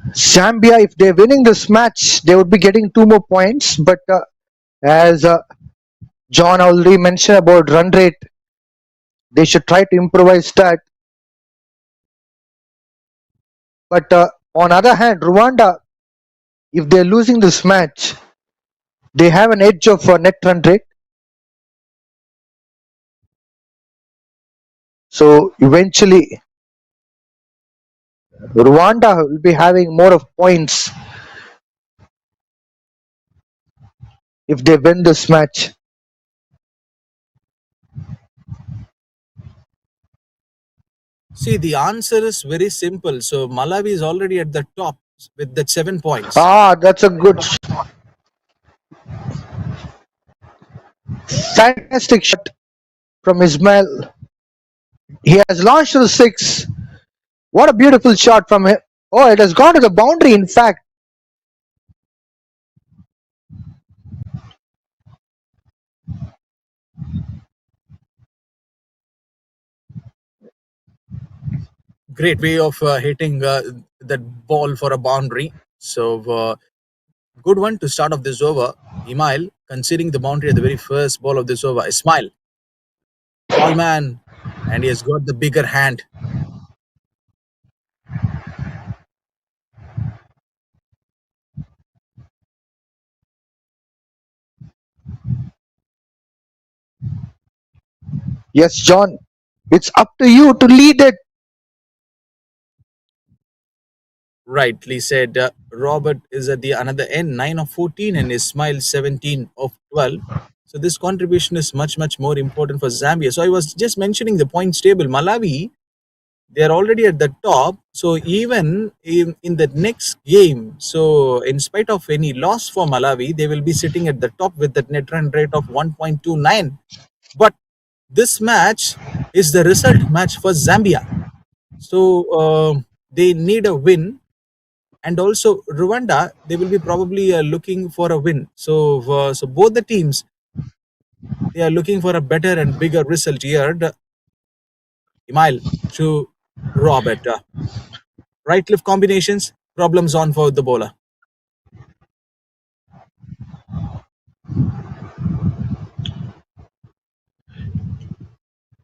Zambia, if they're winning this match, they would be getting 2 more points. But as John already mentioned about run rate, they should try to improvise that. But on other hand, Rwanda, if they're losing this match, they have an edge of net run rate. So eventually, Rwanda will be having more of points if they win this match. See, the answer is very simple. So Malawi is already at the top with that 7 points. That's a good, fantastic shot from Ismail. He has launched to the 6. What a beautiful shot from him. Oh, it has gone to the boundary, in fact. Great way of hitting that ball for a boundary. So good one to start off this over. Ismail conceding the boundary at the very first ball of this over. Ismail, tall man, and he has got the bigger hand. Yes, John. It's up to you to lead it. Rightly said. Robert is at the another end, 9 of 14, and Ismail 17 of 12. So this contribution is much more important for Zambia. So I was just mentioning the points table. Malawi, they are already at the top. So even in the next game, so in spite of any loss for Malawi, they will be sitting at the top with that net run rate of 1.29. But this match is the result match for Zambia. So they need a win. And also Rwanda, they will be probably looking for a win. So so both the teams, they are looking for a better and bigger result here. Emile to Robert. Right left combinations, problems on for the bowler.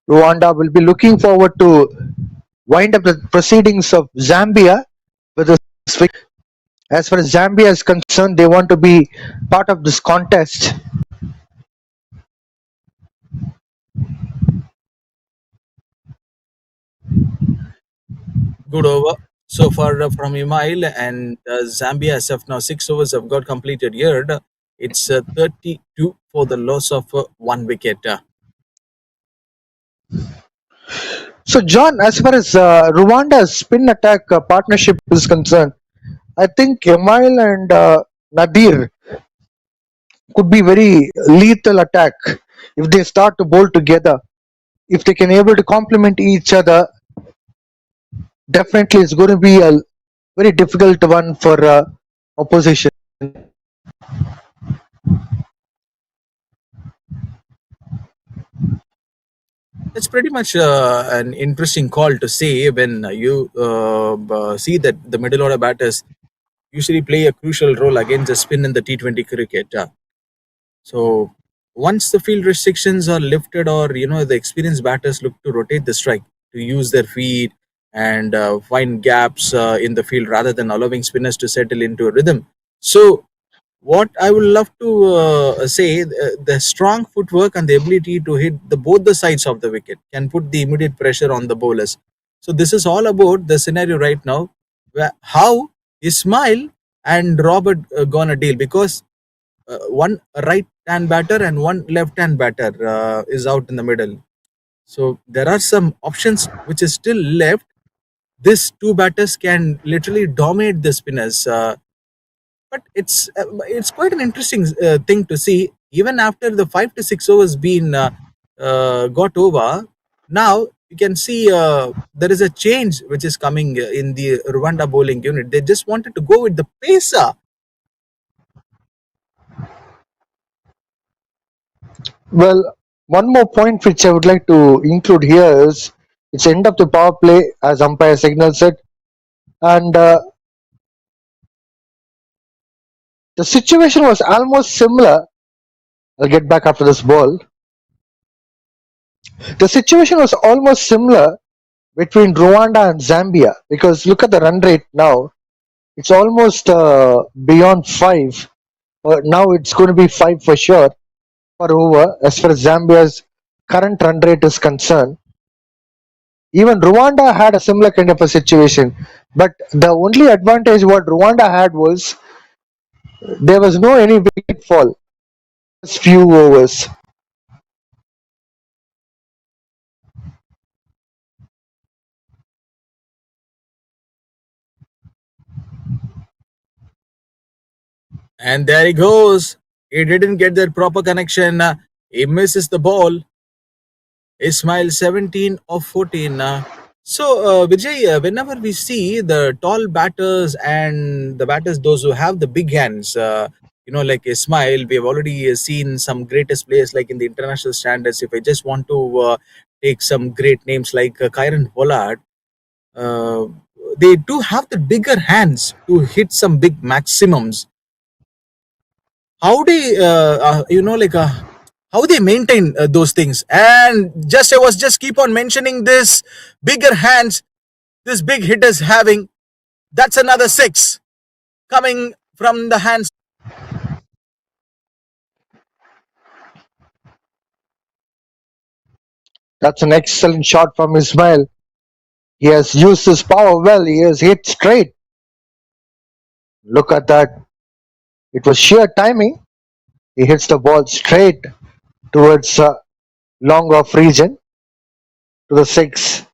Rwanda will be looking forward to wind up the proceedings of Zambia with this. As far as Zambia is concerned, they want to be part of this contest. Good over so far from Emile, and Zambia as of now 6 overs have got completed here. It's 32 for the loss of 1 wicket. So, John, as far as Rwanda's spin attack partnership is concerned, I think Emile and Nadir could be very lethal attack if they start to bowl together. If they can able to complement each other, definitely it's going to be a very difficult one for opposition. It's pretty much an interesting call to say when you see that the middle order batters usually play a crucial role against the spin in the T20 cricket. So once the field restrictions are lifted, or the experienced batters look to rotate the strike to use their feet and find gaps in the field rather than allowing spinners to settle into a rhythm. So what I would love to say, the strong footwork and the ability to hit both the sides of the wicket can put the immediate pressure on the bowlers. So this is all about the scenario right now, where how Ismail and Robert gonna deal, because one right hand batter and one left hand batter is out in the middle. So there are some options which is still left. These two batters can literally dominate the spinners. But it's quite an interesting thing to see. Even after the 5 to 6 overs been got over, now you can see there is a change which is coming in the Rwanda bowling unit. They just wanted to go with the pace. Well, one more point which I would like to include here is It's end of the power play as umpire signals it, and the situation was almost similar. I'll get back after this ball. The situation was almost similar between Rwanda and Zambia, because look at the run rate now. It's almost beyond 5. Now it's going to be 5 for sure for over as far as Zambia's current run rate is concerned. Even Rwanda had a similar kind of a situation, but the only advantage what Rwanda had was there was no any wicket fall. Just few overs. And there he goes. He didn't get that proper connection. He misses the ball. Ismail 17 of 14. Vijay, whenever we see the tall batters and the batters, those who have the big hands, like Ismail, we have already seen some greatest players like in the international standards. If I just want to take some great names like Kyron Pollard, uh, they do have the bigger hands to hit some big maximums. How they, how they maintain those things? And just I was just keep on mentioning this bigger hands, this big hitters having. That's another 6 coming from the hands. That's an excellent shot from Ismail. He has used his power well. He has hit straight. Look at that. It was sheer timing. He hits the ball straight towards long off region to the 6.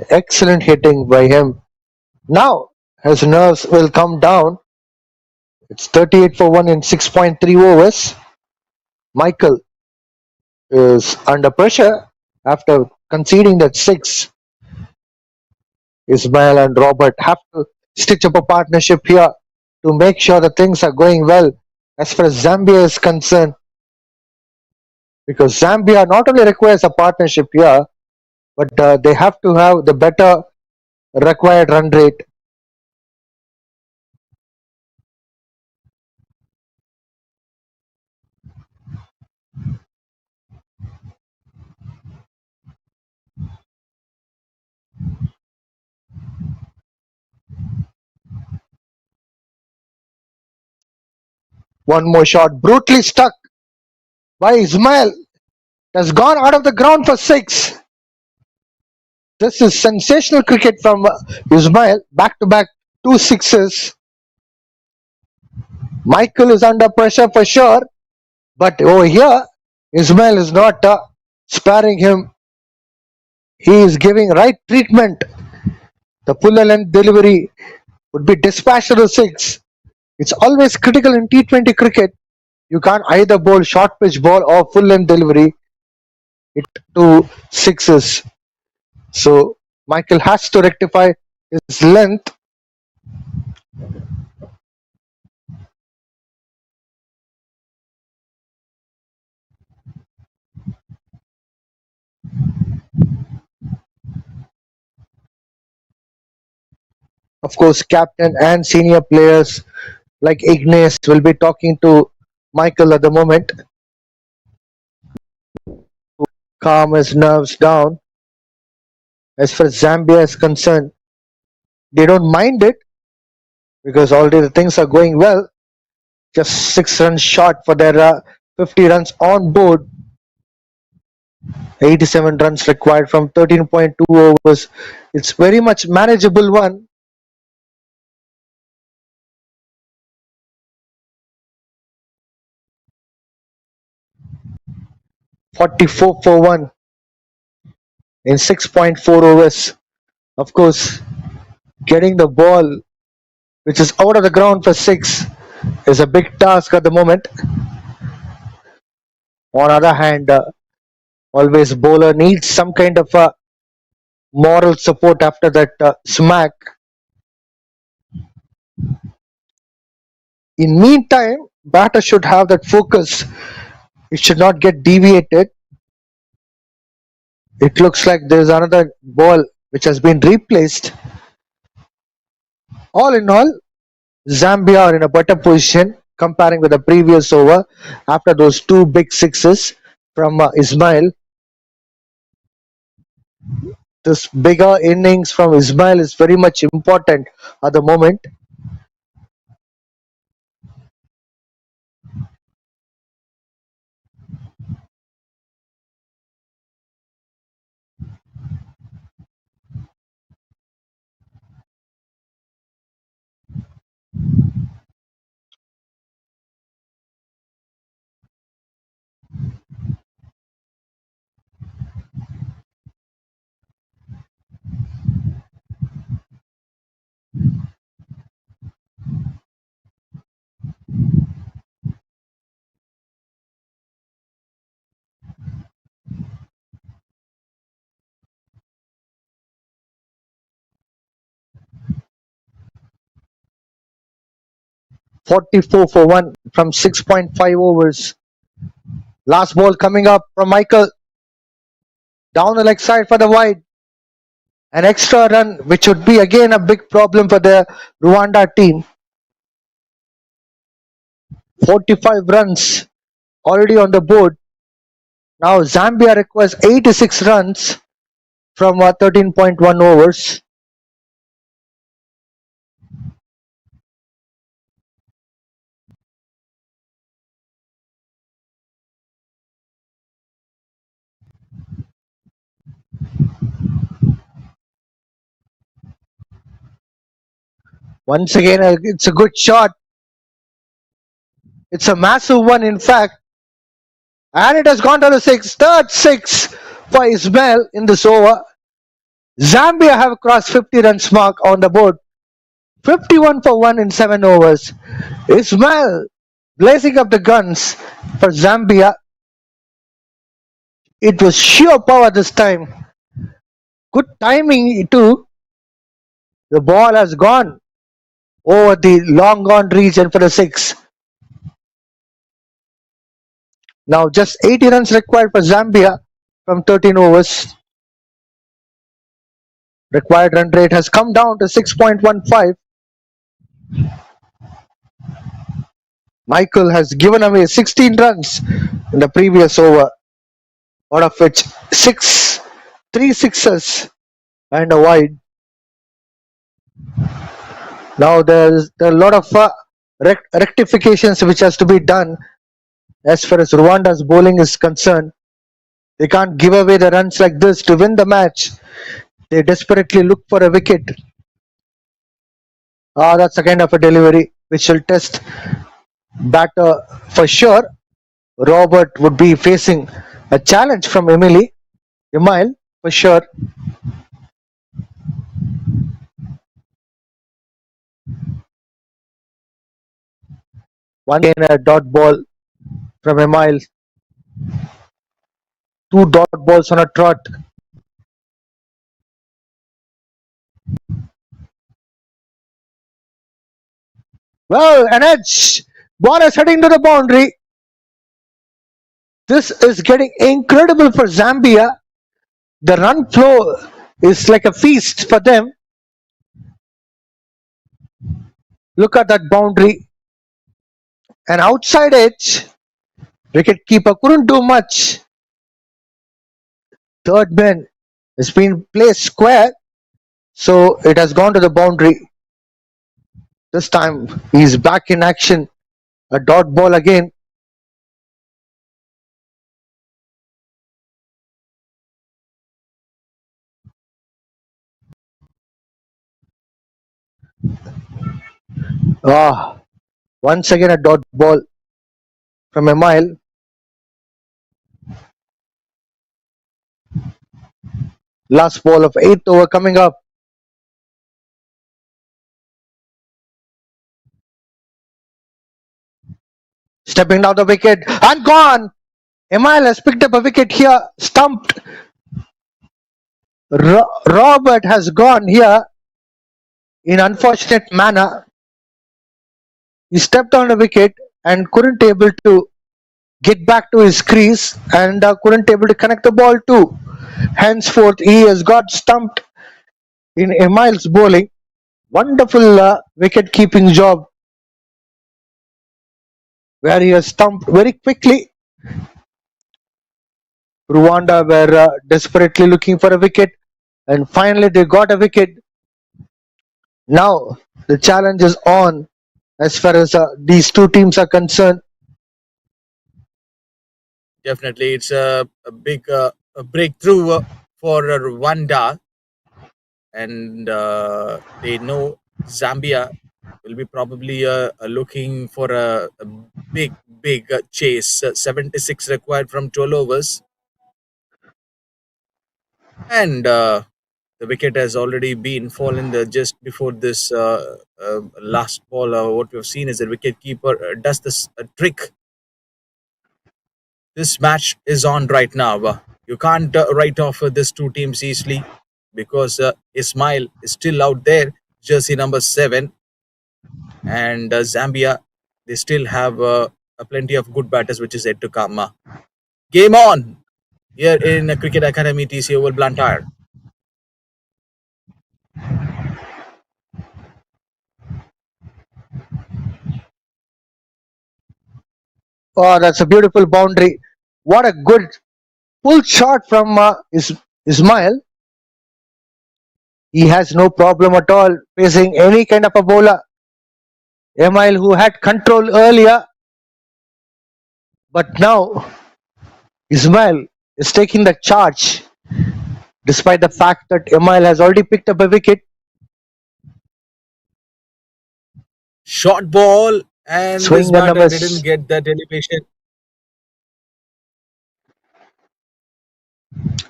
Excellent hitting by him. Now his nerves will come down. It's 38 for 1 in 6.3 overs. Michael is under pressure after conceding that 6. Ismail and Robert have to stitch up a partnership here to make sure that things are going well as far as Zambia is concerned. Because Zambia not only requires a partnership here, but they have to have the better required run rate. One more shot, brutally stuck by Ismail, has gone out of the ground for 6. This is sensational cricket from Ismail, back to back 2 sixes. Michael is under pressure for sure, but over here, Ismail is not sparing him. He is giving right treatment. The full length delivery would be dispatched to the 6. It's always critical in T20 cricket. You can't either bowl short pitch ball or full length delivery it to 6s. So Michael has to rectify his length. Of course, captain and senior players like Ignace will be talking to Michael at the moment to calm his nerves down. As far as Zambia is concerned, they don't mind it because already the things are going well. Just 6 runs short for their 50 runs on board. 87 runs required from 13.2 overs. It's very much manageable one. .44 for 1 in 6.4 overs. Of course, getting the ball which is out of the ground for 6 is a big task at the moment. On other hand, always bowler needs some kind of a moral support after that smack. In meantime, batter should have that focus. It should not get deviated. It looks like there is another ball which has been replaced. All in all, Zambia are in a better position comparing with the previous over after those two big sixes from Ismail. This bigger innings from Ismail is very much important at the moment. Forty-four for 1 from 6.5 overs. Last ball coming up from Michael. Down the leg side for the wide. An extra run, which would be again a big problem for the Rwanda team. 45 runs already on the board. Now Zambia requires 86 runs from 13.1 overs. Once again, it's a good shot. It's a massive one, in fact. And it has gone to the six. Third six for Ismail in this over. Zambia have crossed 50 runs mark on the board. 51 for 1 in 7 overs. Ismail blazing up the guns for Zambia. It was sheer power this time. Good timing too. The ball has gone over the long gone region for the 6. Now just 80 runs required for Zambia from 13 overs. Required run rate has come down to 6.15. Michael has given away 16 runs in the previous over, out of which 3 sixes and a wide. Now there are a lot of rectifications which has to be done as far as Rwanda's bowling is concerned. They can't give away the runs like this to win the match. They desperately look for a wicket. That's a kind of a delivery which will test batter for sure. Robert would be facing a challenge from Emile for sure. One again a dot ball from Emile. 2 dot balls on a trot. Well, an edge. Ball is heading to the boundary. This is getting incredible for Zambia. The run flow is like a feast for them. Look at that boundary. An outside edge. Wicketkeeper couldn't do much. Third man has been placed square, so it has gone to the boundary. This time he's back in action. A dot ball again. Once again a dot ball from Emile. Last ball of 8th over coming up. Stepping down the wicket and gone. Emile has picked up a wicket here. Stumped. Robert has gone here in unfortunate manner. He stepped on the wicket and couldn't able to get back to his crease and couldn't able to connect the ball too. Henceforth, he has got stumped in Emile's bowling. Wonderful wicket keeping job where he has stumped very quickly. Rwanda were desperately looking for a wicket, and finally they got a wicket. Now the challenge is on as far as these two teams are concerned. Definitely, it's a big a breakthrough for Rwanda, and they know Zambia will be probably looking for a big chase. 76 required from 12 overs, and the wicket has already been fallen just before this last ball. What we've seen is the wicket keeper does this trick. This match is on right now. You can't write off these two teams easily because Ismail is still out there, jersey number 7, and Zambia, they still have plenty of good batters which is yet to come. Game on here in Cricket Academy TC Oval, Blantyre. Oh, that's a beautiful boundary. What a good pull shot from Ismail. He has no problem at all facing any kind of a bowler. Emile, who had control earlier, but now Ismail is taking the charge despite the fact that Emile has already picked up a wicket. Short ball, and this Swing and a batter didn't miss. get that elevation.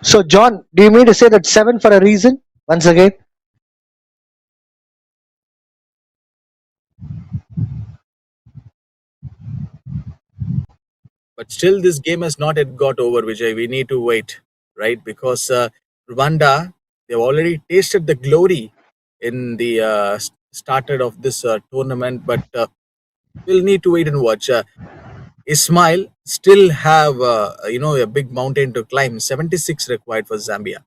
So, John, do you mean to say that 7 for a reason? Once again, But still, this game has not yet got over, Vijay. We need to wait, right? Because Rwanda, they've already tasted the glory in the started of this tournament, but we'll need to wait and watch. Ismail still have a big mountain to climb. 76 required for Zambia.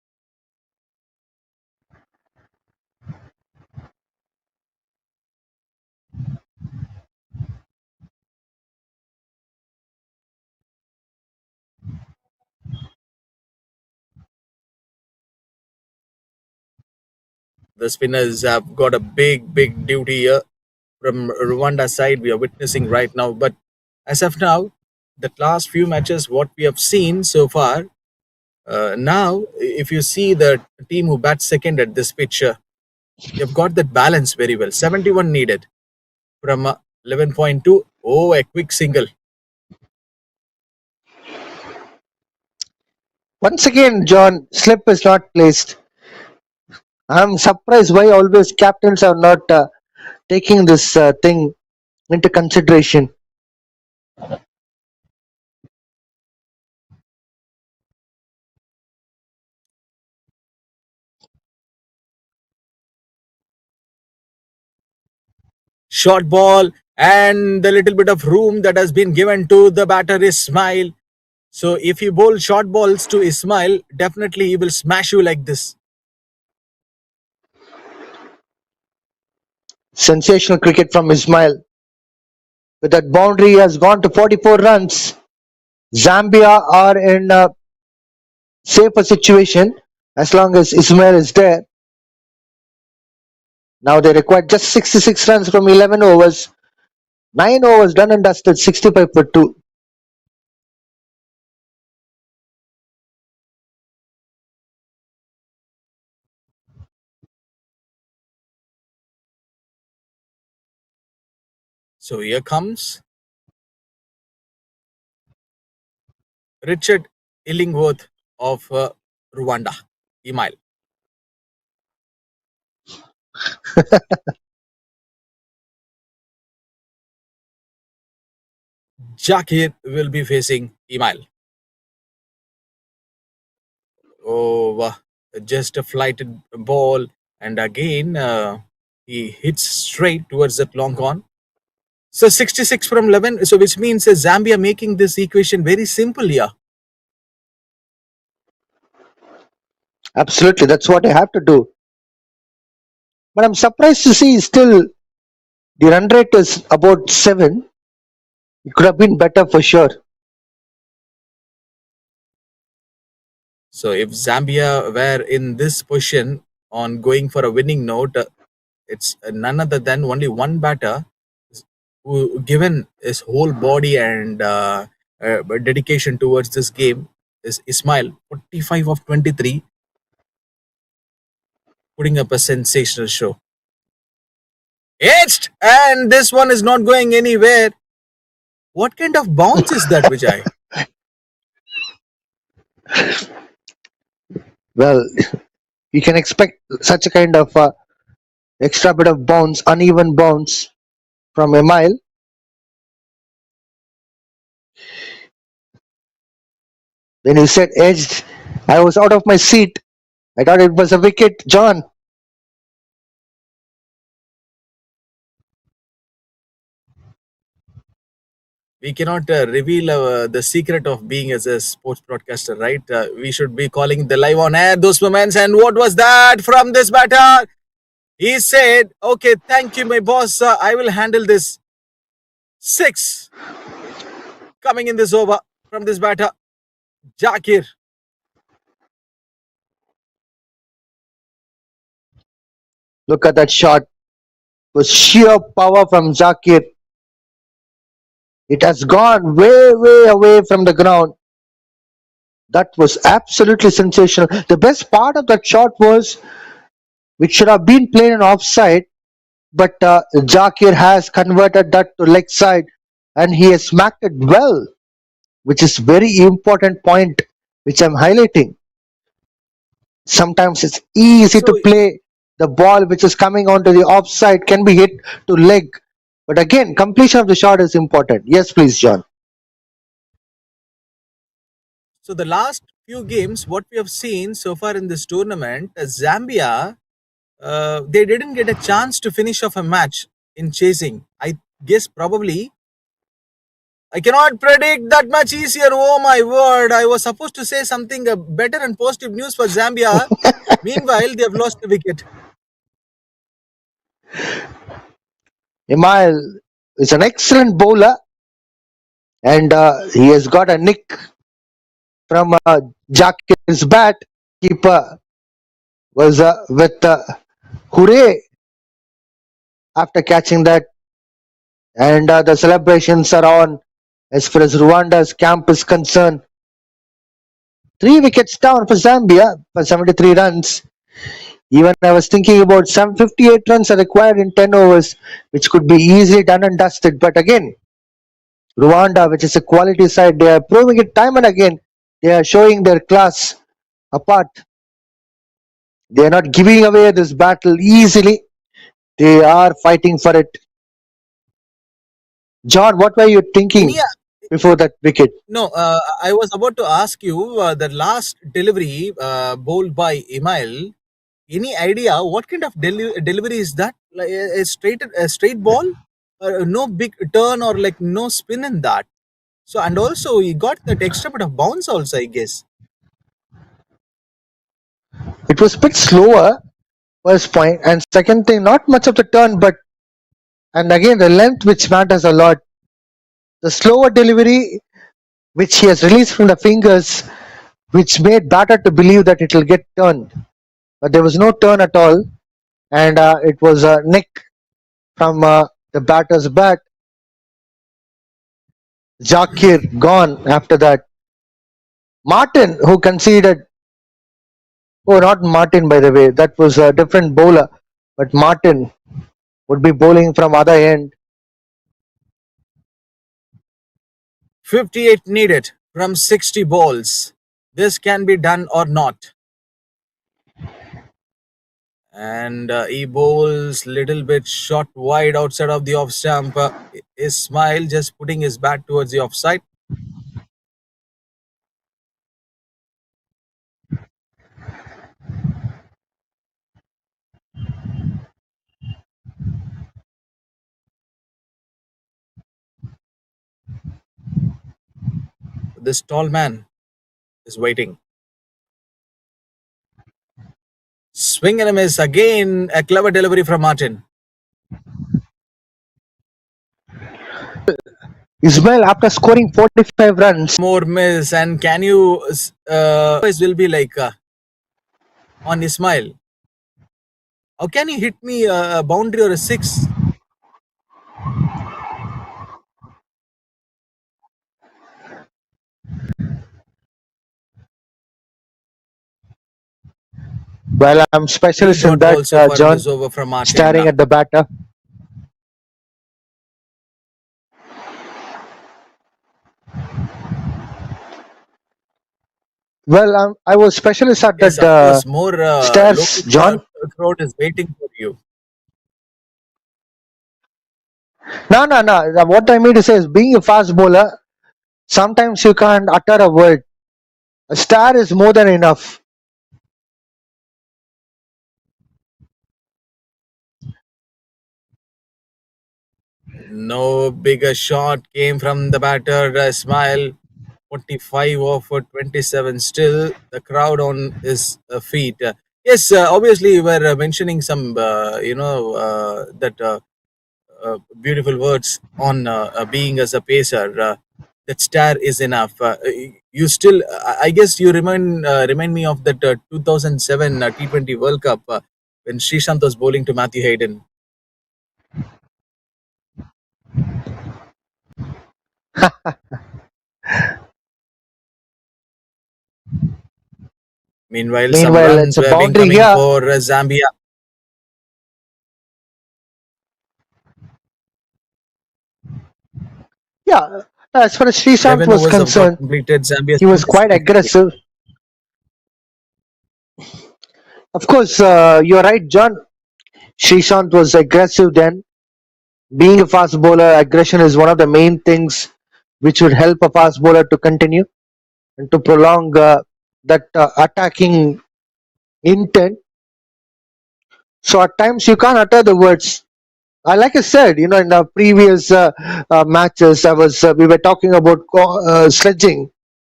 The spinners have got a big duty here from Rwanda side. We are witnessing right now, but as of now, the last few matches, what we have seen so far. Now, if you see the team who bats second at this pitch, they've got that balance very well. 71 needed from 11.2. Oh, a quick single. once again, John, slip is not placed. I'm surprised why always captains are not taking this thing into consideration. Short ball, and the little bit of room that has been given to the batter Ismail. So if you bowl short balls to Ismail, definitely he will smash you like this. Sensational cricket from Ismail. With that boundary, he has gone to 44 runs. Zambia are in a safer situation as long as Ismail is there. Now they require just 66 runs from 11 overs. 9 overs done and dusted, 65 for 2. So here comes Richard Illingworth of Rwanda, Email. Jakir will be facing Email. Oh, just a flighted ball, and again he hits straight towards that long on. So 66 from 11. So which means Zambia making this equation very simple here. Absolutely, that's what I have to do. But I'm surprised to see still the run rate is about 7. It could have been better for sure. So if Zambia were in this position on going for a winning note, it's none other than only one batter who given his whole body and dedication towards this game is Ismail, 45 of 23, putting up a sensational show. Edged, and this one is not going anywhere. What kind of bounce is that, Vijay? Well, you can expect such a kind of extra bit of bounce, uneven bounce from Emile. When you said edged, I was out of my seat. I thought it was a wicket, John. We cannot reveal the secret of being as a sports broadcaster, right? We should be calling the live on air those moments. And what was that from this batter? He said, "Okay, thank you, my boss. I will handle this." 6 coming in this over from this batter, Jakir. Look at that shot. It was sheer power from Zakir. It has gone way, way away from the ground. That was absolutely sensational. The best part of that shot was, which should have been played an offside, but Zakir has converted that to leg side and he has smacked it well, which is very important point which I'm highlighting. Sometimes it's easy So, to play the ball which is coming onto the offside can be hit to leg. But again, completion of the shot is important. Yes, please, John. so the last few games, what we have seen so far in this tournament, Zambia, they didn't get a chance to finish off a match in chasing. I guess probably I cannot predict that much easier. Oh my word! I was supposed to say something better and positive news for Zambia. Meanwhile, they have lost the wicket. Emile is an excellent bowler and he has got a nick from Jakir's bat. Keeper was with hooray after catching that, and the celebrations are on as far as Rwanda's camp is concerned. 3 wickets down for Zambia for 73 runs. Even I was thinking about 758 runs are required in 10 overs, which could be easily done and dusted. But again, Rwanda, which is a quality side, they are proving it time and again. They are showing their class apart. They are not giving away this battle easily. They are fighting for it. John, what were you Any thinking before that wicket? No, I was about to ask you the last delivery bowled by Email. Any idea what kind of delivery is that? Like a straight ball, no big turn or like no spin in that. So and also he got that extra bit of bounce also, I guess. It was a bit slower, first point, and second thing, not much of the turn, but and again the length which matters a lot. The slower delivery which he has released from the fingers, which made batter to believe that it will get turned, but there was no turn at all, and it was a nick from the batter's bat. Zakir gone after that. Martin, who conceded, oh, not Martin by the way, that was a different bowler, but Martin would be bowling from other end. 58 needed from 60 balls. This can be done or not. And he bowls little bit shot wide outside of the off stump. Ismail just putting his bat towards the offside. This tall man is waiting. Swing and a miss. Again, a clever delivery from Martin. Ismail, after scoring 45 runs, More miss. And can you will be like on Ismail? How can he hit me a boundary or a six? well, I'm Three specialist in dot that, also for John, this over from Martin. staring at the batter. Well, I was specialist at Yes, that of course. More stairs, local John. crowd is waiting for you. No, no, no. What I mean to say is, being a fast bowler, sometimes you can't utter a word. A star is more than enough. No bigger shot came from the batter. Smile 45 off for 27. Still, the crowd on his feet. Yes, obviously, you were mentioning some, that beautiful words on being as a pacer. That star is enough. You still, I guess, you remind me of that 2007 T20 World Cup when Srishant was bowling to Matthew Hayden. Meanwhile, some Meanwhile, it's runs a were being boundary coming here. for Zambia. Yeah, as far as Srishant 11 was overs have got concerned, completed. Zambia he still was has quite to take. aggressive. Of course, you're right, John. Srishant was aggressive then. Being a fast bowler, aggression is one of the main things which would help a fast bowler to continue and to prolong that attacking intent. So at times you can't utter the words. Like I said, in the previous matches, we were talking about sledging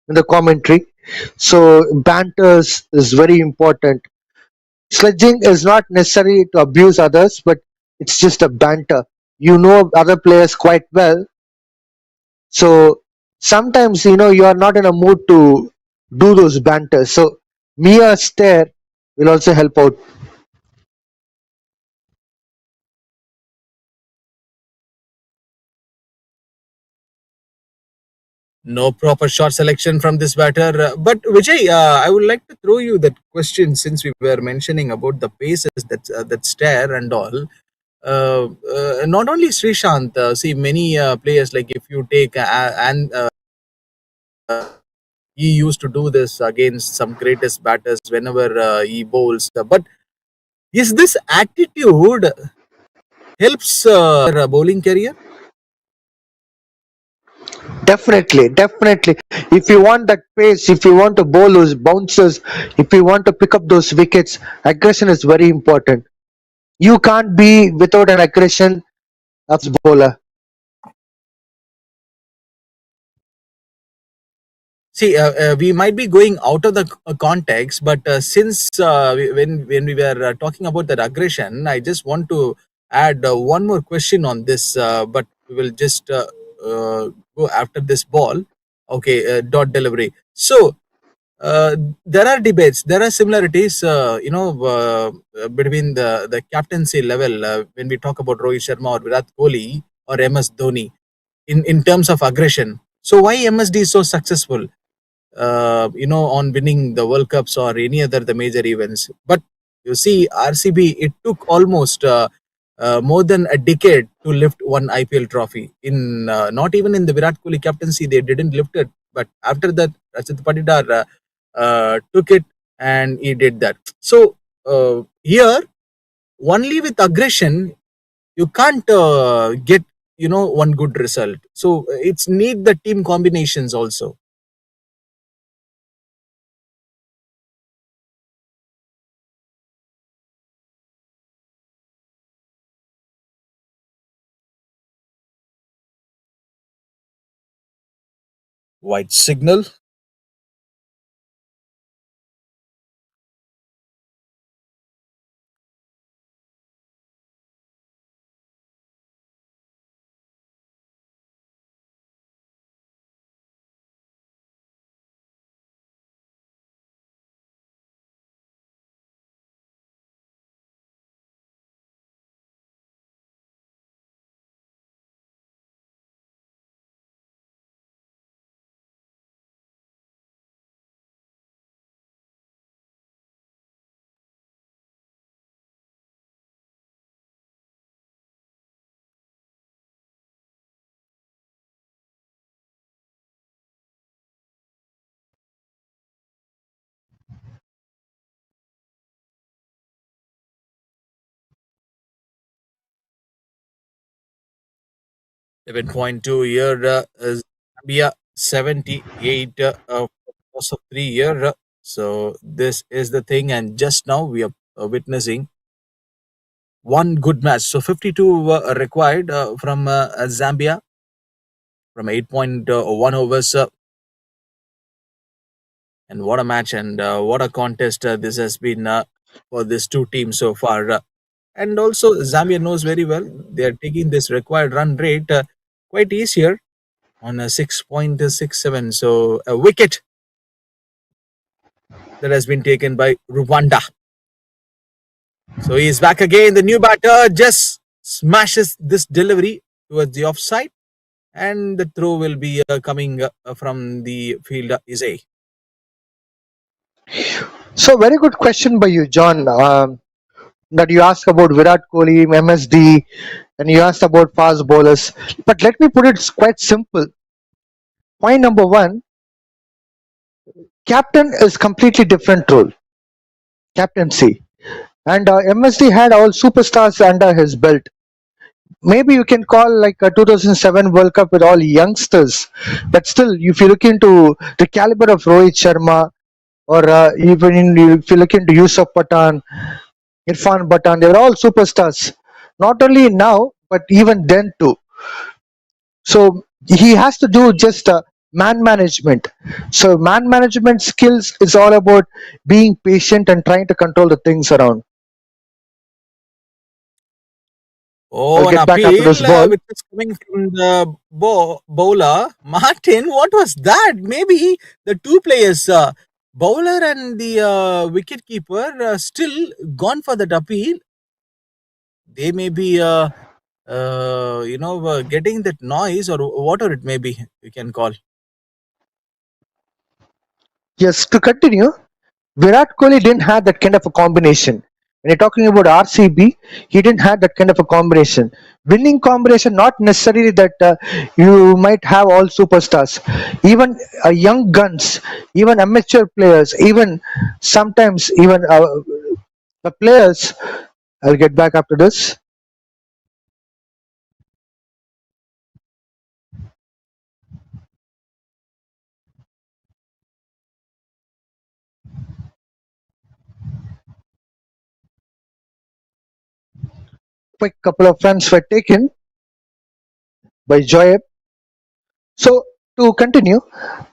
in the commentary. So banters is very important. Sledging is not necessary to abuse others, but it's just a banter. You know other players quite well, so sometimes you are not in a mood to do those banters. So mere stare will also help out. No proper shot selection from this batter. But Vijay, I would like to throw you that question since we were mentioning about the paces that stare and all. Not only Srishant, see many players like if you take and he used to do this against some greatest batters whenever he bowls. But is this attitude helps bowling career? Definitely, definitely. If you want that pace, if you want to bowl those bouncers, if you want to pick up those wickets, aggression is very important. You can't be without an aggression as bowler. See, we might be going out of the context, but since when we were talking about that aggression, I just want to add one more question on this. But we will just go after this ball. Okay, dot delivery. So there are debates, there are similarities, between the captaincy level when we talk about Rohit Sharma or Virat Kohli or MS Dhoni in terms of aggression. So why MSD is so successful? On winning the World Cups or any other the major events. But you see, RCB, it took almost more than a decade to lift one IPL trophy. In not even in the Virat Kohli captaincy, they didn't lift it. But after that, Rajat Patidar took it and he did that. So here, only with aggression, you can't get one good result. So it's need the team combinations also. White signal. Point two year Zambia 78 course of 3 year. So this is the thing, and just now we are witnessing one good match. So 52 required from Zambia from 8.1 overs. And what a match and what a contest this has been for these two teams so far. And also, Zambia knows very well they are taking this required run rate quite easier on a 6.67. So, a wicket that has been taken by Rwanda. So, he is back again. The new batter just smashes this delivery towards the offside, and the throw will be coming from the field is A. So very good question by you, John. That you asked about Virat Kohli, MSD, and you asked about fast bowlers. But let me put it quite simple. Point number one: captain is completely different role. Captaincy, and MSD had all superstars under his belt. Maybe you can call like a 2007 World Cup with all youngsters, but still, if you look into the caliber of Rohit Sharma, or if you look into Yusuf Pathan, Irfan Pathan, they were all superstars. Not only now, but even then too. So he has to do just man management. So man management skills is all about being patient and trying to control the things around. I'll Oh, an get back after this appeal ball. which is coming from the bowler. Martin, what was that? Maybe the two players, bowler and the wicket keeper, still gone for that appeal. They may be, getting that noise or whatever it may be, you can call. Yes, to continue, Virat Kohli didn't have that kind of a combination. When you're talking about RCB, he didn't have that kind of a combination. Winning combination, not necessarily that you might have all superstars. Even young guns, even amateur players, even sometimes even the players. I'll get back after this. Quick couple of runs were taken by Joyeb. So to continue,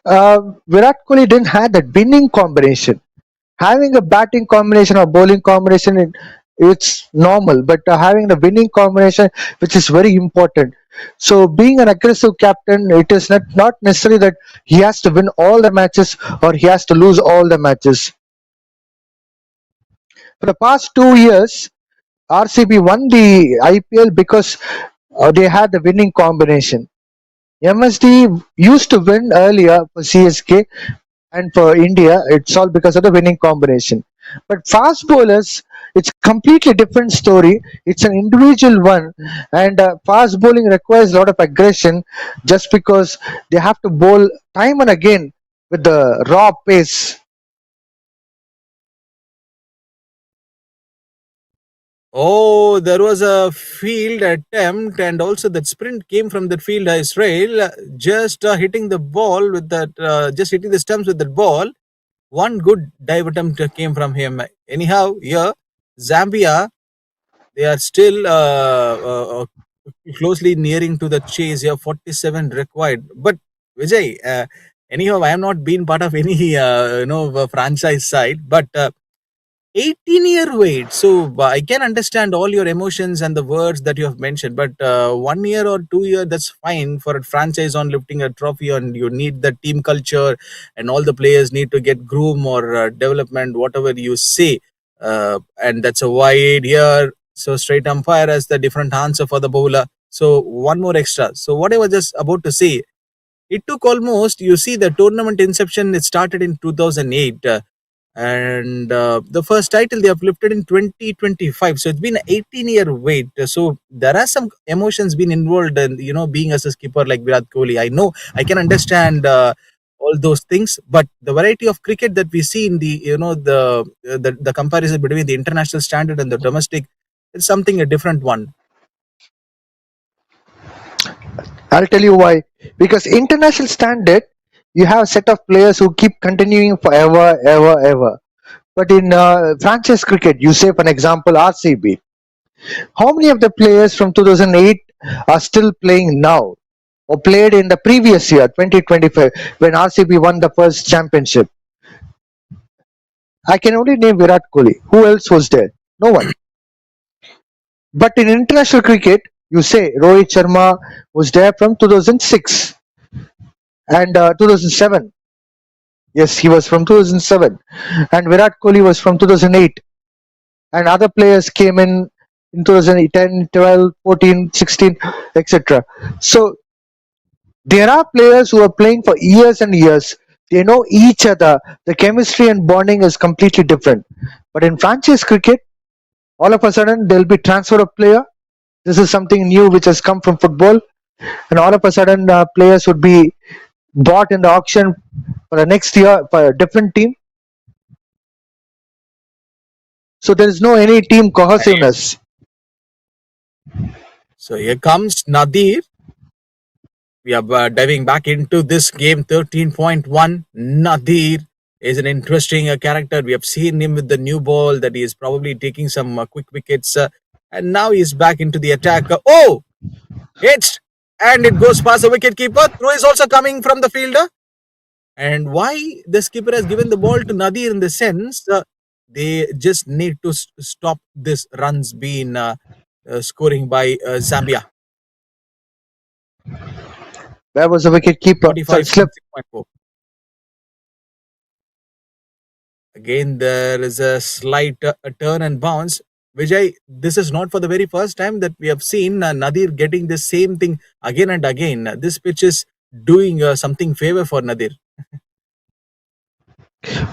Virat Kohli didn't have that winning combination. Having a batting combination or bowling combination, it's normal, but having the winning combination, which is very important. So being an aggressive captain, it is not necessarily that he has to win all the matches or he has to lose all the matches. For the past 2 years, RCB won the IPL because they had the winning combination. MSD used to win earlier for CSK, and for India, it's all because of the winning combination. But fast bowlers, it's completely different story. It's an individual one, and fast bowling requires a lot of aggression, just because they have to bowl time and again with the raw pace. Oh, there was a field attempt, and also that sprint came from that field Israel, just hitting the ball with that, just hitting the stumps with that ball. One good dive attempt came from him. Anyhow, here, Zambia, they are still closely nearing to the chase here, 47 required. But Vijay, Anyhow, I have not been part of any franchise side, but 18-year wait. So I can understand all your emotions and the words that you have mentioned, but 1 year or 2 year, that's fine for a franchise on lifting a trophy, and you need the team culture, and all the players need to get groom or development, whatever you say. And that's a wide here. So straight umpire has the different answer for the bowler. So one more extra. So what I was just about to say, it took almost, you see, the tournament inception, it started in 2008. And the first title they have lifted in 2025, so it's been an 18-year wait. So there are some emotions been involved, and being as a skipper like Virat Kohli, I know, I can understand all those things, but the variety of cricket that we see in the the comparison between the international standard and the domestic, it's something a different one. I'll tell you why. Because international standard, you have a set of players who keep continuing forever, ever, ever. But in franchise cricket, you say, for an example, RCB. How many of the players from 2008 are still playing now, or played in the previous year, 2025, when RCB won the first championship? I can only name Virat Kohli. Who else was there? No one. But in international cricket, you say Rohit Sharma was there from 2006 and 2007. Yes, he was from 2007. And Virat Kohli was from 2008. And other players came in 2010, 12, 14, 16, etc. So there are players who are playing for years and years. They know each other. The chemistry and bonding is completely different. But in franchise cricket, all of a sudden there'll be transfer of player. This is something new which has come from football, and all of a sudden players would be bought in the auction for the next year for a different team. So there is no any team cohesiveness. So here comes Nadir. We are diving back into this game. 13.1. Nadir is an interesting character. We have seen him with the new ball that he is probably taking some quick wickets, and now he's back into the attack. Oh, hits, and it goes past the wicket keeper. Throw is also coming from the fielder. And why the skipper has given the ball to Nadir in the sense, they just need to stop this runs being scoring by Zambia. Where was the wicket keeper? 45 Slip. 6.4. Again, there is a slight turn and bounce. Vijay, this is not for the very first time that we have seen Nadir getting the same thing again and again. This pitch is doing something favor for Nadir.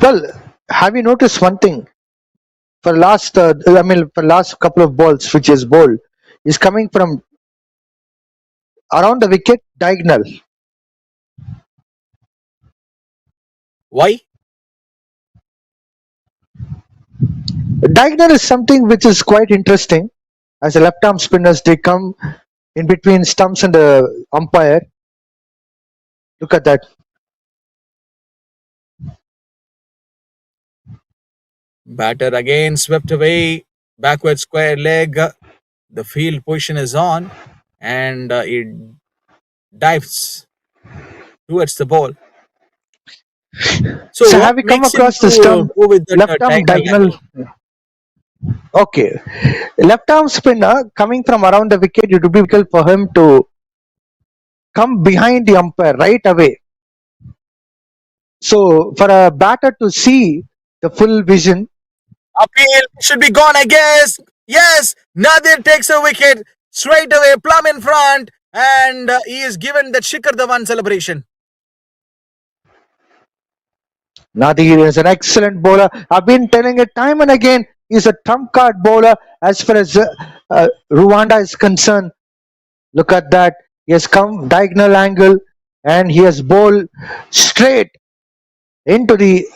Well, have you noticed one thing? For last, for last couple of balls which is bowled, is coming from around the wicket diagonal. Why? Diagonal is something which is quite interesting. As a left arm spinners, they come in between stumps and the umpire. Look at that. Batter again swept away, backward square leg. The field position is on, and it dives towards the ball. So what have you come makes him across the to stump? go with that Left arm diagonal. Okay. Left arm spinner coming from around the wicket, it would be difficult for him to come behind the umpire right away. So for a batter to see the full vision, Appeal should be gone, I guess. Yes, Nadir takes a wicket straight away, plumb in front, and he is given that Shikhar Dhawan celebration. Nadir is an excellent bowler. I've been telling it time and again. He's a trump card bowler as far as Rwanda is concerned. Look at that. He has come diagonal angle and he has bowled straight into the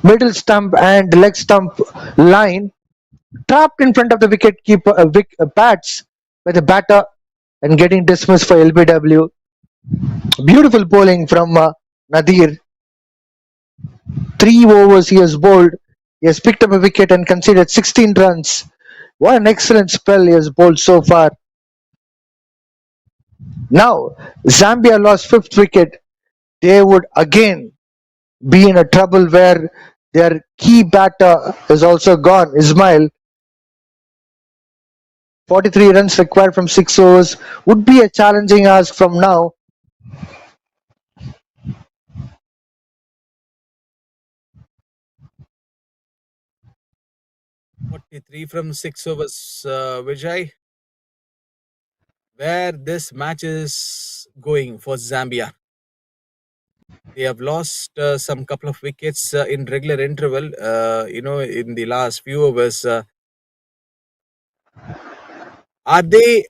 middle stump and leg stump line, trapped in front of the wicket keeper bats by the batter and getting dismissed for LBW. Beautiful bowling from Nadir. 3 overs he has bowled. He has picked up a wicket and conceded 16 runs. What an excellent spell he has bowled so far. Now, Zambia lost 5th wicket. they would again be in a trouble where their key batter is also gone. Ismail, 43 runs required from 6 overs would be a challenging ask from now. 43 from 6 overs, Vijay. Where this match is going for Zambia. They have lost some couple of wickets in regular interval, in the last few overs. Are they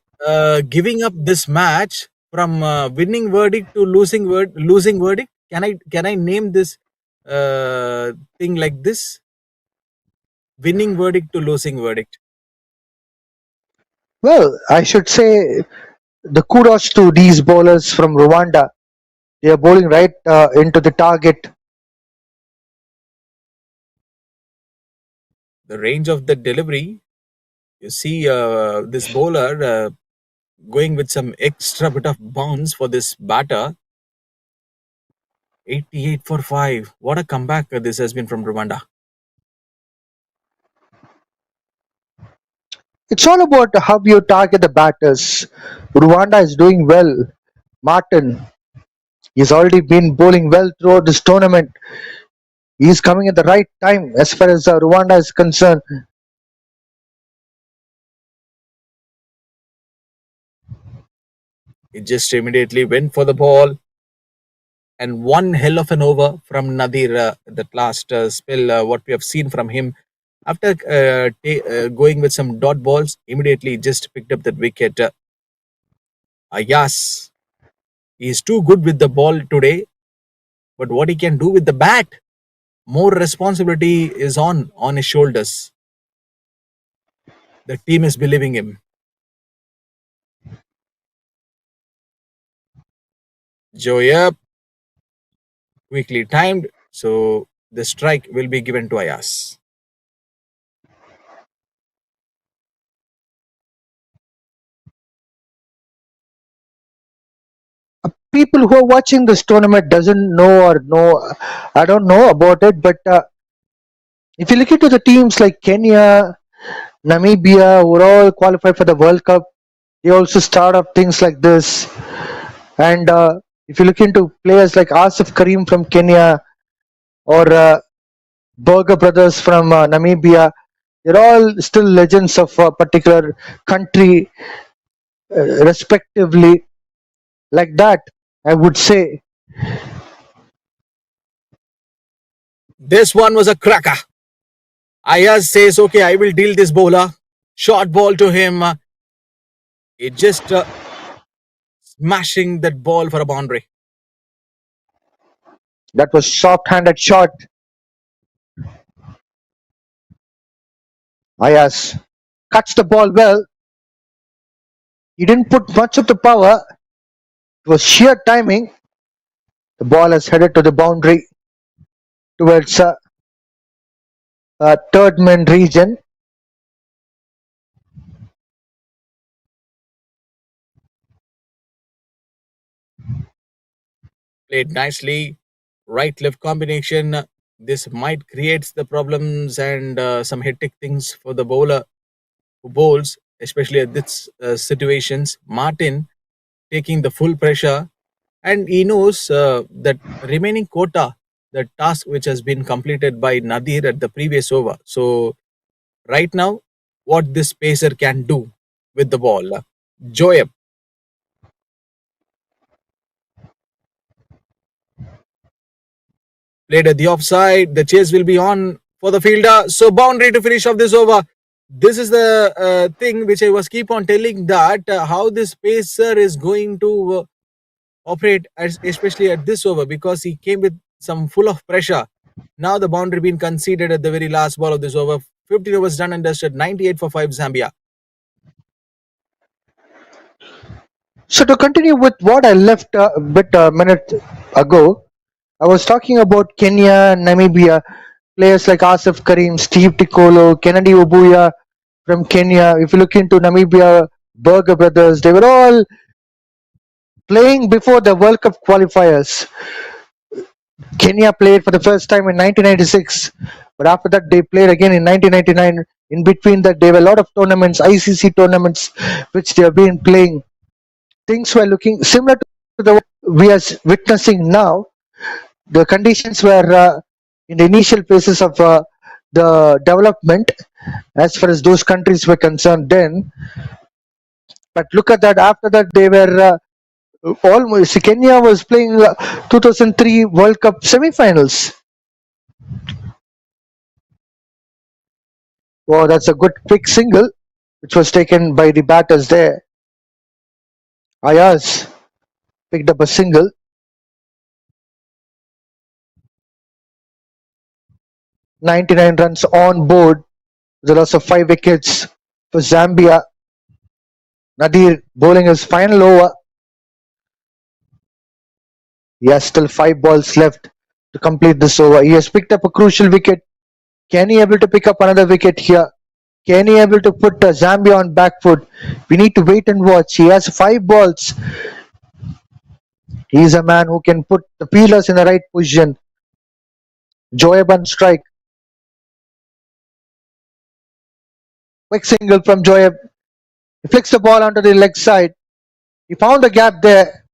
giving up this match from winning verdict to losing verdict? Can I name this thing like this? Winning verdict to losing verdict. Well, I should say the kudos to these bowlers from Rwanda. They are bowling right into the target. The range of the delivery. You see this bowler going with some extra bit of bounce for this batter. 88 for 5. What a comeback this has been from Rwanda. It's all about how you target the batters. Rwanda is doing well. Martin, he's already been bowling well throughout this tournament. He's coming at the right time as far as Rwanda is concerned. He just immediately went for the ball. And one hell of an over from Nadir, that last spell, what we have seen from him. After going with some dot balls, immediately just picked up that wicket. Ayas, he is too good with the ball today. But what he can do with the bat, more responsibility is on his shoulders. The team is believing him. Joyap, quickly timed, so the strike will be given to Ayas. People who are watching this tournament doesn't know or know, I don't know about it, but if you look into the teams like Kenya, Namibia, who are all qualified for the World Cup, they also start up things like this. And if you look into players like Asif Karim from Kenya or Berger brothers from Namibia, they're all still legends of a particular country, respectively. Like that, I would say. This one was a cracker. Ayaz says, okay, I will deal this bowler. Short ball to him. It just smashing that ball for a boundary. That was soft-handed shot. Ayas cuts the ball well. He didn't put much of the power. It was sheer timing. The ball has headed to the boundary towards third man region. Played nicely. Right-left combination. This might create the problems and some hectic things for the bowler who bowls, especially at this situations. Martin taking the full pressure, and he knows that remaining quota, the task which has been completed by Nadir at the previous over. So right now, what this pacer can do with the ball. Joyab played at the offside. The chase will be on for the fielder. So boundary to finish off this over. This is the thing which I was keep on telling, that how this pacer is going to operate, especially at this over, because he came with some full of pressure. Now the boundary being conceded at the very last ball of this over. 15 overs done and dusted. 98 for 5 Zambia. So to continue with what I left a minute ago, I was talking about Kenya, Namibia, players like Asif Karim, Steve Tikolo, Kennedy Obuya from Kenya. If you look into Namibia, Berger brothers, they were all playing before the World Cup qualifiers. Kenya played for the first time in 1996, but after that they played again in 1999. In between that, there were a lot of tournaments, ICC tournaments, which they have been playing. Things were looking similar to the we are witnessing now. The conditions were in the initial phases of the development as far as those countries were concerned then. But look at that. After that, they were almost. Kenya was playing 2003 World Cup semi-finals. Oh, that's a good quick single, which was taken by the batters there. Ayaz picked up a single. 99 runs on board. The loss of 5 wickets for Zambia. Nadir bowling his final over. He has still 5 balls left to complete this over. He has picked up a crucial wicket. Can he able to pick up another wicket here? Can he able to put Zambia on back foot? We need to wait and watch. He has 5 balls. He is a man who can put the fielders in the right position. Joab on strike. Quick single from Joab. He flicks the ball onto the leg side. He found the gap there.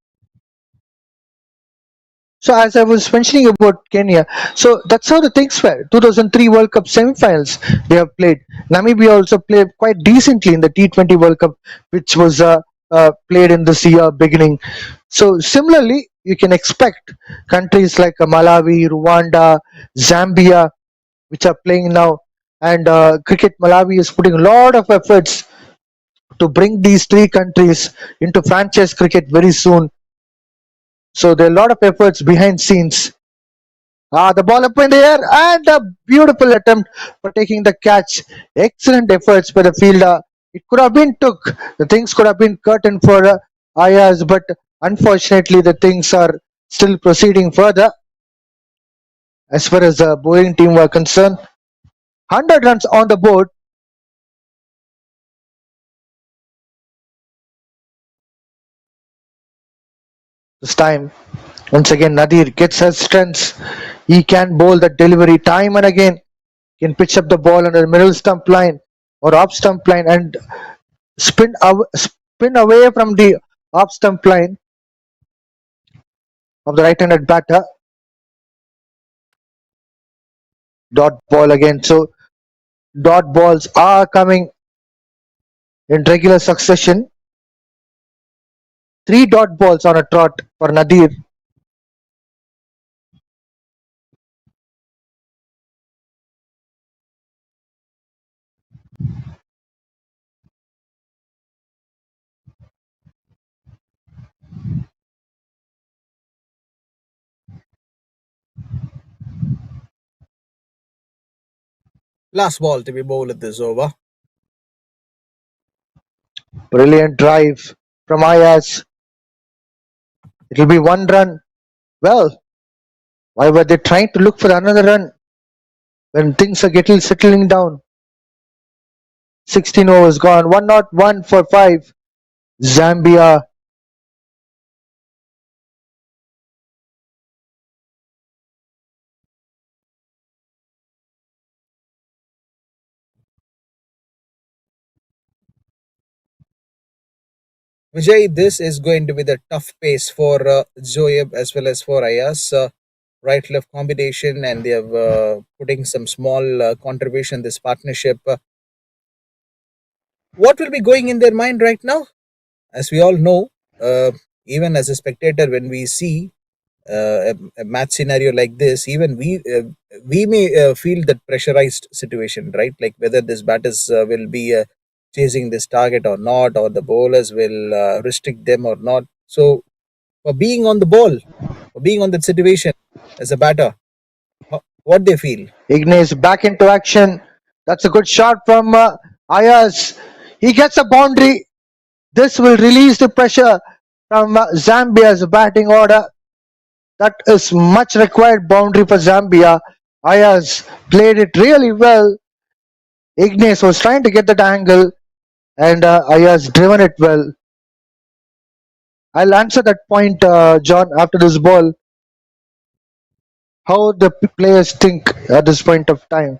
So as I was mentioning about Kenya, so that's how the things were. 2003 World Cup semi-finals they have played. Namibia also played quite decently in the T20 World Cup, which was played in this year beginning. So similarly, you can expect countries like Malawi, Rwanda, Zambia, which are playing now, and cricket. Malawi is putting a lot of efforts to bring these 3 countries into franchise cricket very soon. So there are a lot of efforts behind scenes. The ball up in the air and a beautiful attempt for taking the catch. Excellent efforts by the fielder. It could have been took. The things could have been curtained for Ayaz, but unfortunately the things are still proceeding further. As far as the bowling team were concerned, 100 runs on the board. This time, once again, Nadir gets his strengths. He can bowl the delivery time and again. Can pitch up the ball on the middle stump line or off stump line and spin away from the off stump line of the right-handed batter. Dot ball again. So dot balls are coming in regular succession. 3 dot balls on a trot for Nadir. Last ball to be bowled at this over. Brilliant drive from Ayaz. It will be 1 run. Well, why were they trying to look for another run when things are getting settling down? 16 overs gone. 101 for 5. Zambia. Vijay, this is going to be the tough pace for Zoeb as well as for Ayas. Right left combination, and they have putting some small contribution this partnership. What will be going in their mind right now? As we all know, even as a spectator, when we see a match scenario like this, even we may feel that pressurized situation, right? Like whether this batters will be chasing this target or not, or the bowlers will restrict them or not. So for being on the ball, for being on that situation as a batter, what they feel. Ignace back into action. That's a good shot from Ayaz. He gets a boundary. This will release the pressure from Zambia's batting order. That is much required boundary for Zambia. Ayaz played it really well. Ignace was trying to get that angle and Ayaz driven it well. I'll answer that point, John, after this ball. how the players think at this point of time.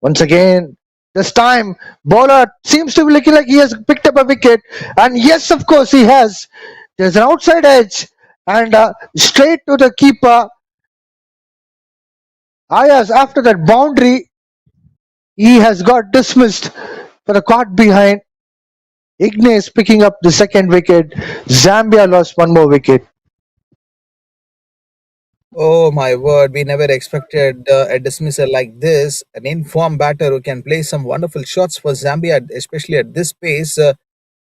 Once again, this time bowler seems to be looking like he has picked up a wicket, and yes, of course he has. There's an outside edge, and straight to the keeper. Ayaz, after that boundary, he has got dismissed for the caught behind. Ignace picking up the second wicket. Zambia lost one more wicket. Oh my word, we never expected a dismissal like this. An informed batter who can play some wonderful shots for Zambia, especially at this pace.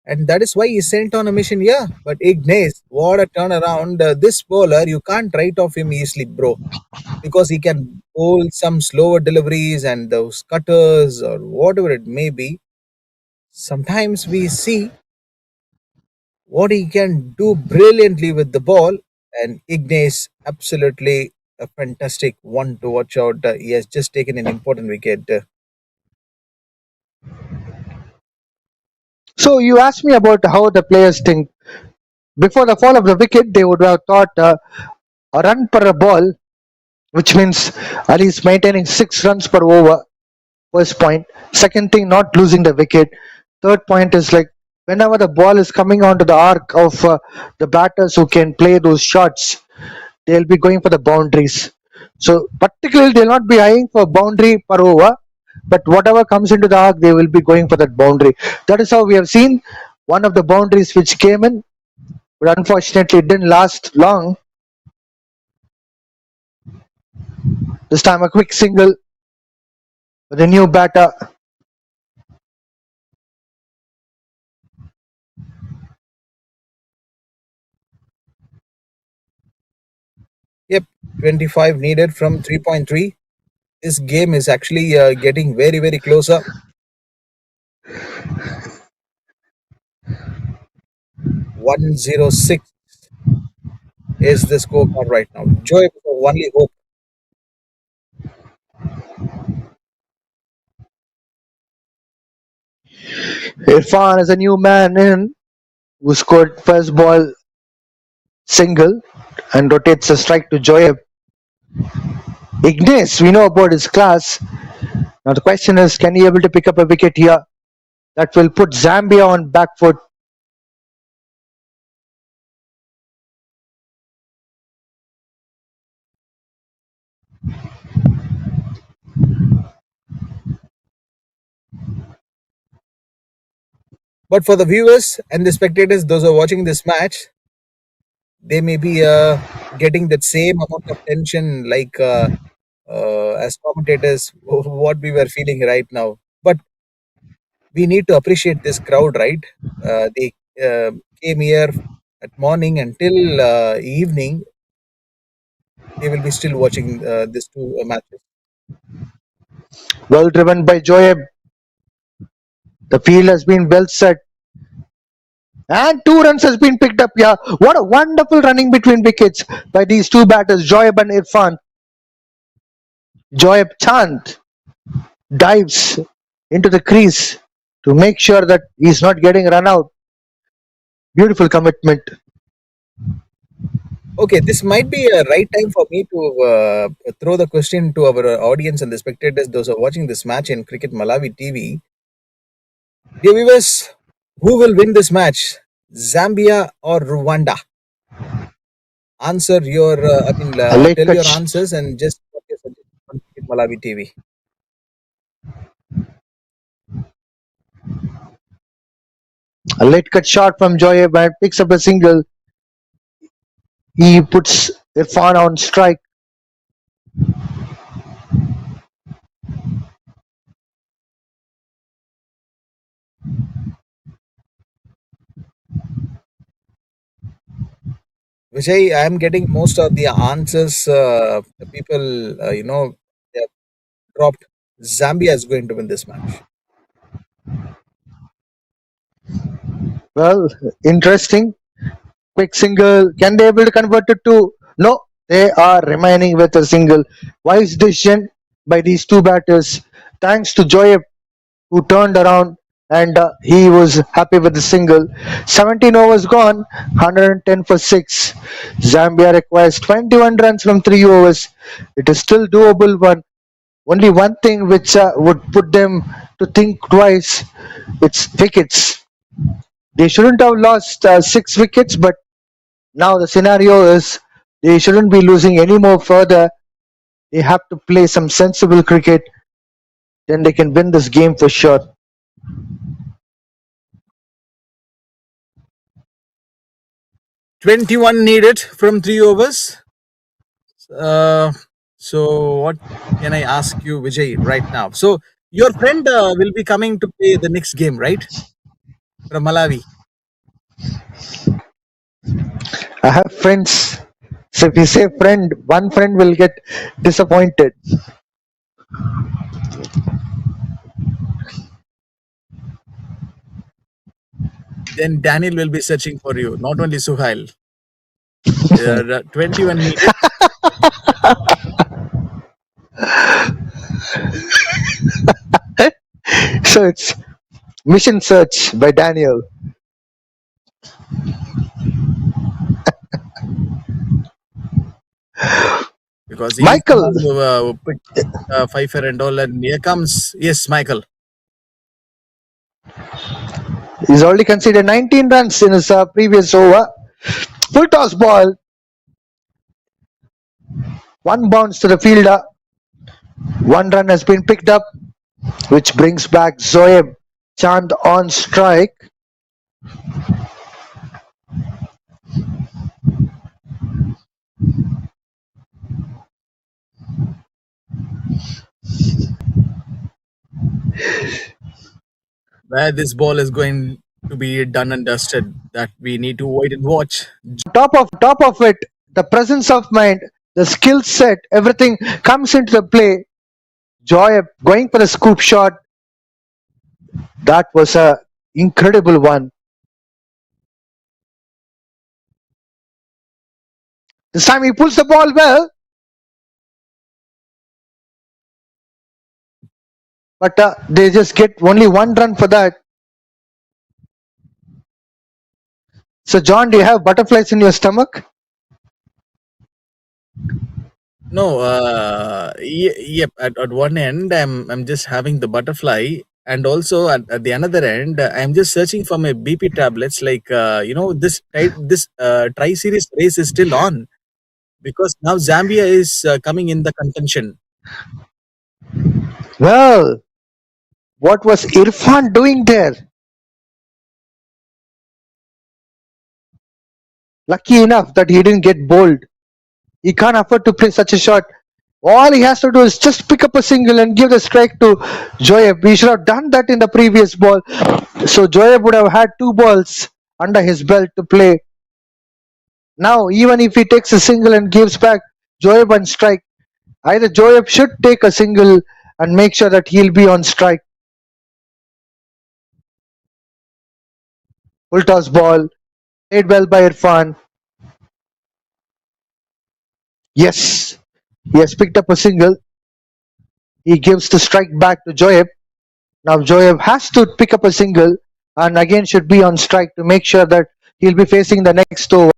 And that is why he sent on a mission. Yeah, but Ignace, what a turnaround. This bowler, you can't write off him easily, bro, because he can bowl some slower deliveries and those cutters or whatever it may be. Sometimes we see what he can do brilliantly with the ball, and Ignace absolutely a fantastic one to watch out. He has just taken an important wicket. So you asked me about how the players think. Before the fall of the wicket, they would have thought a run per a ball, which means at least maintaining 6 runs per over. First point. Second thing, not losing the wicket. Third point is like whenever the ball is coming onto the arc of the batters who can play those shots, they'll be going for the boundaries. So particularly they'll not be eyeing for boundary per over, but whatever comes into the arc, they will be going for that boundary. That is how we have seen one of the boundaries which came in, but unfortunately it didn't last long. This time a quick single with a new batter. Yep, 25 needed from 3.3. This game is actually getting very, very closer. 106 is the scorecard right now. Joy only hope. Irfan is a new man in who scored first ball single and rotates the strike to Joyab. Ignace, we know about his class. Now the question is, can he able to pick up a wicket here that will put Zambia on back foot? But for the viewers and the spectators, those who are watching this match, they may be getting that same amount of tension like as commentators what we were feeling right now. But we need to appreciate this crowd, right? They came here at morning until evening. They will be still watching these two matches. Well driven by Joyab. The field has been well set. And 2 runs has been picked up here. What a wonderful running between wickets by these two batters, Joyab and Irfan. Joyab Chand dives into the crease to make sure that he's not getting run out. Beautiful commitment. Okay, this might be a right time for me to throw the question to our audience and the spectators, those who are watching this match in Cricket Malawi TV. Dear viewers, who will win this match? Zambia or Rwanda? Answer your, A late tell cut, your answers and just put your suggestions on Cricket Malawi TV. a late cut shot from Joyab and picks up a single. He puts Irfan on strike. Vijay, I am getting most of the answers. The people, they have dropped. Zambia is going to win this match. Well, interesting. Quick single. Can they able to convert it to? No, they are remaining with a single. Wise decision by these two batters. Thanks to Joyab who turned around and he was happy with the single. 17 overs gone, 110 for 6. Zambia requires 21 runs from 3 overs. It is still doable one. Only one thing which would put them to think twice, it's wickets. They shouldn't have lost 6 wickets, but now the scenario is they shouldn't be losing any more further. They have to play some sensible cricket, then they can win this game for sure. 21 needed from 3 overs. Uh, so, what can I ask you, Vijay, right now? So, your friend will be coming to play the next game, right? From Malawi. I have friends. So if you say friend, one friend will get disappointed. Then Daniel will be searching for you, not only Suhail. 21 needed. So it's Mission Search by Daniel. Because he's the Michael one who picked Pfeiffer and all. And here comes, yes, Michael. he's already conceded 19 runs in his previous over. Full toss ball. One bounce to the fielder. One run has been picked up, which brings back Zoeb Chand on strike. Where this ball is going to be done and dusted, that we need to wait and watch. Top of it, the presence of mind, the skill set, everything comes into the play. Joy going for the scoop shot. That was a incredible one. This time he pulls the ball well, but they just get only one run for that. So John, do you have butterflies in your stomach? No, yep. At one end, I'm just having the butterfly, and also at the another end, I'm just searching for my BP tablets. Like this tri series race is still on because now Zambia is coming in the contention. Well, what was Irfan doing there? Lucky enough that he didn't get bowled. He can't afford to play such a shot. All he has to do is just pick up a single and give the strike to Joyeb. We should have done that in the previous ball. So Joyeb would have had 2 balls under his belt to play. Now, even if he takes a single and gives back Joyeb on strike, either Joyeb should take a single and make sure that he'll be on strike. Full toss ball, played well by Irfan. Yes, he has picked up a single. He gives the strike back to Joyeb. Now Joyeb has to pick up a single and again should be on strike to make sure that he'll be facing the next over.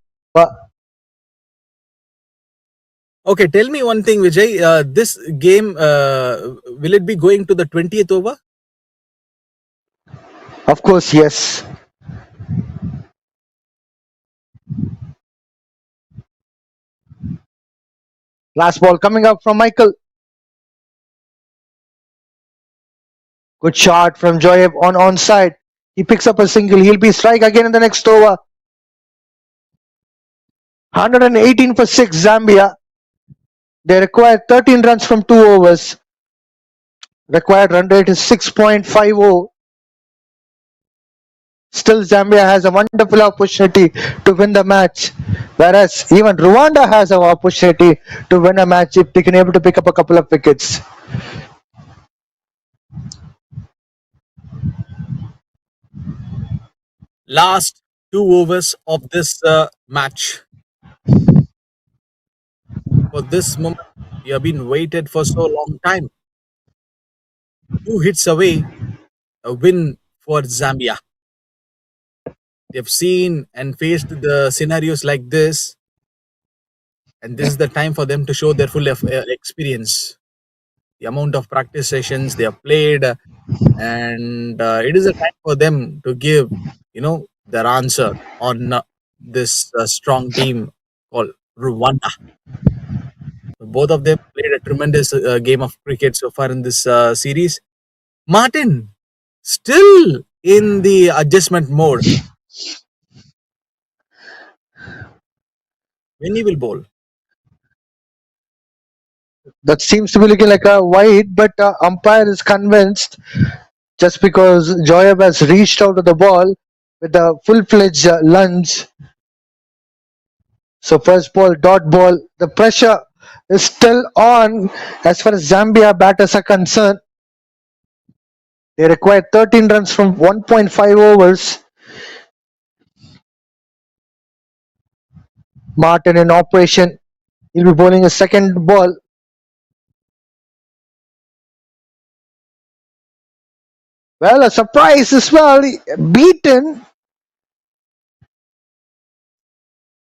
Okay, tell me one thing, Vijay. This game will it be going to the 20th over? Of course, yes. Last ball coming up from Michael. Good shot from Joyeb on onside. He picks up a single. He'll be strike again in the next over. 118 for 6 Zambia. They require 13 runs from 2 overs. Required run rate is 6.50. Still Zambia has a wonderful opportunity to win the match. Whereas even Rwanda has an opportunity to win a match if they can able to pick up a couple of wickets. Last 2 overs of this match. For this moment, we have been waited for so long time. 2 hits away, a win for Zambia. They've seen and faced the scenarios like this, and this is the time for them to show their full experience. The amount of practice sessions they have played, and it is a time for them to give, their answer on this strong team called Rwanda. So both of them played a tremendous game of cricket so far in this series. Martin still in the adjustment mode. When he will bowl? That seems to be looking like a wide, but umpire is convinced just because Joyab has reached out to the ball with a full-fledged lunge. So first ball, dot ball. The pressure is still on as far as Zambia batters are concerned. They require 13 runs from 1.5 overs. Martin in operation. He'll be bowling a second ball. Well, a surprise as well. Beaten.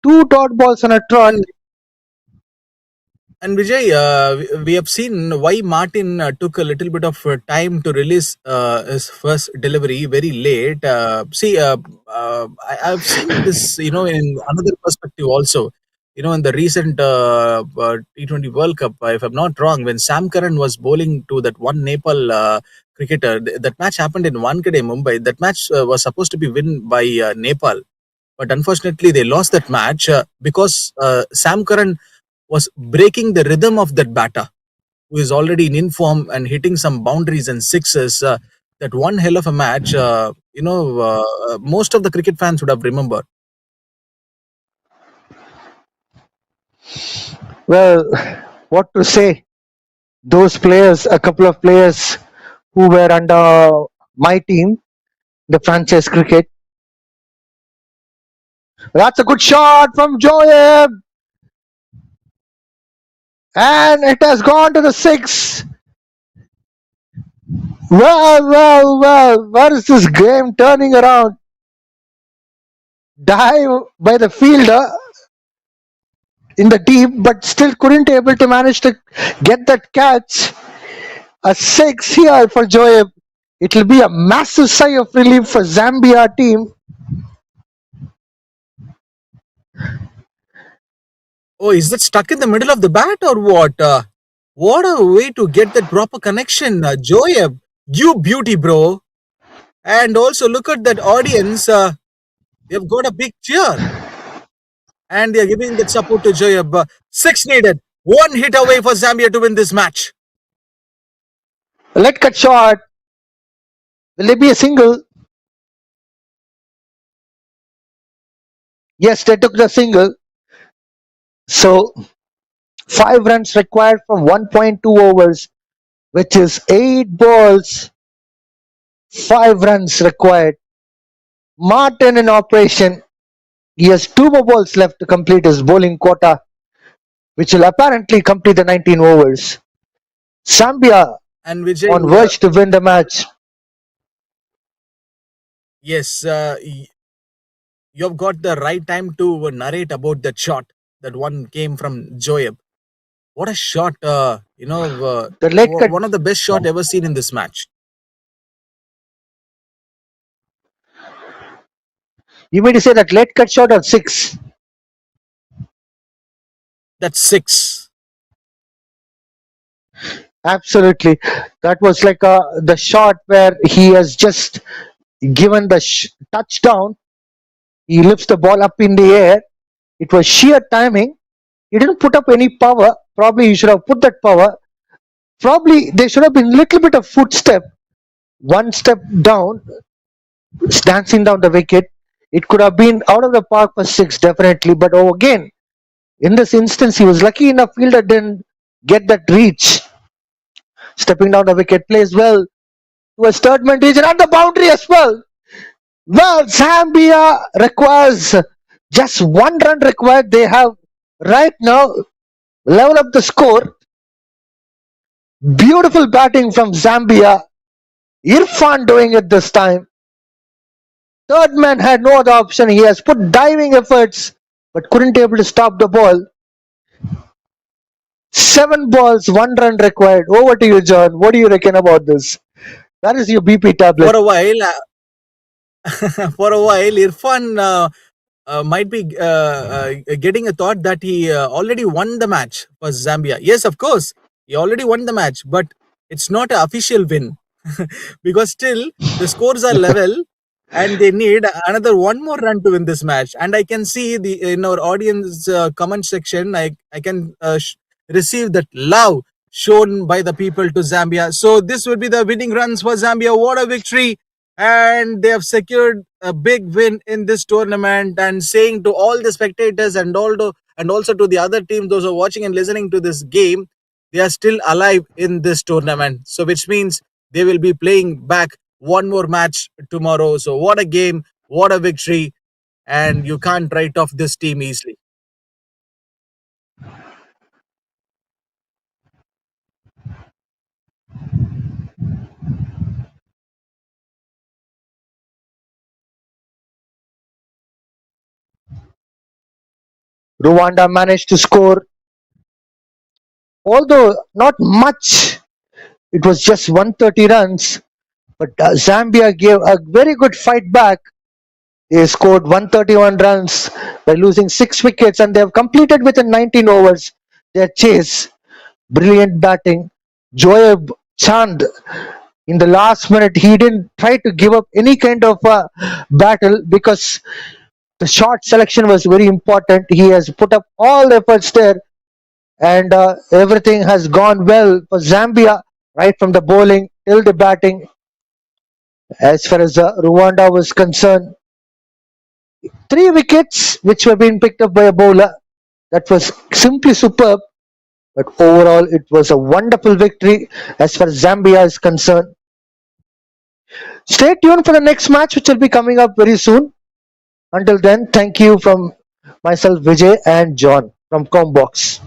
2 dot balls on a trot. And Vijay, we have seen why Martin took a little bit of time to release his first delivery very late. I've seen this, in another perspective also. In the recent T20 World Cup, if I'm not wrong, when Sam Curran was bowling to that one Nepal cricketer, that match happened in Wankhede, Mumbai. That match was supposed to be won by Nepal, but unfortunately they lost that match because Sam Curran was breaking the rhythm of that batter, who is already in inform and hitting some boundaries and sixes. That one hell of a match, most of the cricket fans would have remembered. Well, what to say? Those players, a couple of players who were under my team, the franchise cricket. That's a good shot from Joyab. And it has gone to the 6. Well, where is this game turning around? Dive by the fielder in the deep, but still couldn't able to manage to get that catch. A 6 here for Joyab. It will be a massive sigh of relief for Zambia team. Oh, is that stuck in the middle of the bat or what? What a way to get that proper connection, Joyab. You beauty, bro. And also look at that audience. They've got a big cheer. And they're giving that support to Joyab. 6 needed. 1 hit away for Zambia to win this match. Let cut shot. Will it be a single? Yes, they took the single. So 5 runs required from 1.2 overs, which is 8 balls. 5 runs required. Martin in operation. He has 2 more balls left to complete his bowling quota, which will apparently complete the 19 overs. Zambia And Vijay, on verge to win the match. yes, you've got the right time to narrate about that shot. That one came from Joyab. What a shot! The late cut. One of the best shot ever seen in this match. You mean to say that late cut shot of 6? That's 6. Absolutely. That was like the shot where he has just given the touchdown. He lifts the ball up in the air. It was sheer timing. He didn't put up any power. Probably he should have put that power. Probably there should have been a little bit of footstep. 1 step down, dancing down the wicket. It could have been out of the park for 6, definitely. But again, in this instance, he was lucky enough fielder didn't get that reach. Stepping down the wicket, plays well to a third man region and the boundary as well. Well, Zambia requires just 1 run required. They have right now level up the score. Beautiful batting from Zambia. Irfan doing it this time. Third man had no other option. He has put diving efforts but couldn't able to stop the ball. 7 balls, 1 run required. Over to you, John. What do you reckon about this? That is your BP tablet. For a while, for a while, Irfan might be getting a thought that he already won the match for Zambia. Yes, of course, he already won the match, but it's not an official win because still the scores are level and they need another one more run to win this match. And I can see the in our audience comment section, I can receive that love shown by the people to Zambia. So this would be the winning runs for Zambia. What a victory! And they have secured a big win in this tournament. And saying to all the spectators and also to the other teams, those who are watching and listening to this game, they are still alive in this tournament. So which means they will be playing back one more match tomorrow. So what a game, what a victory, and you can't write off this team easily. Rwanda managed to score, although not much. It was just 130 runs, but Zambia gave a very good fight back. They scored 131 runs by losing 6 wickets, and they have completed within 19 overs their chase. Brilliant batting. Joab Chand, in the last minute, he didn't try to give up any kind of battle because the shot selection was very important. He has put up all the efforts there, and everything has gone well for Zambia, right from the bowling till the batting. As far as Rwanda was concerned, 3 wickets which were being picked up by a bowler. That was simply superb. But overall, it was a wonderful victory as far as Zambia is concerned. Stay tuned for the next match, which will be coming up very soon. Until then, thank you from myself, Vijay, and John from Combox.